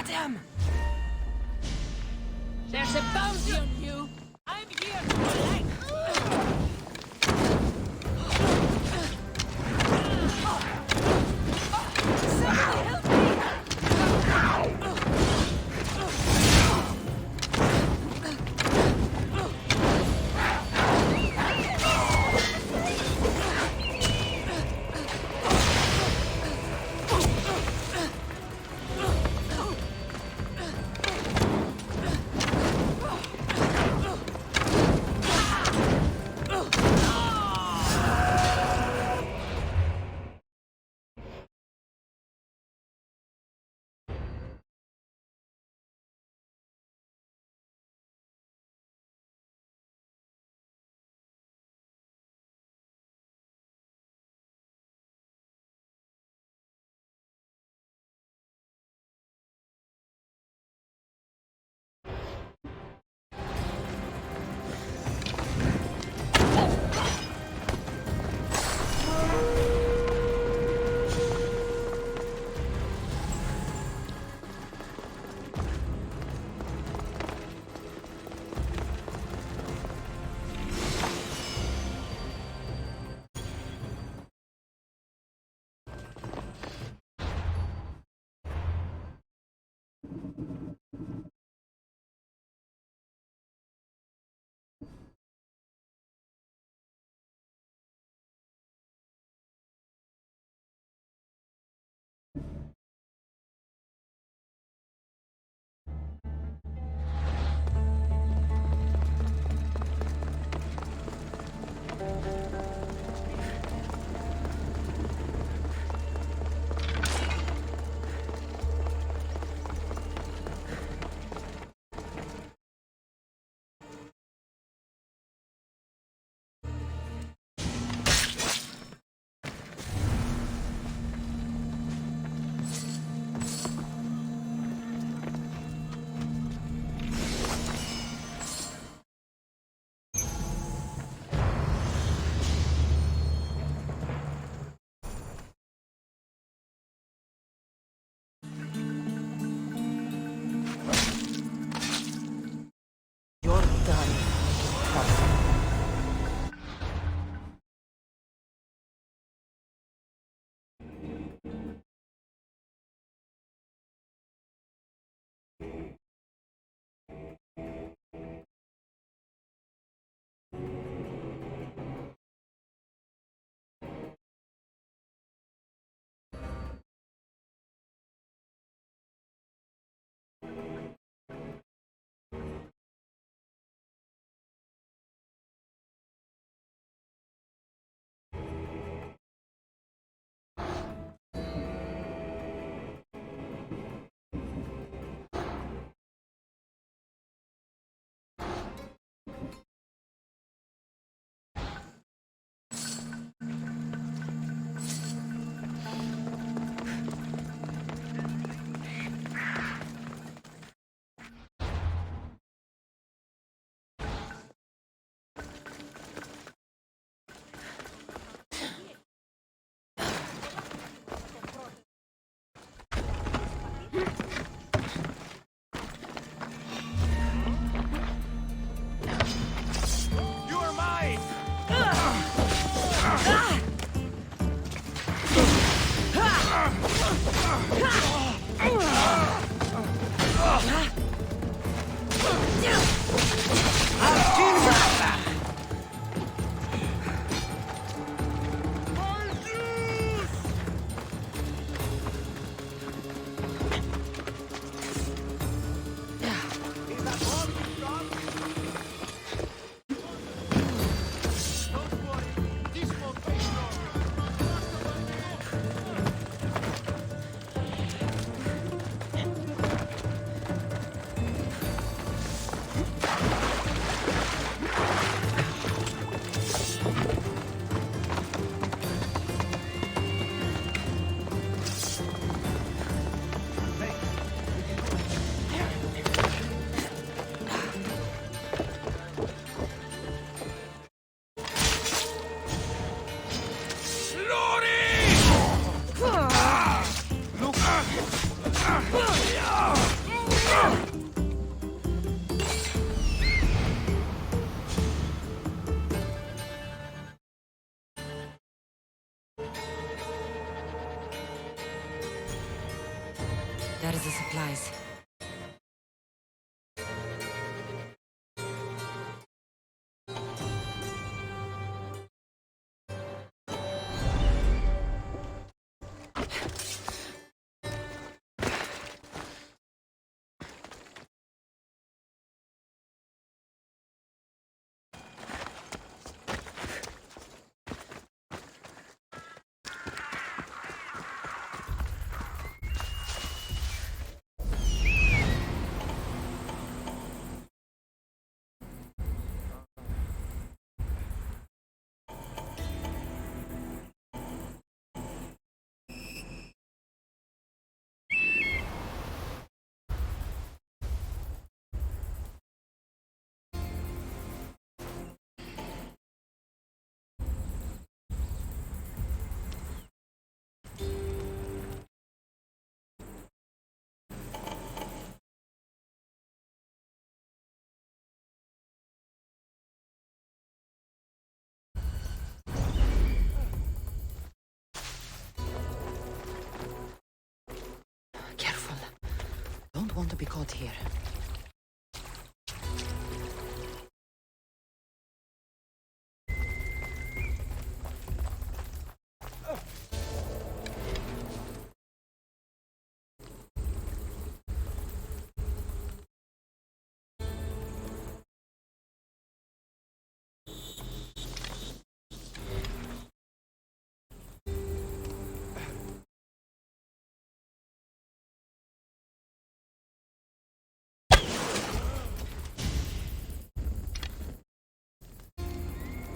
Adam! There's a bounty on you! I'm here to collect! Somebody help me! don't want to be caught here.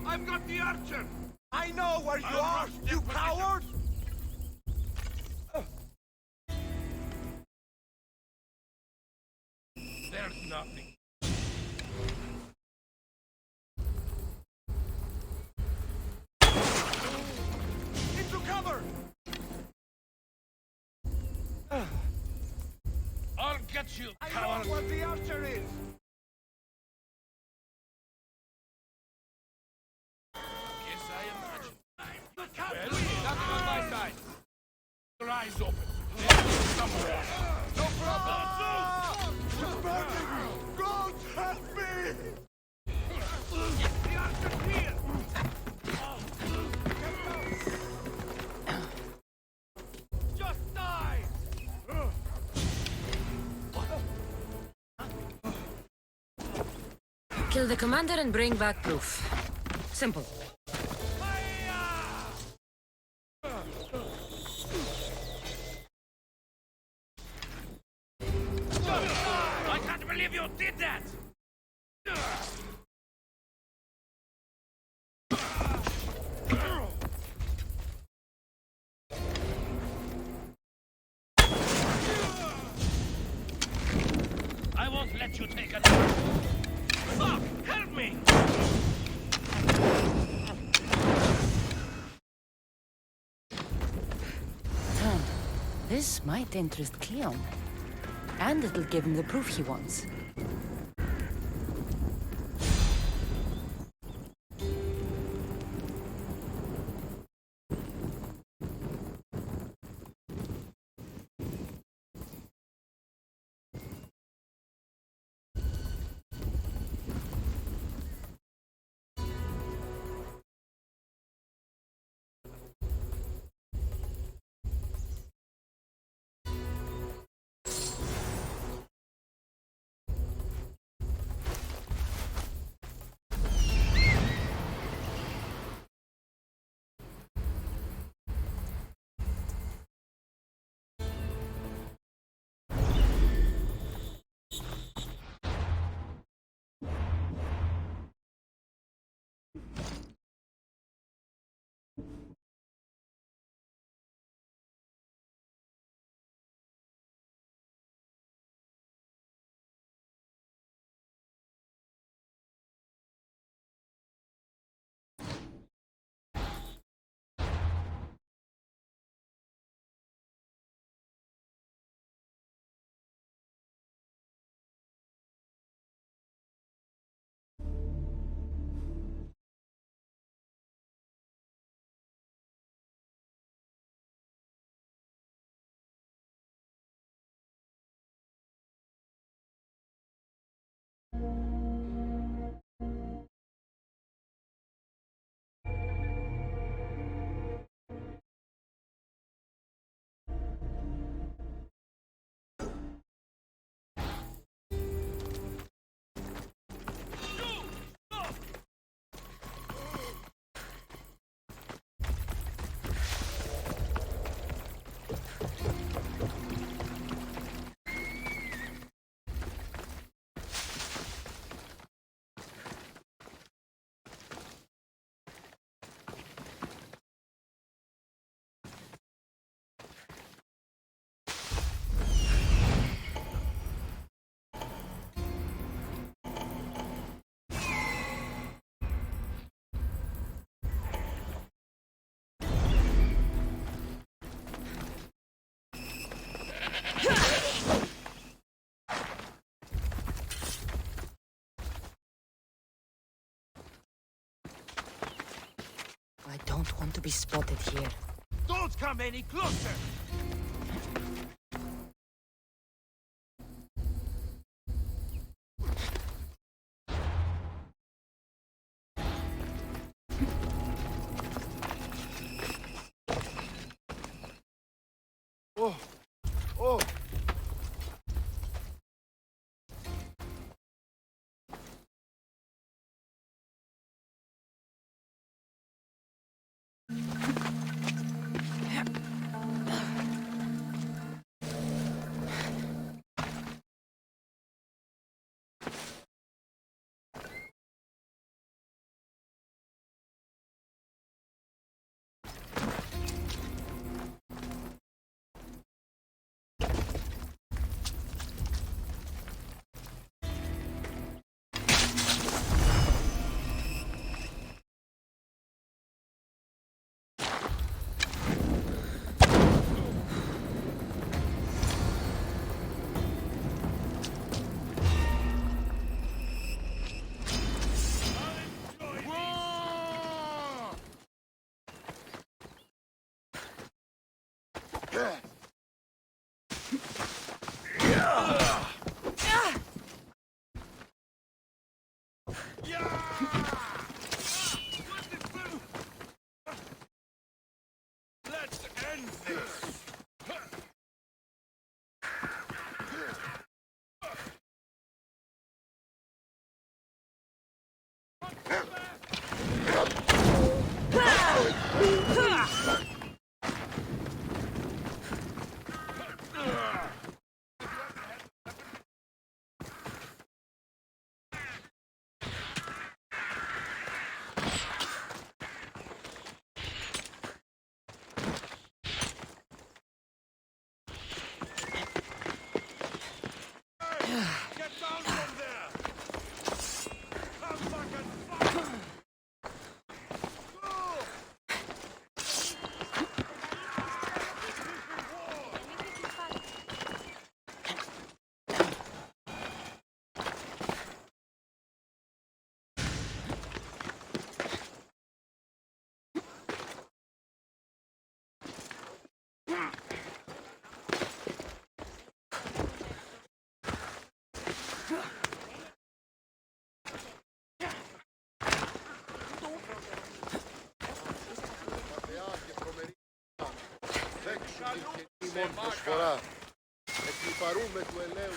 I've got the archer! I know where you are, you coward! There's nothing. Into cover! I'll get you, coward! I know what the archer is! Nothing on my side. Your eyes open. Somewhere. No problem. You're burning. God help me! The archer's here. Just die. Kill the commander and bring back proof. Simple. I can't believe you did that! I won't let you take it. Fuck! Help me! This might interest Cleon. And it'll give him the proof he wants. I don't want to be spotted here. Don't come any closer! Let's end this! Προσφορά. Εκλυπαρούμε του ελαίου.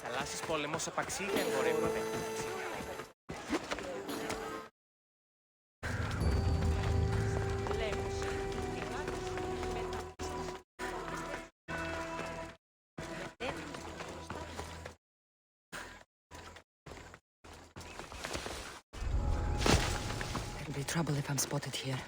Θαλάσσης πόλεμος απαξί και εμπορεύματα. There'll be trouble if I'm spotted here.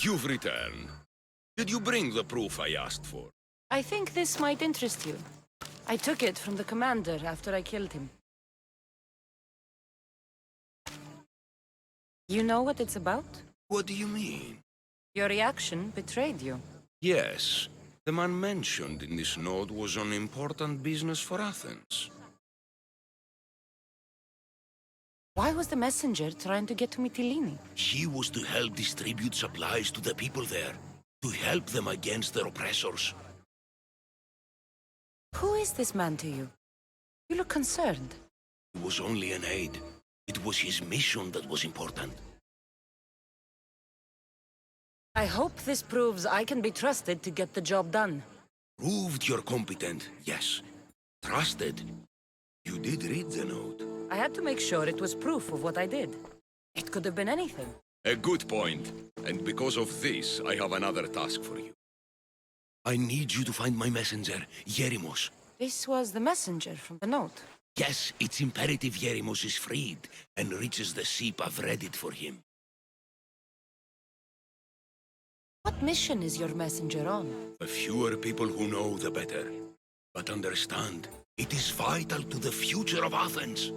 You've returned. Did you bring the proof I asked for? I think this might interest you. I took it from the commander after I killed him. You know what it's about? What do you mean? Your reaction betrayed you. Yes. The man mentioned in this note was on important business for Athens. Why was the messenger trying to get to Mytilene? He was to help distribute supplies to the people there, to help them against their oppressors. Who is this man to you? You look concerned. It was only an aid. It was his mission that was important. I hope this proves I can be trusted to get the job done. Proved you're competent, yes. Trusted. You did read the note. I had to make sure it was proof of what I did. It could have been anything. A good point. And because of this, I have another task for you. I need you to find my messenger, Yerimos. This was the messenger from the note. Yes, it's imperative Yerimos is freed and reaches the ship I've readied for him. What mission is your messenger on? The fewer people who know, the better. But understand, it is vital to the future of Athens.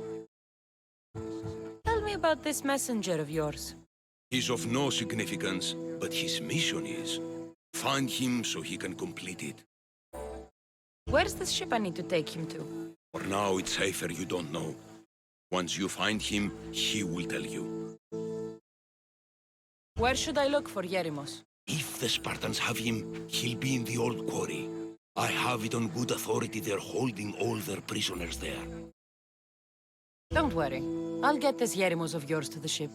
Tell me about this messenger of yours. He's of no significance, but his mission is. Find him so he can complete it. Where's the ship I need to take him to? For now, it's safer you don't know. Once you find him, he will tell you. Where should I look for Yerimos? If the Spartans have him, he'll be in the old quarry. I have it on good authority they're holding all their prisoners there. Don't worry. I'll get this Yerimos of yours to the ship.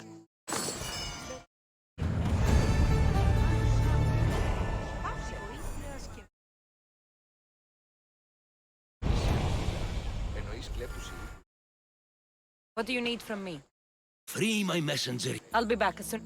What do you need from me? Free my messenger. I'll be back as soon.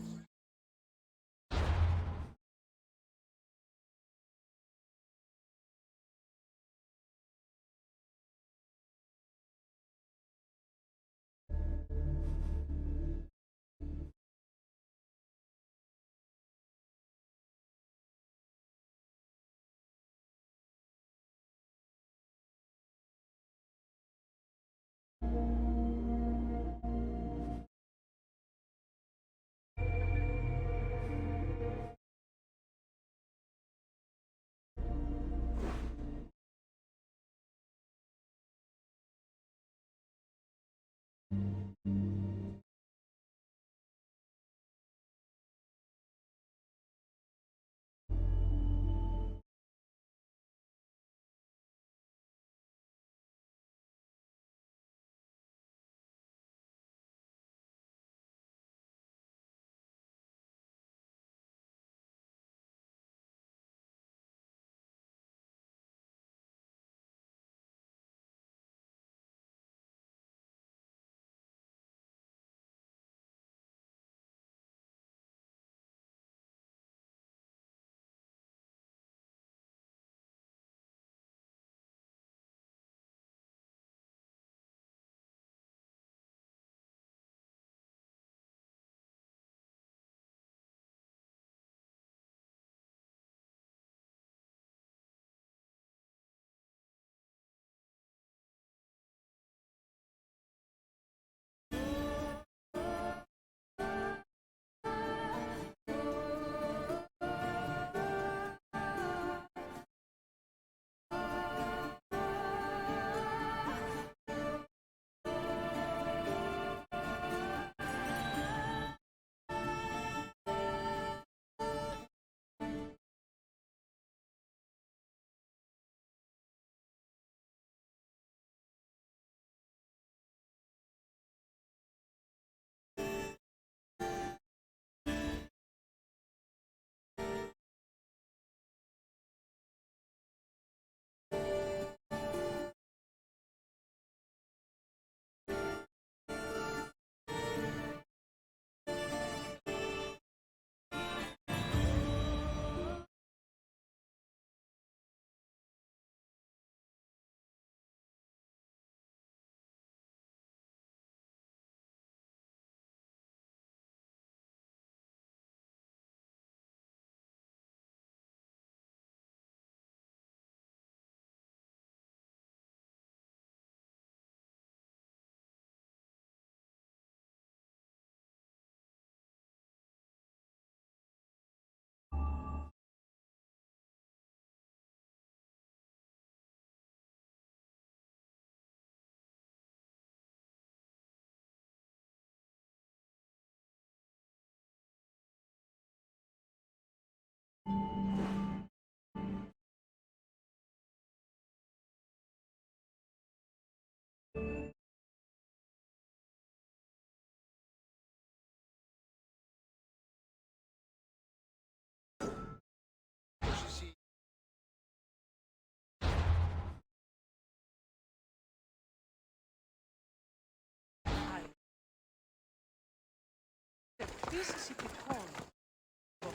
Mississippi corn.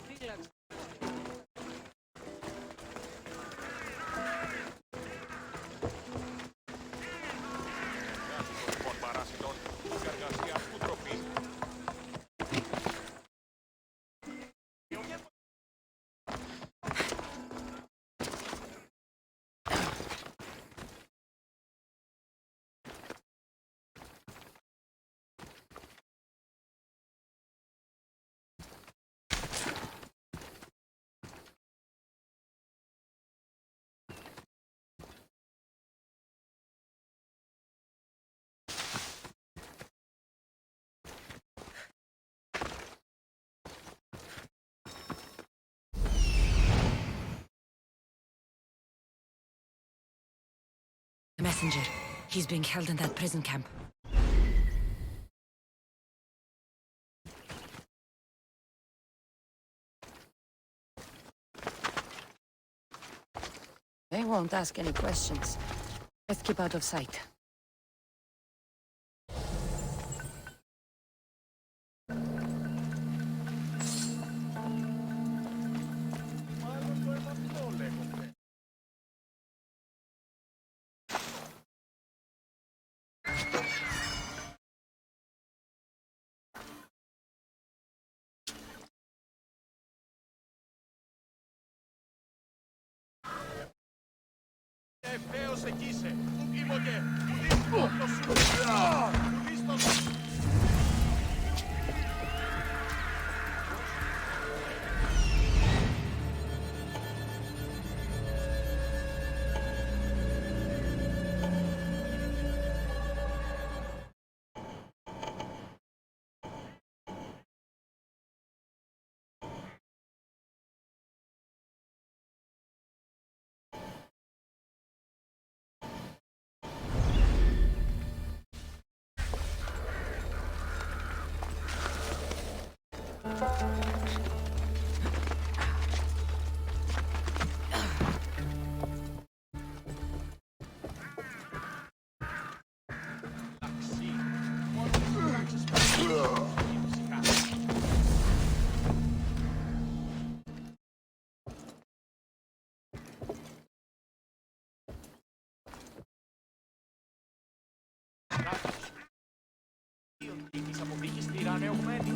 Finland. The messenger. He's being held in that prison camp. They won't ask any questions. Let's keep out of sight. Ευθέως εκεί είσαι. Ήμογε. Ουδίστο. Της αποδείχης τυραννεωμένη.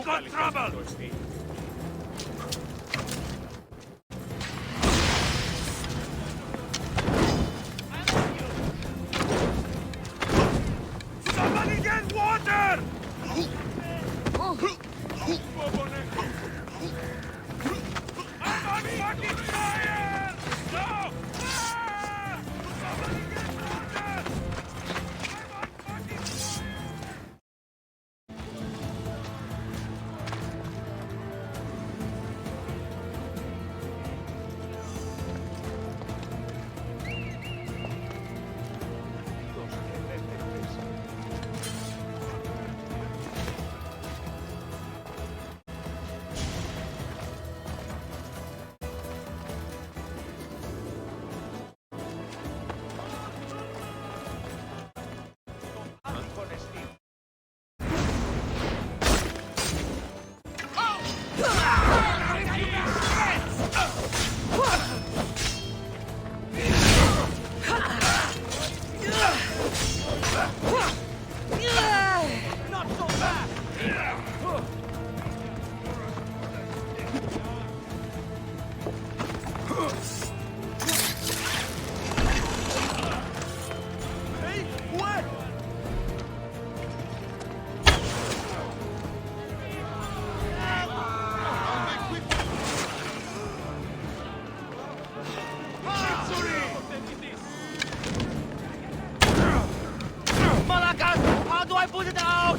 Got trouble! Somebody get water! I'm on fucking fire! No! Ah! Somebody get water! I'm on fucking fire! How do I put it out?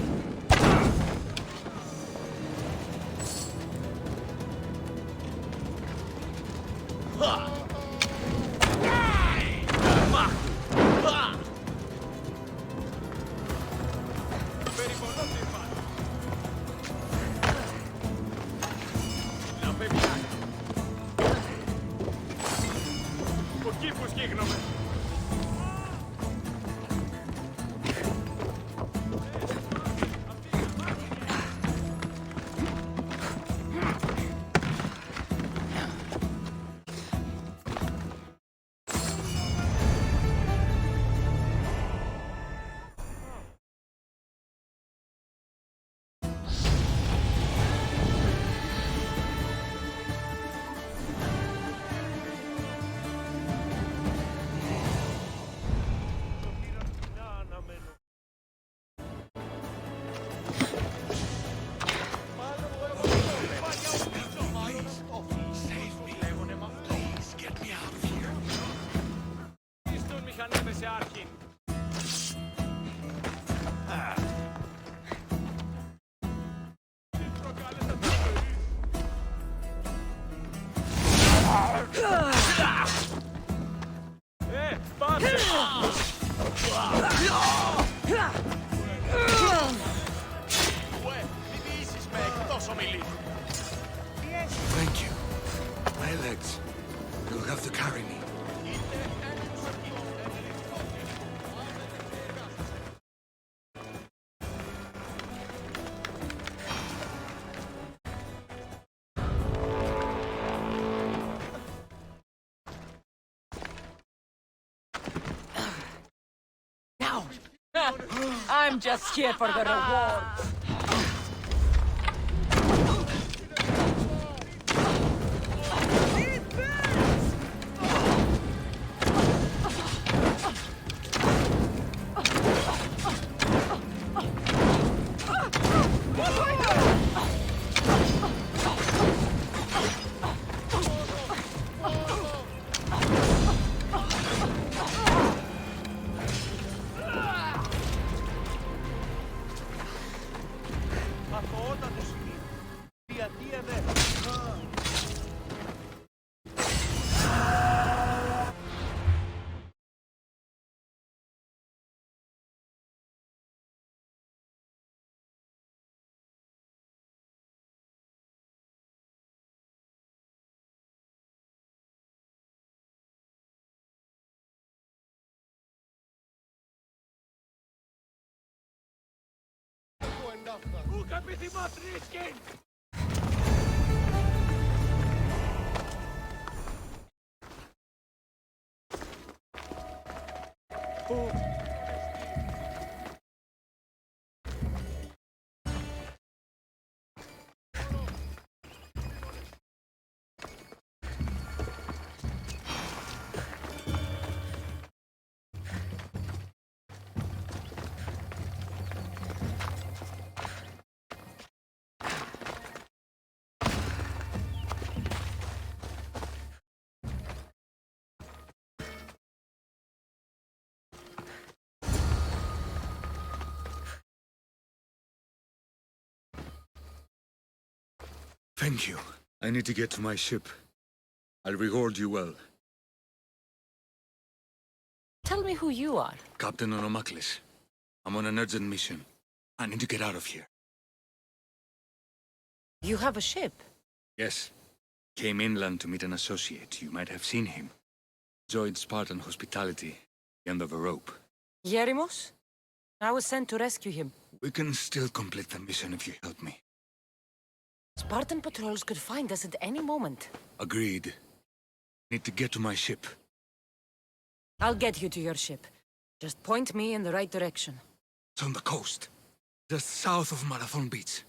Thank you. My legs. You'll have to carry me. Now! I'm just here for the reward. Kuka piti matriskin! Thank you. I need to get to my ship. I'll reward you well. Tell me who you are. Captain Onomaklis. I'm on an urgent mission. I need to get out of here. You have a ship? Yes. Came inland to meet an associate. You might have seen him. Enjoyed Spartan hospitality. The end of a rope. Yerimos? I was sent to rescue him. We can still complete the mission if you help me. Spartan patrols could find us at any moment. Agreed. Need to get to my ship. I'll get you to your ship. Just point me in the right direction. It's on the coast. Just south of Marathon Beach.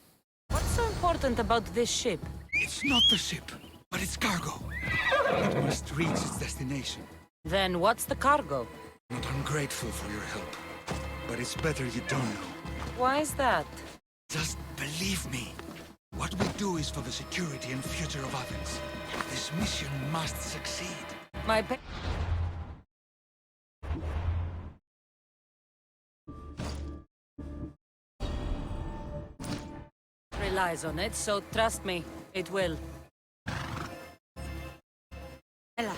What's so important about this ship? It's not the ship, but its cargo. It must reach its destination. Then what's the cargo? Not ungrateful for your help, but it's better you don't know. Why is that? Just believe me. What we do is for the security and future of Athens. This mission must succeed. My relies on it, so trust me, it will. Ella.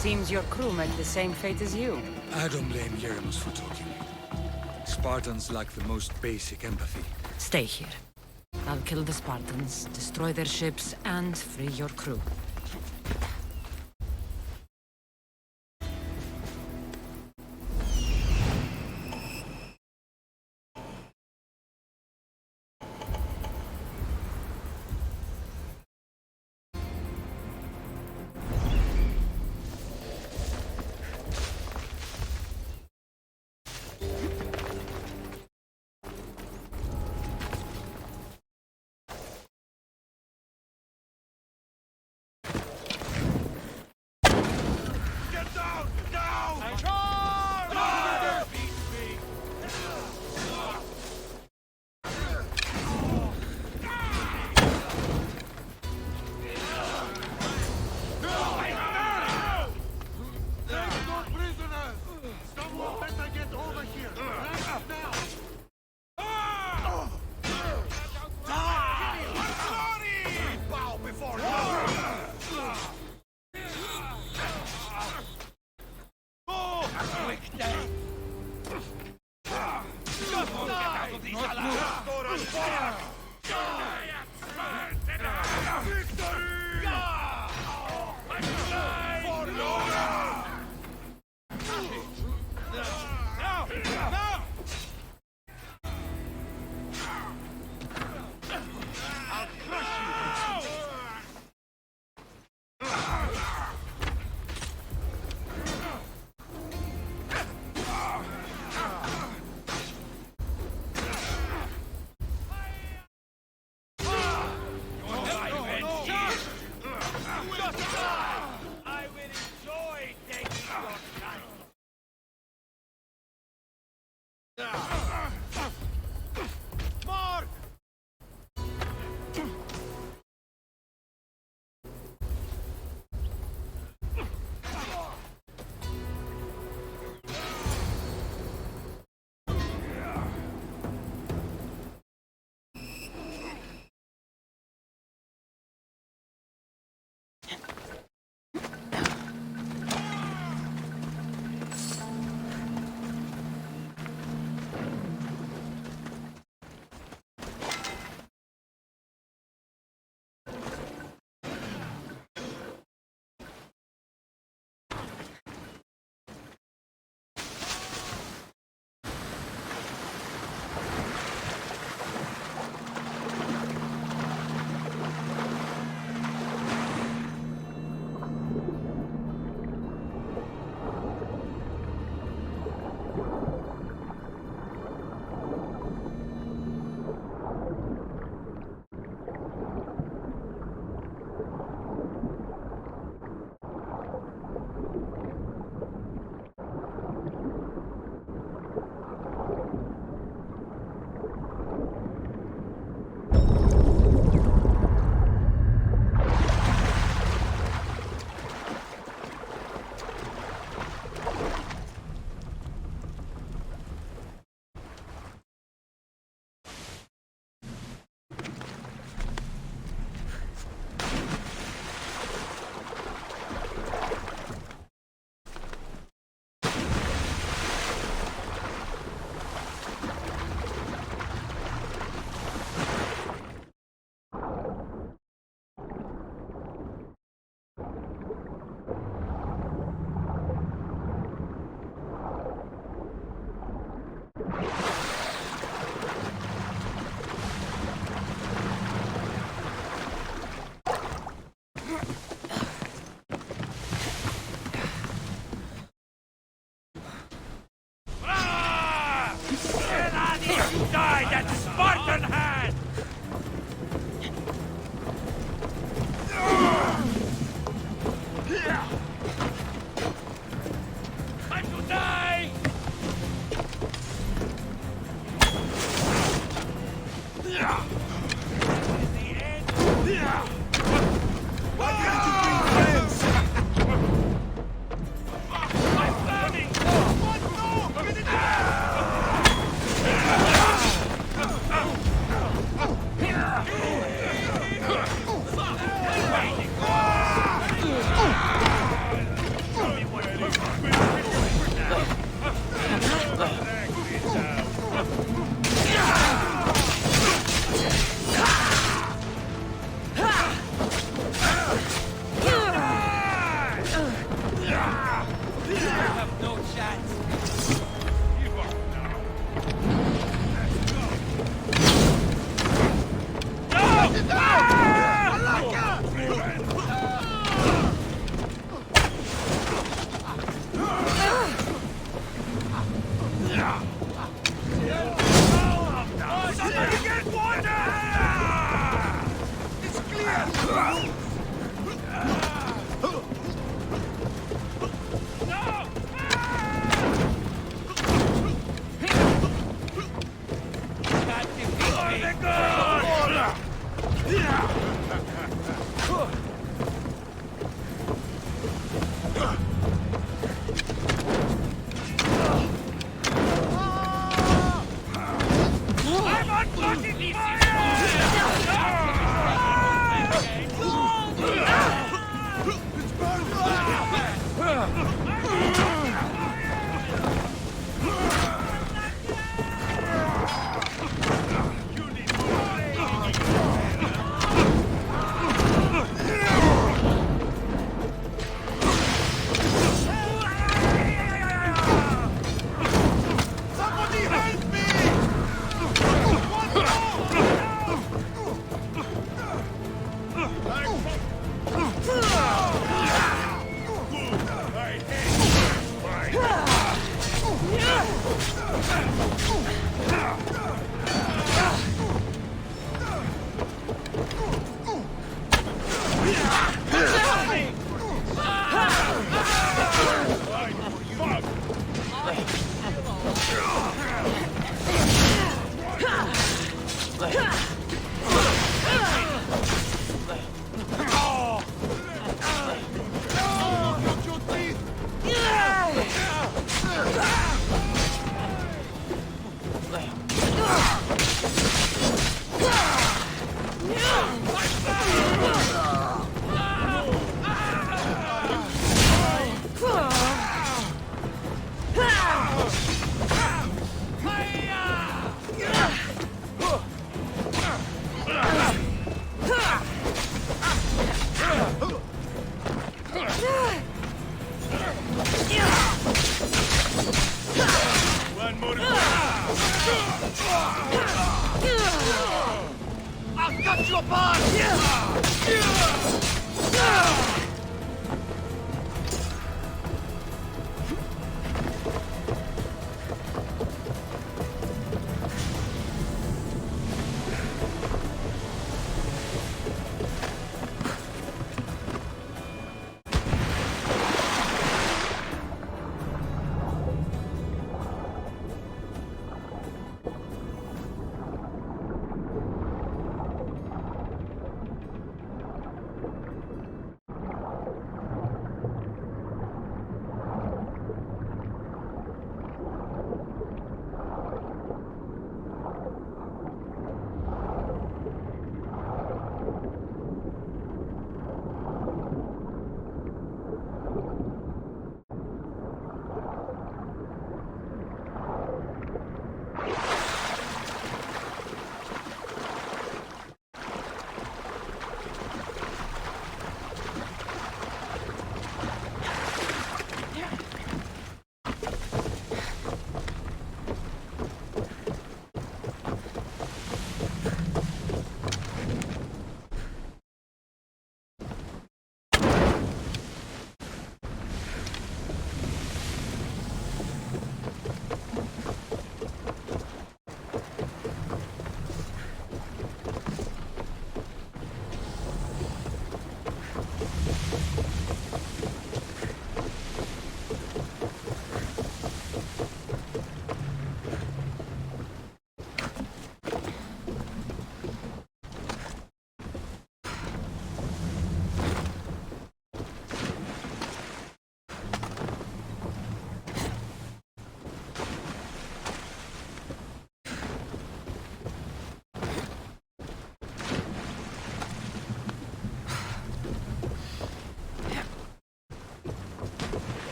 Seems your crew met the same fate as you. I don't blame Yeremus for talking. Spartans lack the most basic empathy. Stay here. I'll kill the Spartans, destroy their ships, and free your crew.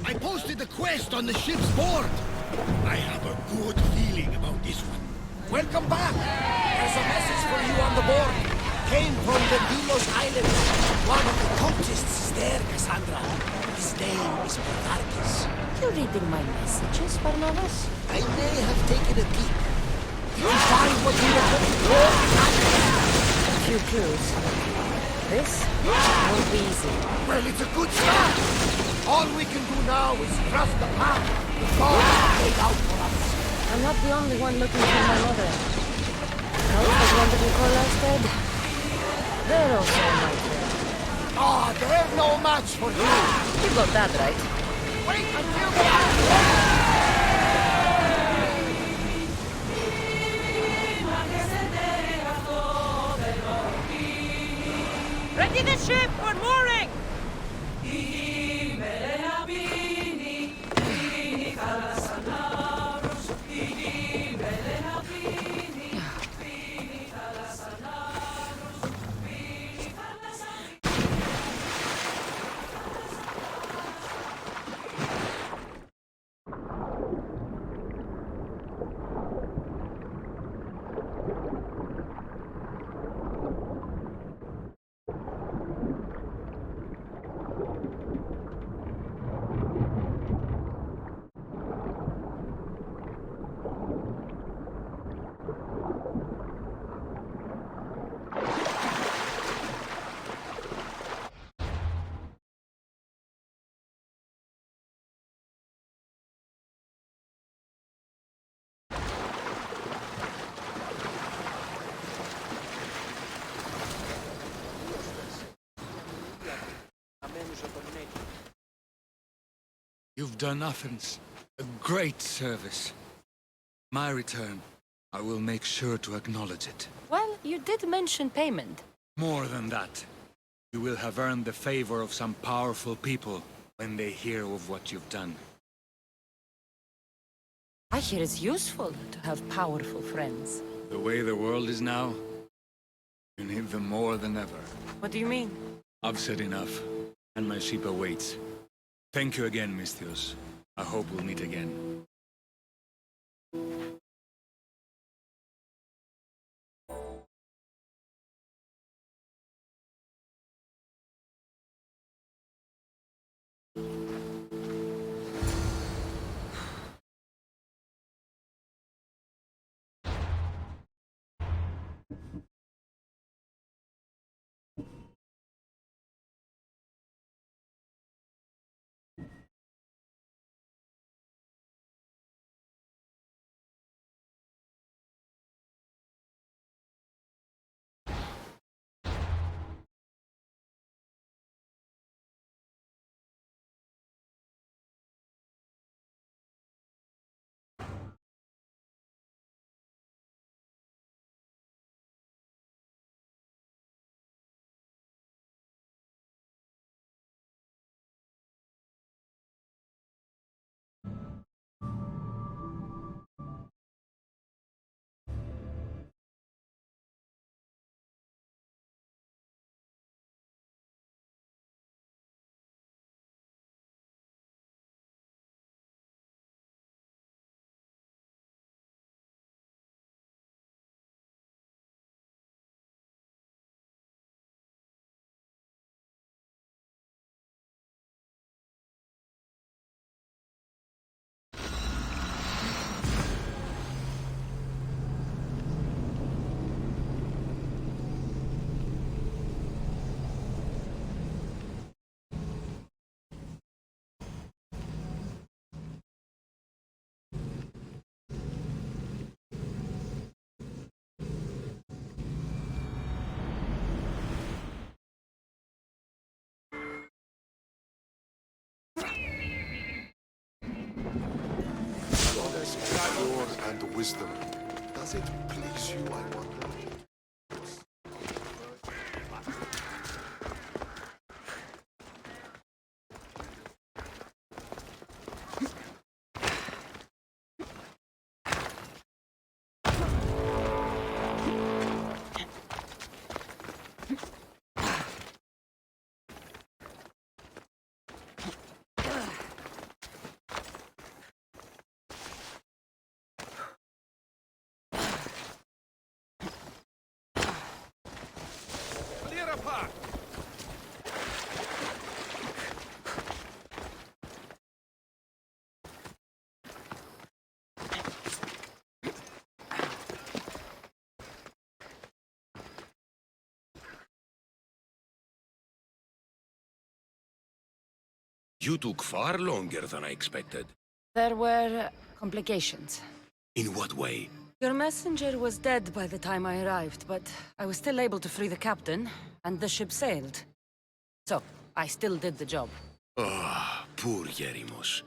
I posted the quest on the ship's board. I have a good feeling about this one. Welcome back. There's a message for you on the board. Came from the Delos Islands. One of the cultists is there, Cassandra. His name is Patarkis. You reading my messages, Barnabas? I may have taken a peek. Did you find what you were looking for? A few clues. This won't be easy. Well, it's a good start. All we can do now is trust the path the gods laid out for us. I'm not the only one looking for my mother. Cult that wanted Nicola instead. They're also my friend. Ah, they're no match for you. You got that right. Wait until the Ready the ship for mooring! You've done Athens a great service. My return, I will make sure to acknowledge it. Well, you did mention payment. More than that, you will have earned the favor of some powerful people when they hear of what you've done. I hear it's useful to have powerful friends. The way the world is now, you need them more than ever. What do you mean? I've said enough, and my ship awaits. Thank you again, Misthios. I hope we'll meet again. Power and wisdom. Does it please you, I wonder? You took far longer than I expected. There were complications. In what way? Your messenger was dead by the time I arrived, but I was still able to free the captain, and the ship sailed. So, I still did the job. Ah, poor Yerimos.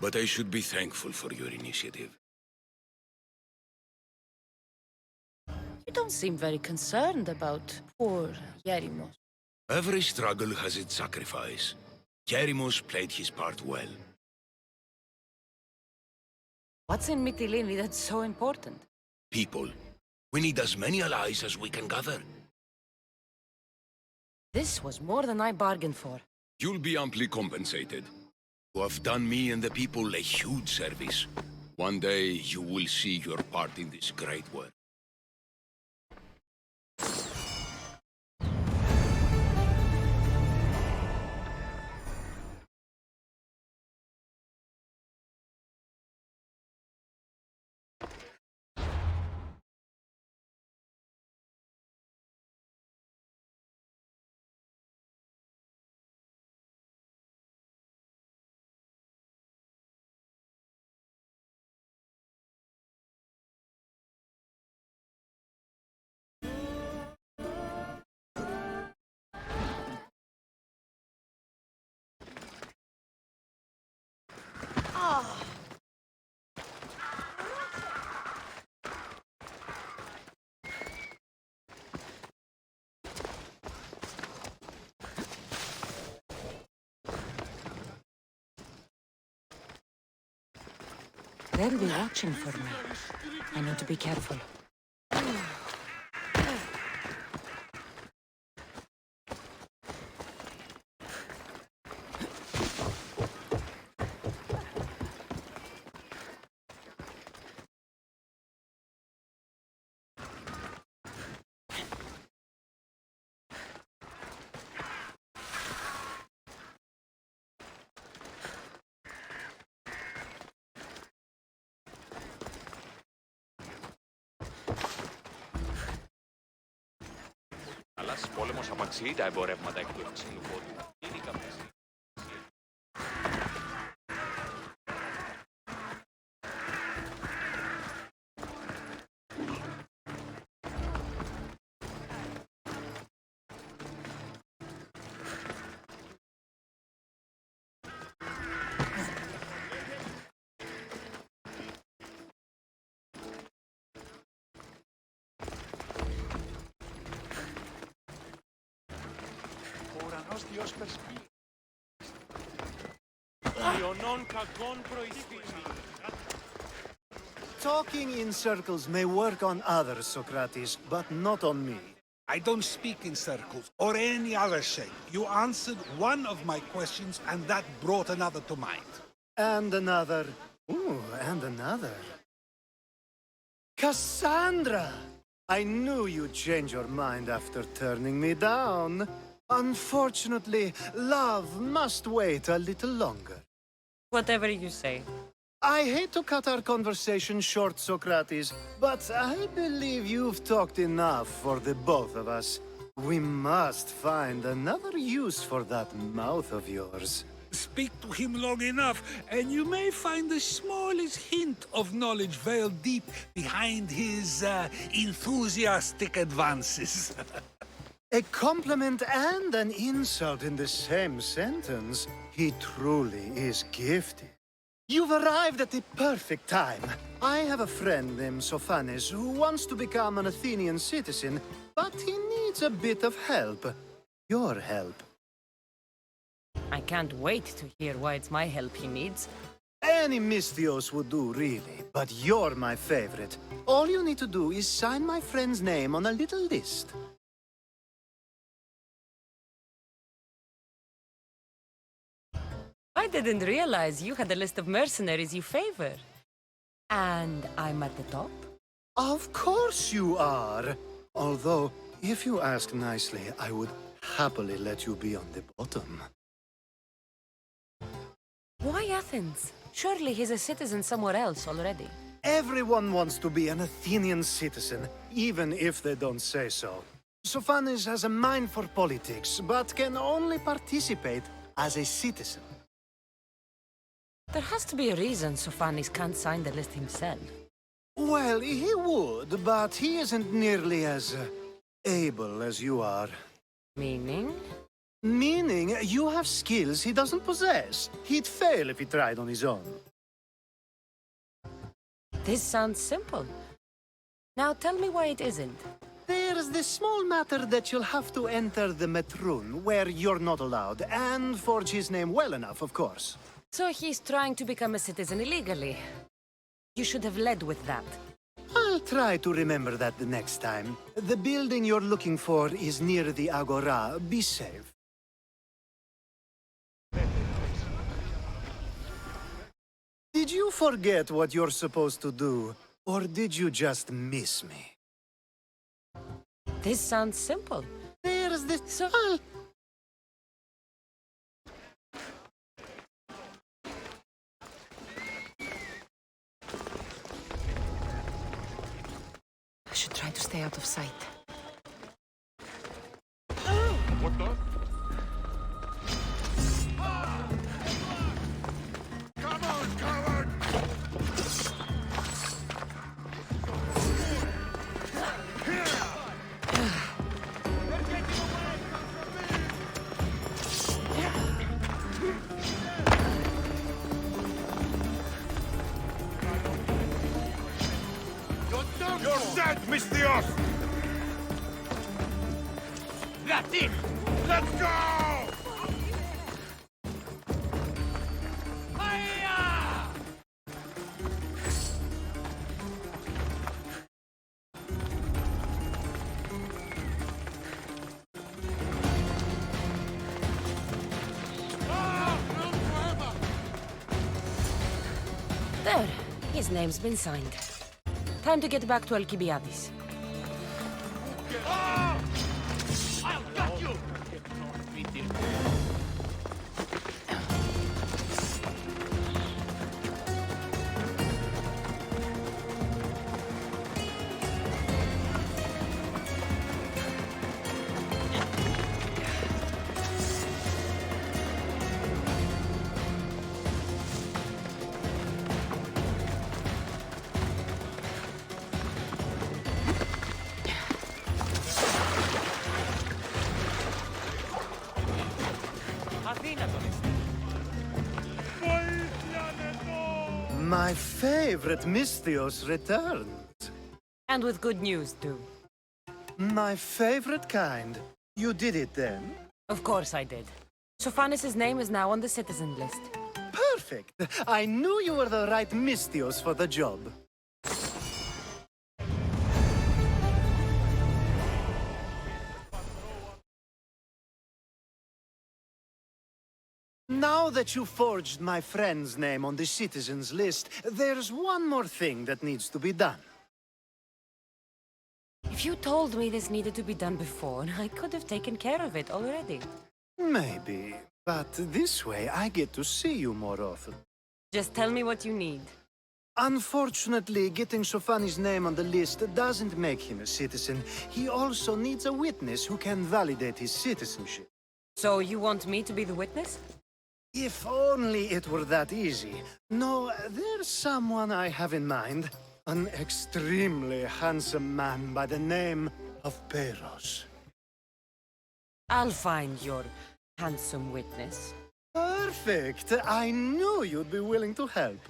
But I should be thankful for your initiative. You don't seem very concerned about poor Yerimos. Every struggle has its sacrifice. Yerimos played his part well. What's in Mytilene that's so important? People. We need as many allies as we can gather. This was more than I bargained for. You'll be amply compensated. You have done me and the people a huge service. One day you will see your part in this great work. They'll be watching for me. I need to be careful. Αλλάς πόλεμος απαξιεί τα εμπορεύματα εκ του ευξήνου πόντου. Είναι κάποιες... Διός περσπεί. Ιωνών κακών προηθήσει. Talking in circles may work on others, Socrates, but not on me. I don't speak in circles or any other shape. You answered one of my questions, and that brought another to mind. And another. Ooh, and another. Cassandra! I knew you'd change your mind after turning me down. Unfortunately, love must wait a little longer. Whatever you say. I hate to cut our conversation short, Socrates, but I believe you've talked enough for the both of us. We must find another use for that mouth of yours. Speak to him long enough, and you may find the smallest hint of knowledge veiled deep behind his enthusiastic advances. A compliment and an insult in the same sentence. He truly is gifted. You've arrived at the perfect time. I have a friend named Sophanes who wants to become an Athenian citizen, but he needs a bit of help. Your help. I can't wait to hear why it's my help he needs. Any Misthios would do, really, but you're my favorite. All you need to do is sign my friend's name on a little list. I didn't realize you had a list of mercenaries you favor. And I'm at the top? Of course you are. Although, if you ask nicely, I would happily let you be on the bottom. Why Athens? Surely he's a citizen somewhere else already. Everyone wants to be an Athenian citizen, even if they don't say so. Sophanes has a mind for politics, but can only participate as a citizen. There has to be a reason Sophanis can't sign the list himself. Well, he would, but he isn't nearly as able as you are. Meaning? Meaning, you have skills he doesn't possess. He'd fail if he tried on his own. This sounds simple. Now tell me why it isn't. There's this small matter that you'll have to enter the Metrun, where you're not allowed, and forge his name well enough, of course. So he's trying to become a citizen illegally. You should have led with that. I'll try to remember that the next time. The building you're looking for is near the Agora. Be safe. Did you forget what you're supposed to do, or did you just miss me? This sounds simple. There's this... So... I should try to stay out of sight. What the? Come on, coward! You're dead, Mystios! That's it! Let's go! There. His name's been signed. Time to get back to Alcibiades. I'll get you! My favorite Mystios returned. And with good news, too. My favorite kind. You did it then? Of course I did. Sophanis' name is now on the citizen list. Perfect. I knew you were the right Mystios for the job. Now that you forged my friend's name on the citizens list, there's one more thing that needs to be done. If you told me this needed to be done before, I could have taken care of it already. Maybe, but this way I get to see you more often. Just tell me what you need. Unfortunately, getting Sophanis' name on the list doesn't make him a citizen. He also needs a witness who can validate his citizenship. So you want me to be the witness? If only it were that easy. No, there's someone I have in mind. An extremely handsome man by the name of Peros. I'll find your handsome witness. Perfect. I knew you'd be willing to help.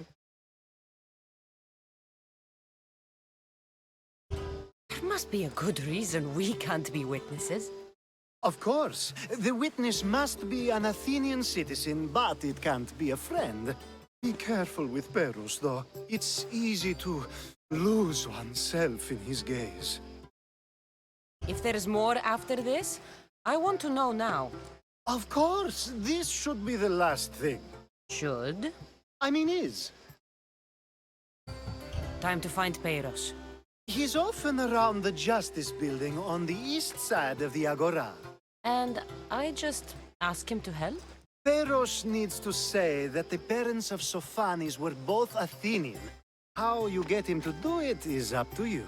There must be a good reason we can't be witnesses. Of course. The witness must be an Athenian citizen, but it can't be a friend. Be careful with Peros, though. It's easy to lose oneself in his gaze. If there's more after this, I want to know now. Of course. This should be the last thing. Should? I mean, is. Time to find Peros. He's often around the Justice Building on the east side of the Agora. And I just ask him to help? Peros needs to say that the parents of Sophanis were both Athenian. How you get him to do it is up to you.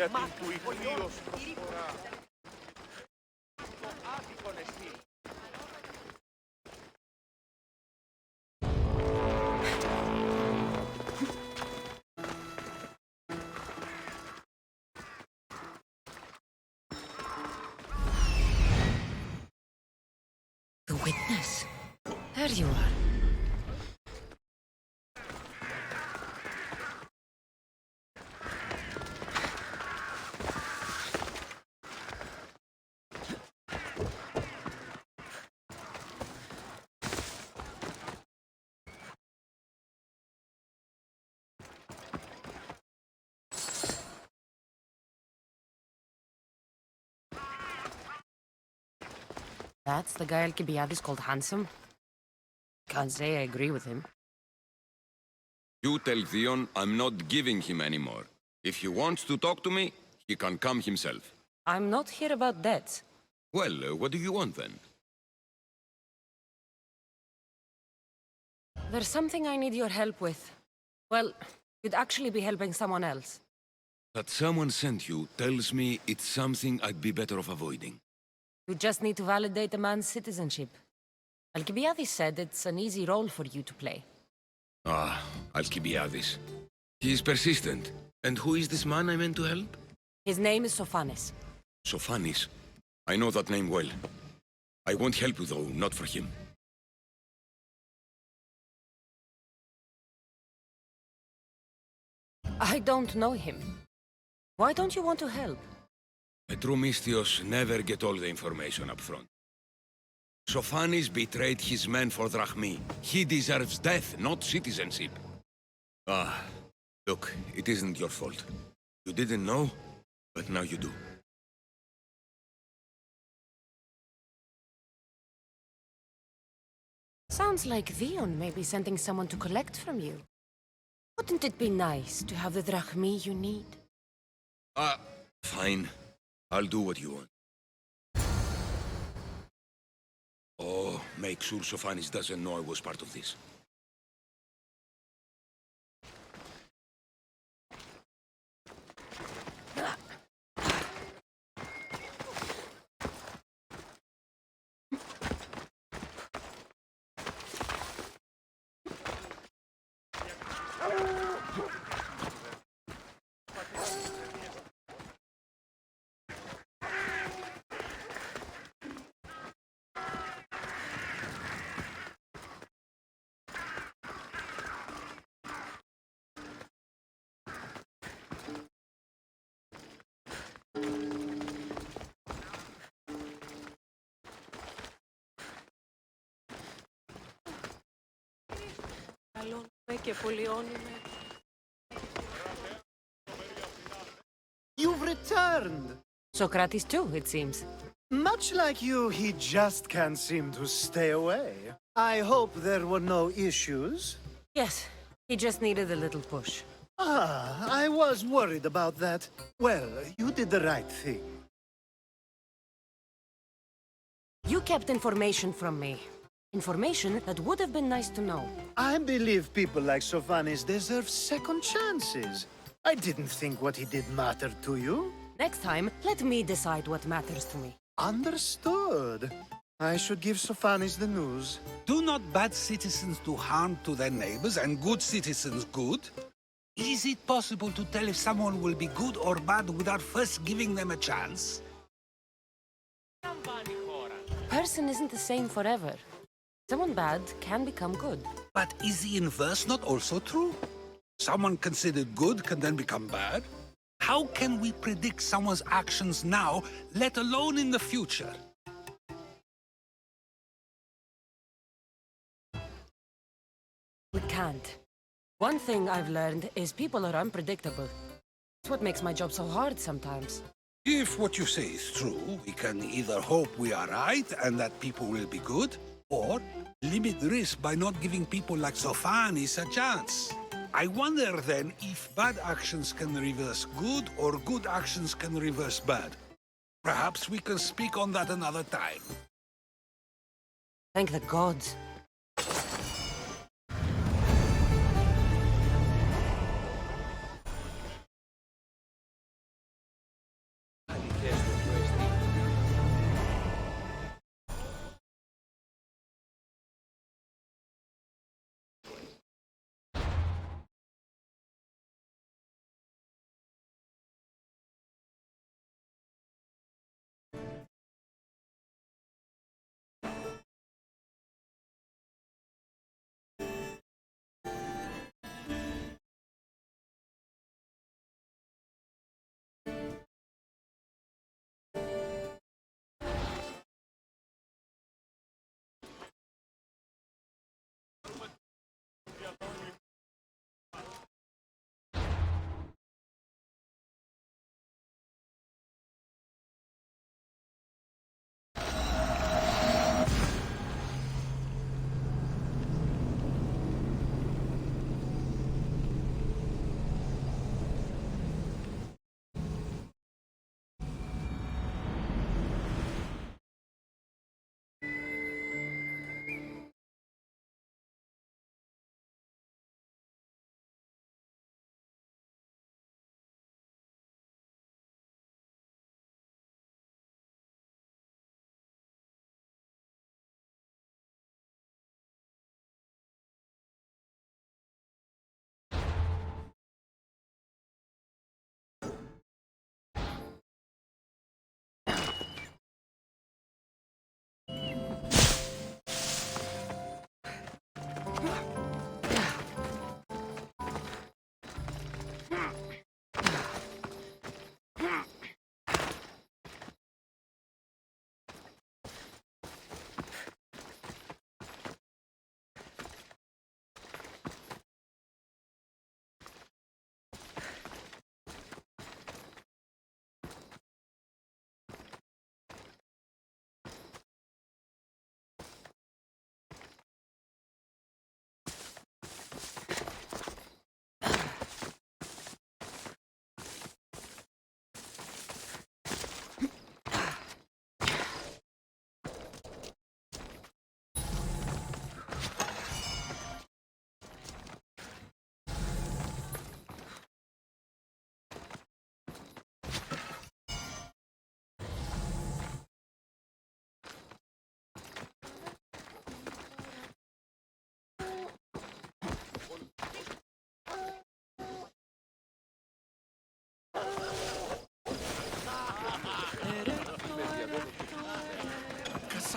για την του ηχθείος προσφορά. Το άδικον εστί. The witness. There you are. That's the guy Alcibiades called handsome? Can't say I agree with him. You tell Theon I'm not giving him any more. If he wants to talk to me, he can come himself. I'm not here about debts. Well, what do you want then? There's something I need your help with. Well, you'd actually be helping someone else. That someone sent you tells me it's something I'd be better off avoiding. You just need to validate a man's citizenship. Alcibiades said it's an easy role for you to play. Ah, Alcibiades. He's persistent. And who is this man I meant to help? His name is Sophanes. Sophanes. I know that name well. I won't help you though, not for him. I don't know him. Why don't you want to help? A true Mystios never get all the information up front. Sophanes betrayed his men for Drachmi. He deserves death, not citizenship. Ah, look, it isn't your fault. You didn't know, but now you do. Sounds like Theon may be sending someone to collect from you. Wouldn't it be nice to have the drachmi you need? Fine. I'll do what you want. Oh, make sure Sophanes doesn't know I was part of this. You've returned! Socrates too, it seems. Much like you, he just can't seem to stay away. I hope there were no issues. Yes, he just needed a little push. Ah, I was worried about that. Well, you did the right thing. You kept information from me. Information that would have been nice to know. I believe people like Sophanes deserve second chances. I didn't think what he did mattered to you. Next time, let me decide what matters to me. Understood. I should give Sophanes the news. Do not bad citizens do harm to their neighbors and good citizens good? Is it possible to tell if someone will be good or bad without first giving them a chance? Person isn't the same forever. Someone bad can become good. But is the inverse not also true? Someone considered good can then become bad? How can we predict someone's actions now, let alone in the future? We can't. One thing I've learned is people are unpredictable. It's what makes my job so hard sometimes. If what you say is true, we can either hope we are right and that people will be good, or limit risk by not giving people like Sophanes a chance. I wonder then if bad actions can reverse good or good actions can reverse bad. Perhaps we can speak on that another time. Thank the gods.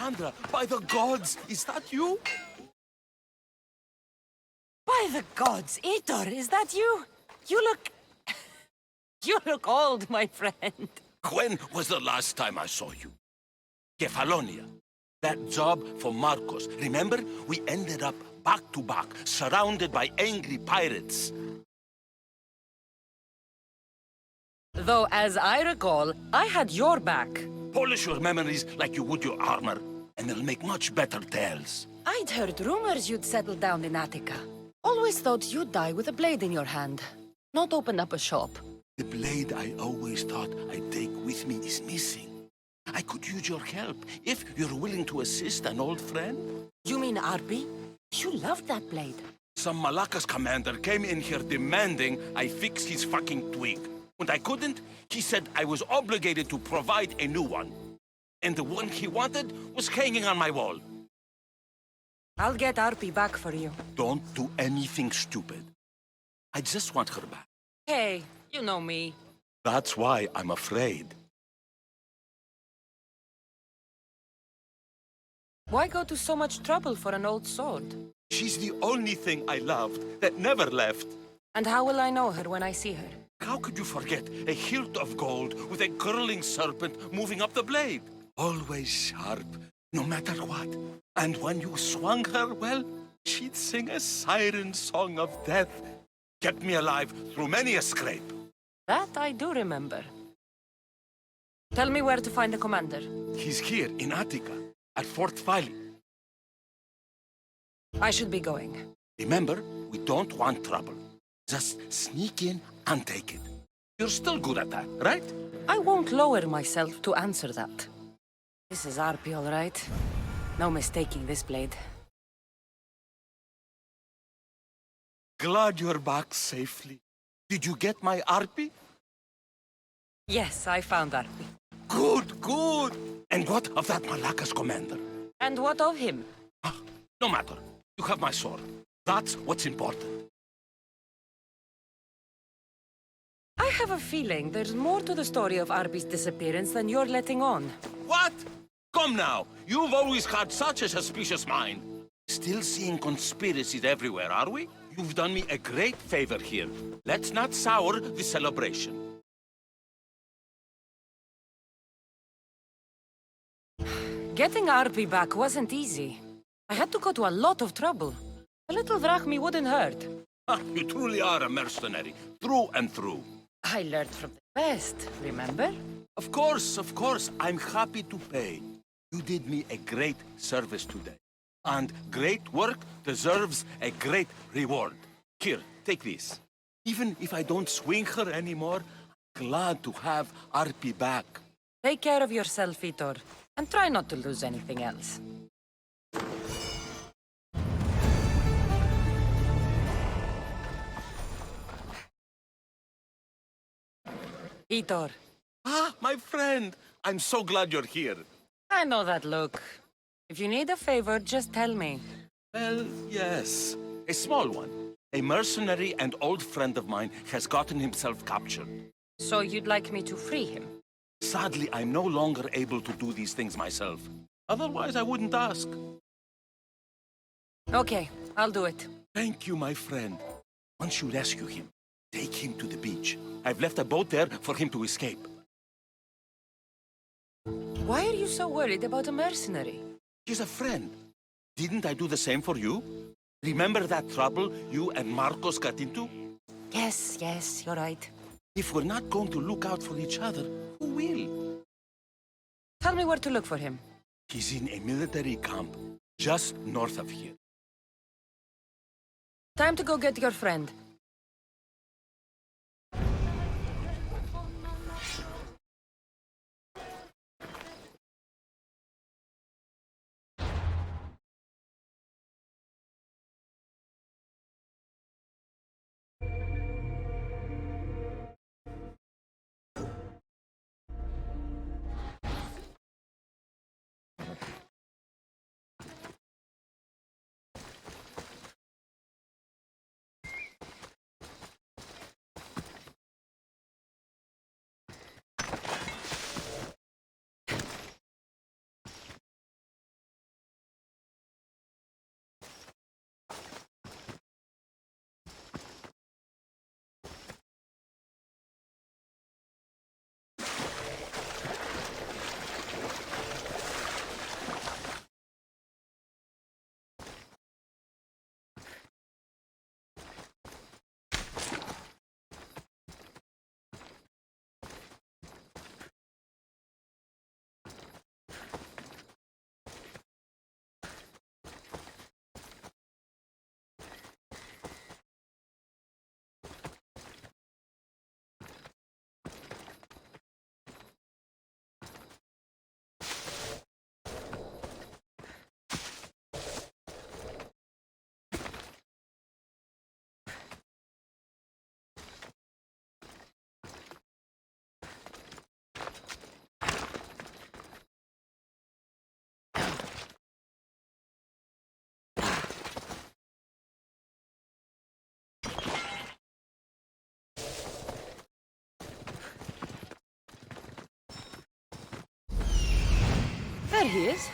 Cassandra, by the gods, is that you? By the gods, Itor, is that you? You look... You look old, my friend. When was the last time I saw you? Kefalonia. That job for Marcos. Remember? We ended up back to back, surrounded by angry pirates. Though, as I recall, I had your back. Polish your memories like you would your armor, and they'll make much better tales. I'd heard rumors you'd settled down in Attica. Always thought you'd die with a blade in your hand, not open up a shop. The blade I always thought I'd take with me is missing. I could use your help if you're willing to assist an old friend. You mean Arpi? You loved that blade. Some Malakas commander came in here demanding I fix his fucking twig. When I couldn't, he said I was obligated to provide a new one. And the one he wanted was hanging on my wall. I'll get Arpi back for you. Don't do anything stupid. I just want her back. Hey, you know me. That's why I'm afraid. Why go to so much trouble for an old sword? She's the only thing I loved that never left. And how will I know her when I see her? How could you forget a hilt of gold with a curling serpent moving up the blade? Always sharp, no matter what. And when you swung her, well, she'd sing a siren song of death. Kept me alive through many a scrape. That I do remember. Tell me where to find the commander. He's here in Attica, at Fort Phili. I should be going. Remember, we don't want trouble. Just sneak in and take it. You're still good at that, right? I won't lower myself to answer that. This is Arpi, all right. No mistaking this blade. Glad you're back safely. Did you get my Arpi? Yes, I found Arpi. Good, good. And what of that Malakas commander? And what of him? No matter. You have my sword. That's what's important. I have a feeling there's more to the story of Arpi's disappearance than you're letting on. What? Come now. You've always had such a suspicious mind. Still seeing conspiracies everywhere, are we? You've done me a great favor here. Let's not sour the celebration. Getting Arpi back wasn't easy. I had to go to a lot of trouble. A little drachmi wouldn't hurt. You truly are a mercenary, through and through. I learned from the best, remember? Of course, I'm happy to pay. You did me a great service today. And great work deserves a great reward. Here, take this. Even if I don't swing her anymore, I'm glad to have Arpi back. Take care of yourself, Itor. And try not to lose anything else. Itor. Ah, my friend. I'm so glad you're here. I know that look. If you need a favor, just tell me. Well, yes. A small one. A mercenary and old friend of mine has gotten himself captured. So you'd like me to free him? Sadly, I'm no longer able to do these things myself. Otherwise, I wouldn't ask. Okay, I'll do it. Thank you, my friend. Once you rescue him, take him to the beach. I've left a boat there for him to escape. Why are you so worried about a mercenary? He's a friend. Didn't I do the same for you? Remember that trouble you and Marcos got into? Yes, you're right. If we're not going to look out for each other, who will? Tell me where to look for him. He's in a military camp, just north of here. Time to go get your friend. he is.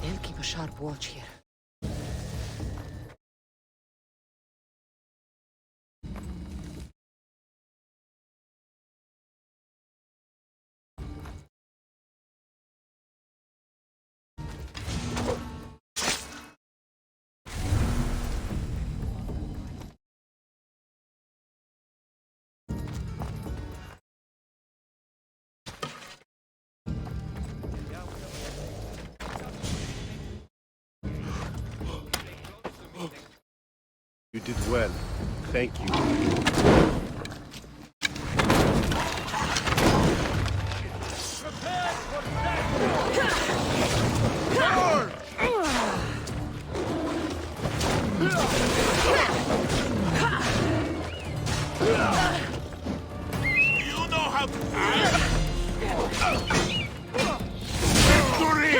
They'll keep a sharp watch here. You did well. Thank you. You know how to fight! Victory!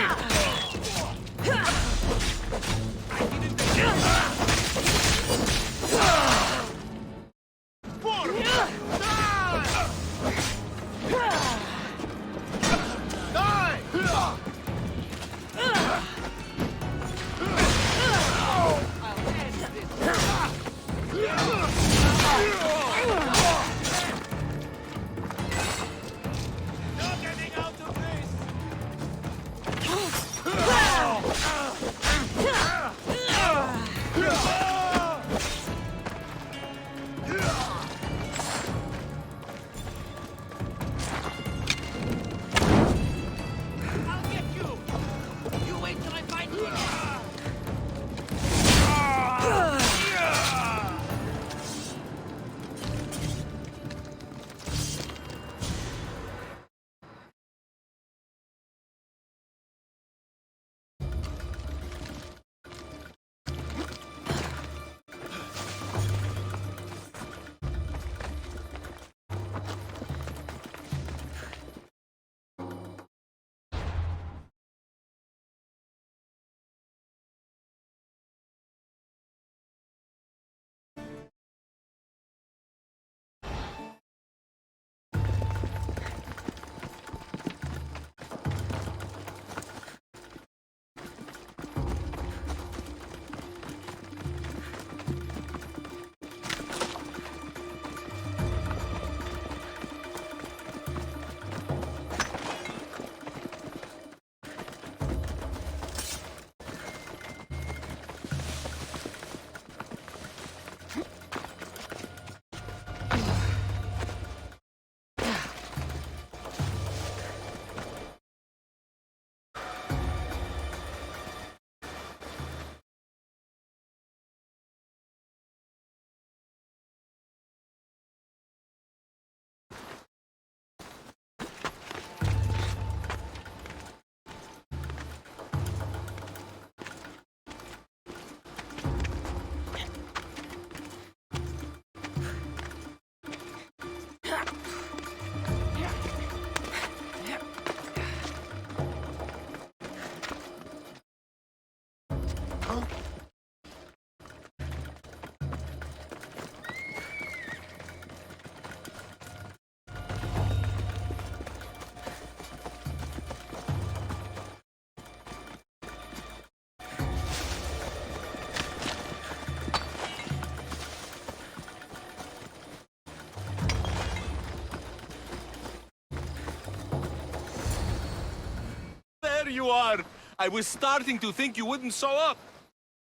There you are! I was starting to think you wouldn't show up.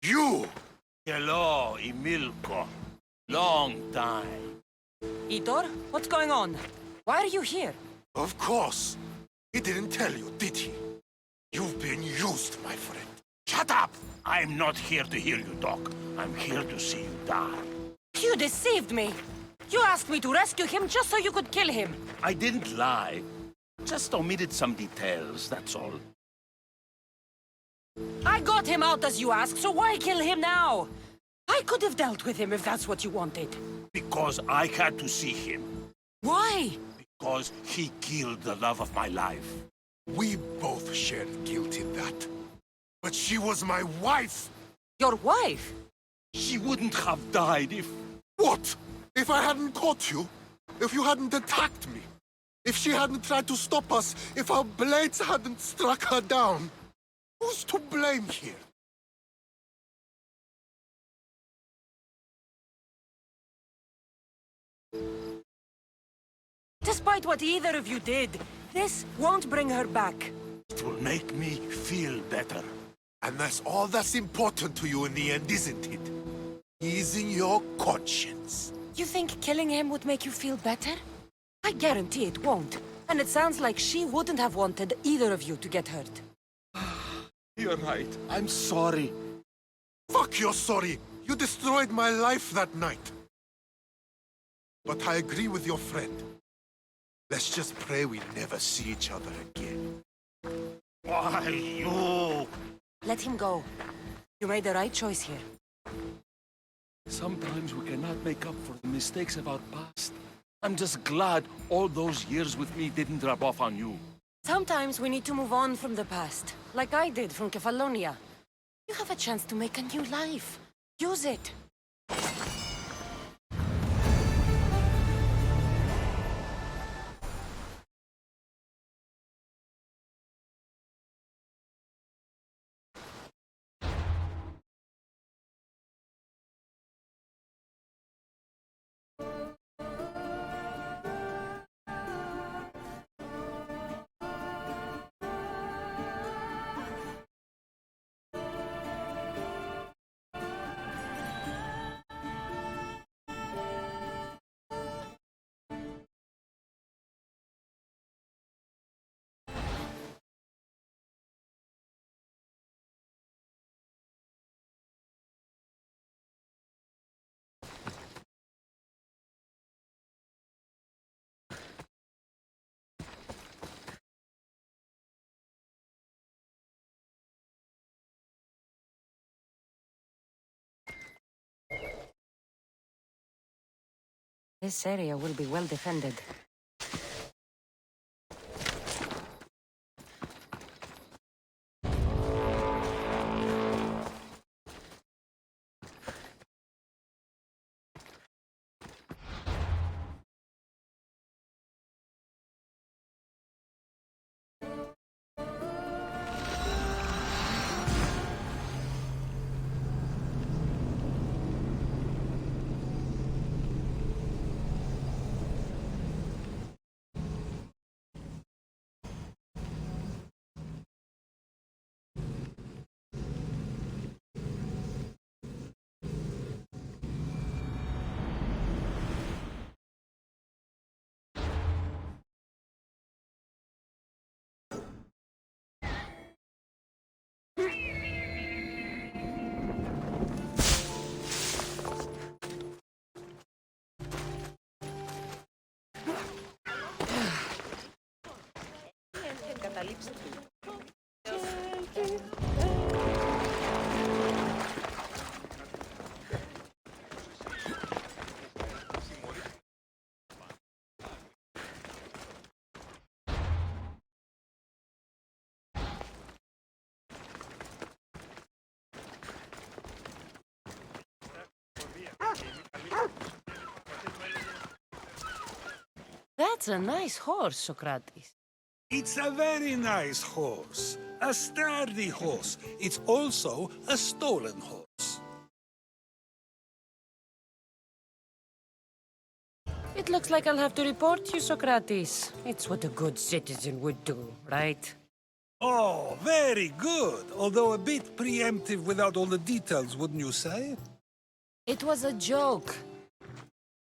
You! Hello, Emilko. Long time. Itor, what's going on? Why are you here? Of course. He didn't tell you, did he? You've been used, my friend. Shut up! I'm not here to hear you talk. I'm here to see you die. You deceived me. You asked me to rescue him just so you could kill him. I didn't lie. Just omitted some details, that's all. I got him out as you asked, so why kill him now? I could have dealt with him if that's what you wanted. Because I had to see him. Why? Because he killed the love of my life. We both shared guilt in that. But she was my wife! Your wife? She wouldn't have died if... What? If I hadn't caught you? If you hadn't attacked me? If she hadn't tried to stop us? If our blades hadn't struck her down? Who's to blame here? Despite what either of you did, this won't bring her back. It will make me feel better. And that's all that's important to you in the end, isn't it? Easing your conscience. You think killing him would make you feel better? I guarantee it won't. And it sounds like she wouldn't have wanted either of you to get hurt. You're right. I'm sorry. Fuck you're sorry. You destroyed my life that night. But I agree with your friend. Let's just pray we never see each other again. Why, you... Let him go. You made the right choice here. Sometimes we cannot make up for the mistakes of our past. I'm just glad all those years with me didn't rub off on you. Sometimes we need to move on from the past, like I did from Kefalonia. You have a chance to make a new life. Use it. This area will be well defended. That's a nice horse, Socrates. It's a very nice horse. A sturdy horse. It's also a stolen horse. It looks like I'll have to report you, Socrates. It's what a good citizen would do, right? Oh, very good. Although a bit preemptive without all the details, wouldn't you say? It was a joke.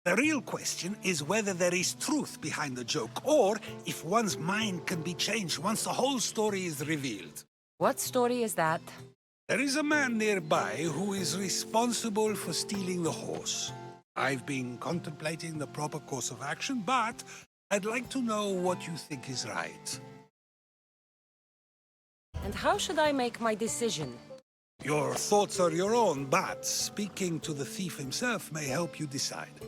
The real question is whether there is truth behind the joke, or if one's mind can be changed once the whole story is revealed. What story is that? There is a man nearby who is responsible for stealing the horse. I've been contemplating the proper course of action, but I'd like to know what you think is right. And how should I make my decision? Your thoughts are your own, but speaking to the thief himself may help you decide.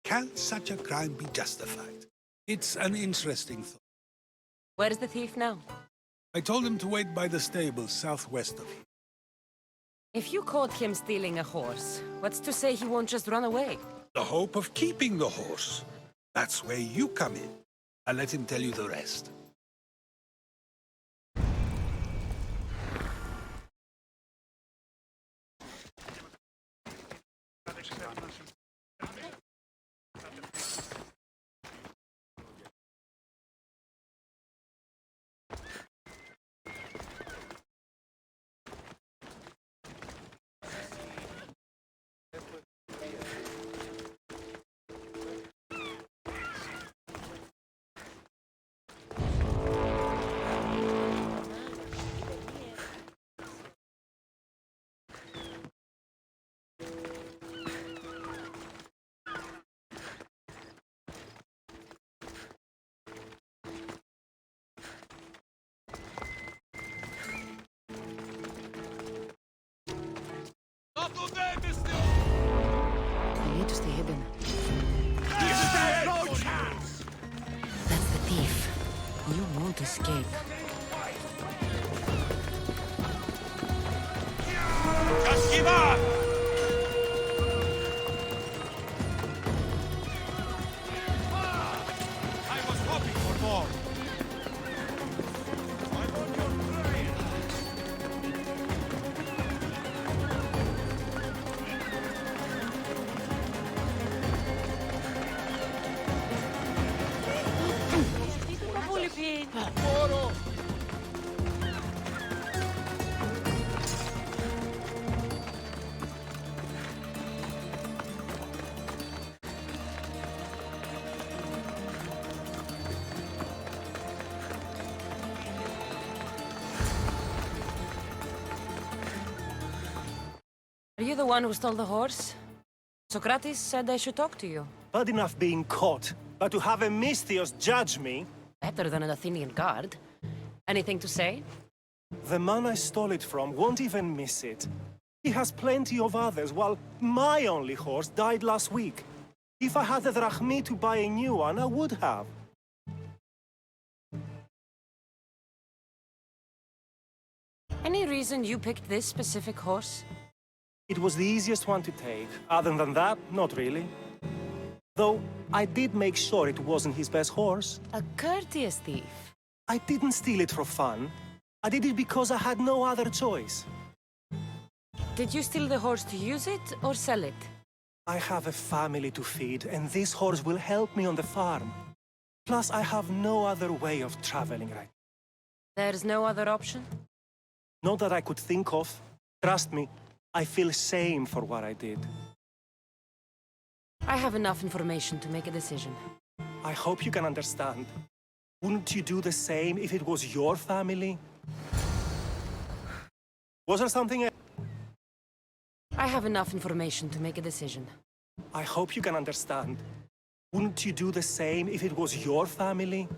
Can such a crime be justified? It's an interesting thought. Where is the thief now? I told him to wait by the stables southwest of here. If you caught him stealing a horse, what's to say he won't just run away? The hope of keeping the horse. That's where you come in. I'll let him tell you the rest. We need to stay hidden. That's the thief. You won't escape. Just give up! I was hoping for more. I'm on your trail. Are you the one who stole the horse? Socrates said I should talk to you. Bad enough being caught, but to have a Misthios judge me? Better than an Athenian guard. Anything to say? The man I stole it from won't even miss it. He has plenty of others, while my only horse died last week. If I had the drachmi to buy a new one, I would have. Any reason you picked this specific horse? It was the easiest one to take. Other than that, not really. Though, I did make sure it wasn't his best horse. A courteous thief. I didn't steal it for fun. I did it because I had no other choice. Did you steal the horse to use it or sell it? I have a family to feed, and this horse will help me on the farm. Plus, I have no other way of traveling right now. There's no other option? Not that I could think of. Trust me, I feel shame for what I did. I have enough information to make a decision. I hope you can understand. Wouldn't you do the same if it was your family? Was there something else? I have enough information to make a decision. I hope you can understand. Wouldn't you do the same if it was your family?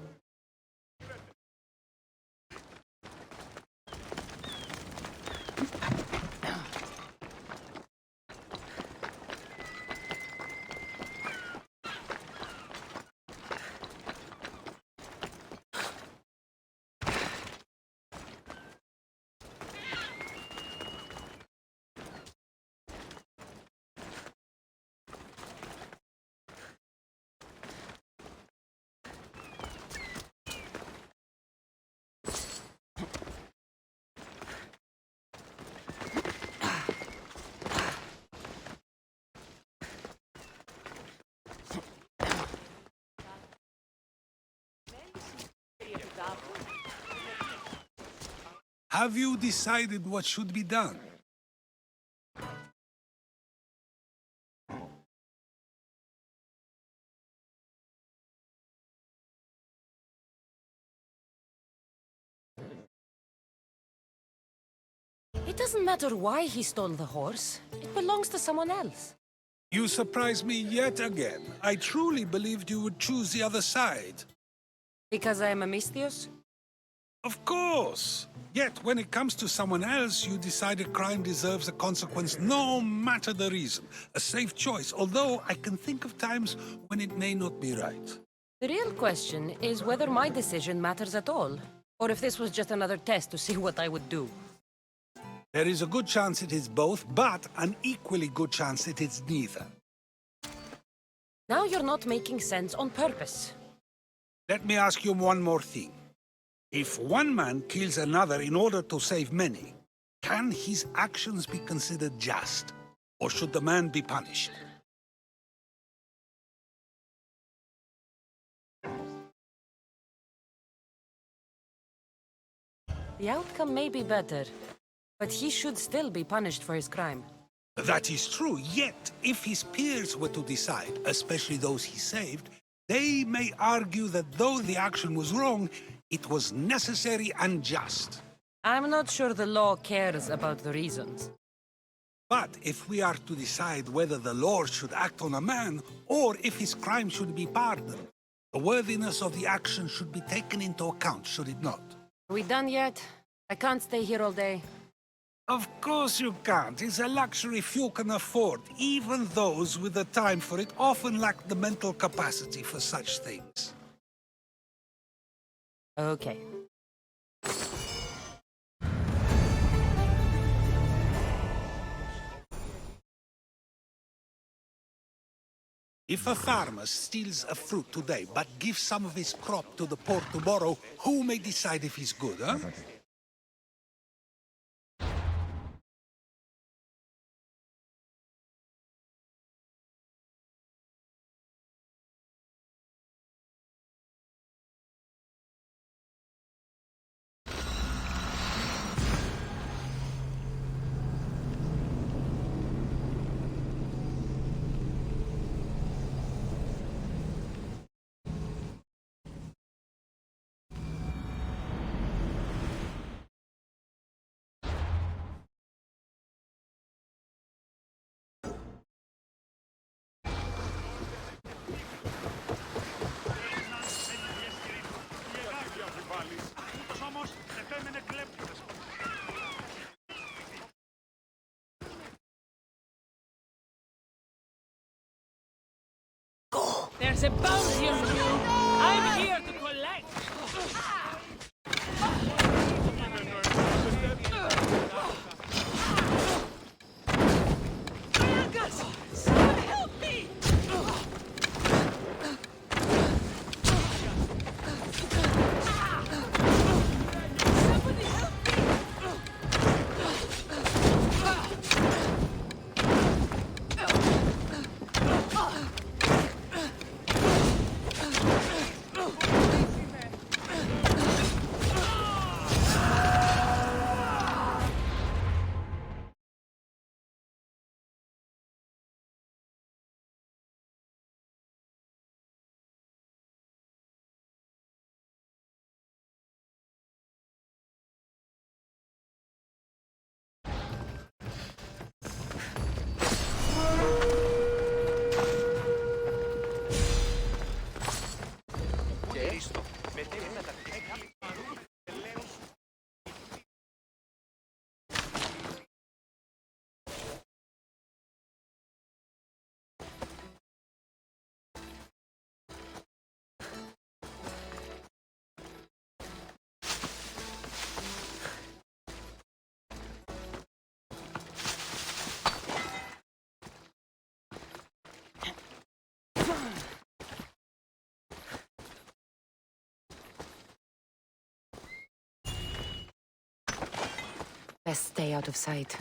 Have you decided what should be done? It doesn't matter why he stole the horse. It belongs to someone else. You surprise me yet again. I truly believed you would choose the other side. Because I am a Misthios? Of course. Yet, when it comes to someone else, you decide a crime deserves a consequence no matter the reason. A safe choice, although I can think of times when it may not be right. The real question is whether my decision matters at all, or if this was just another test to see what I would do. There is a good chance it is both, but an equally good chance it is neither. Now you're not making sense on purpose. Let me ask you one more thing. If one man kills another in order to save many, can his actions be considered just? Or should the man be punished? The outcome may be better, but he should still be punished for his crime. That is true, yet if his peers were to decide, especially those he saved, they may argue that though the action was wrong, it was necessary and just. I'm not sure the law cares about the reasons. But if we are to decide whether the law should act on a man, or if his crime should be pardoned, the worthiness of the action should be taken into account, should it not? Are we done yet? I can't stay here all day. Of course you can't. It's a luxury few can afford. Even those with the time for it often lack the mental capacity for such things. Okay. If a farmer steals a fruit today, but gives some of his crop to the poor tomorrow, who may decide if he's good, huh? There's a bounty on you. I'm here to collect. Argus, someone help me! Somebody help Best stay out of sight.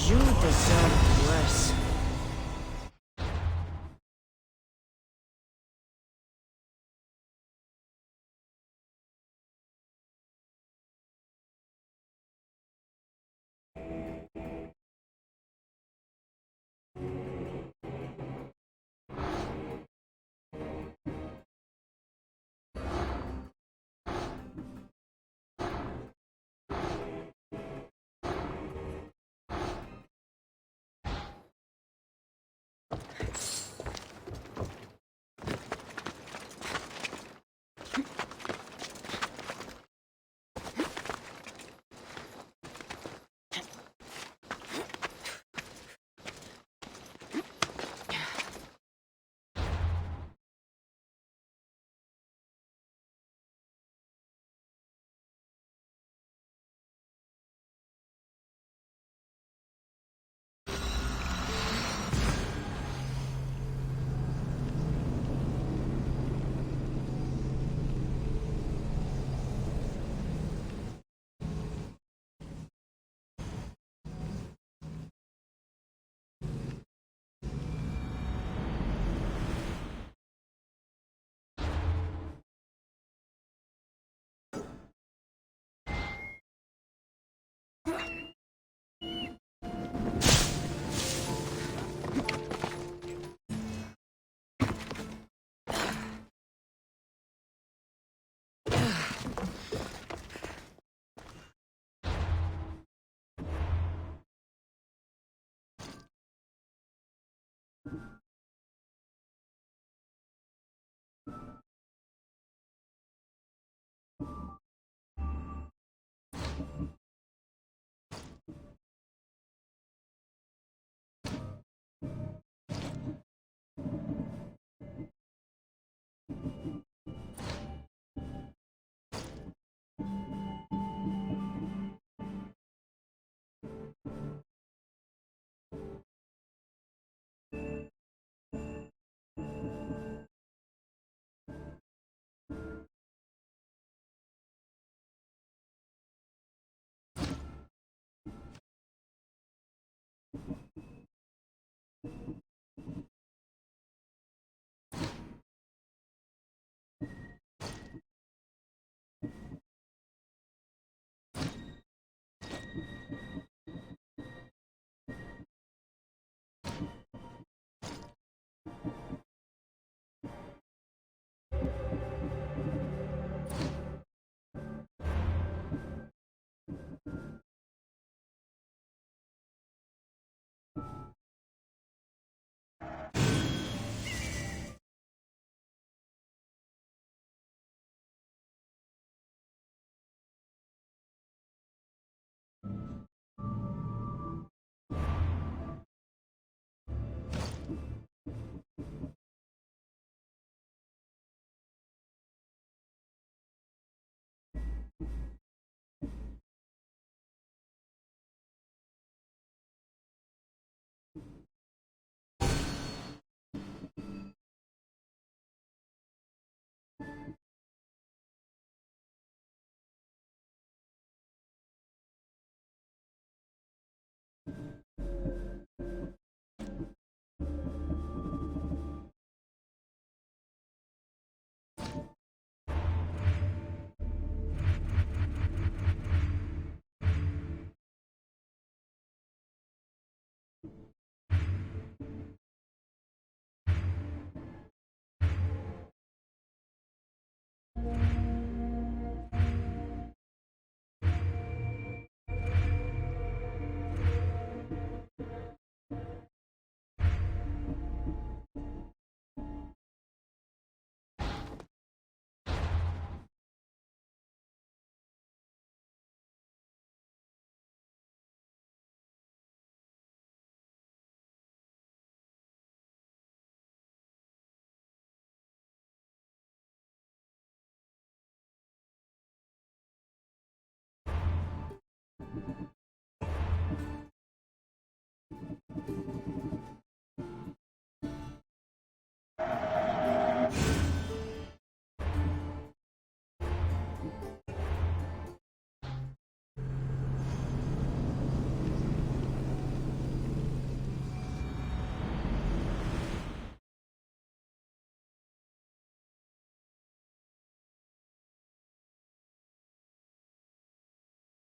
You deserve worse.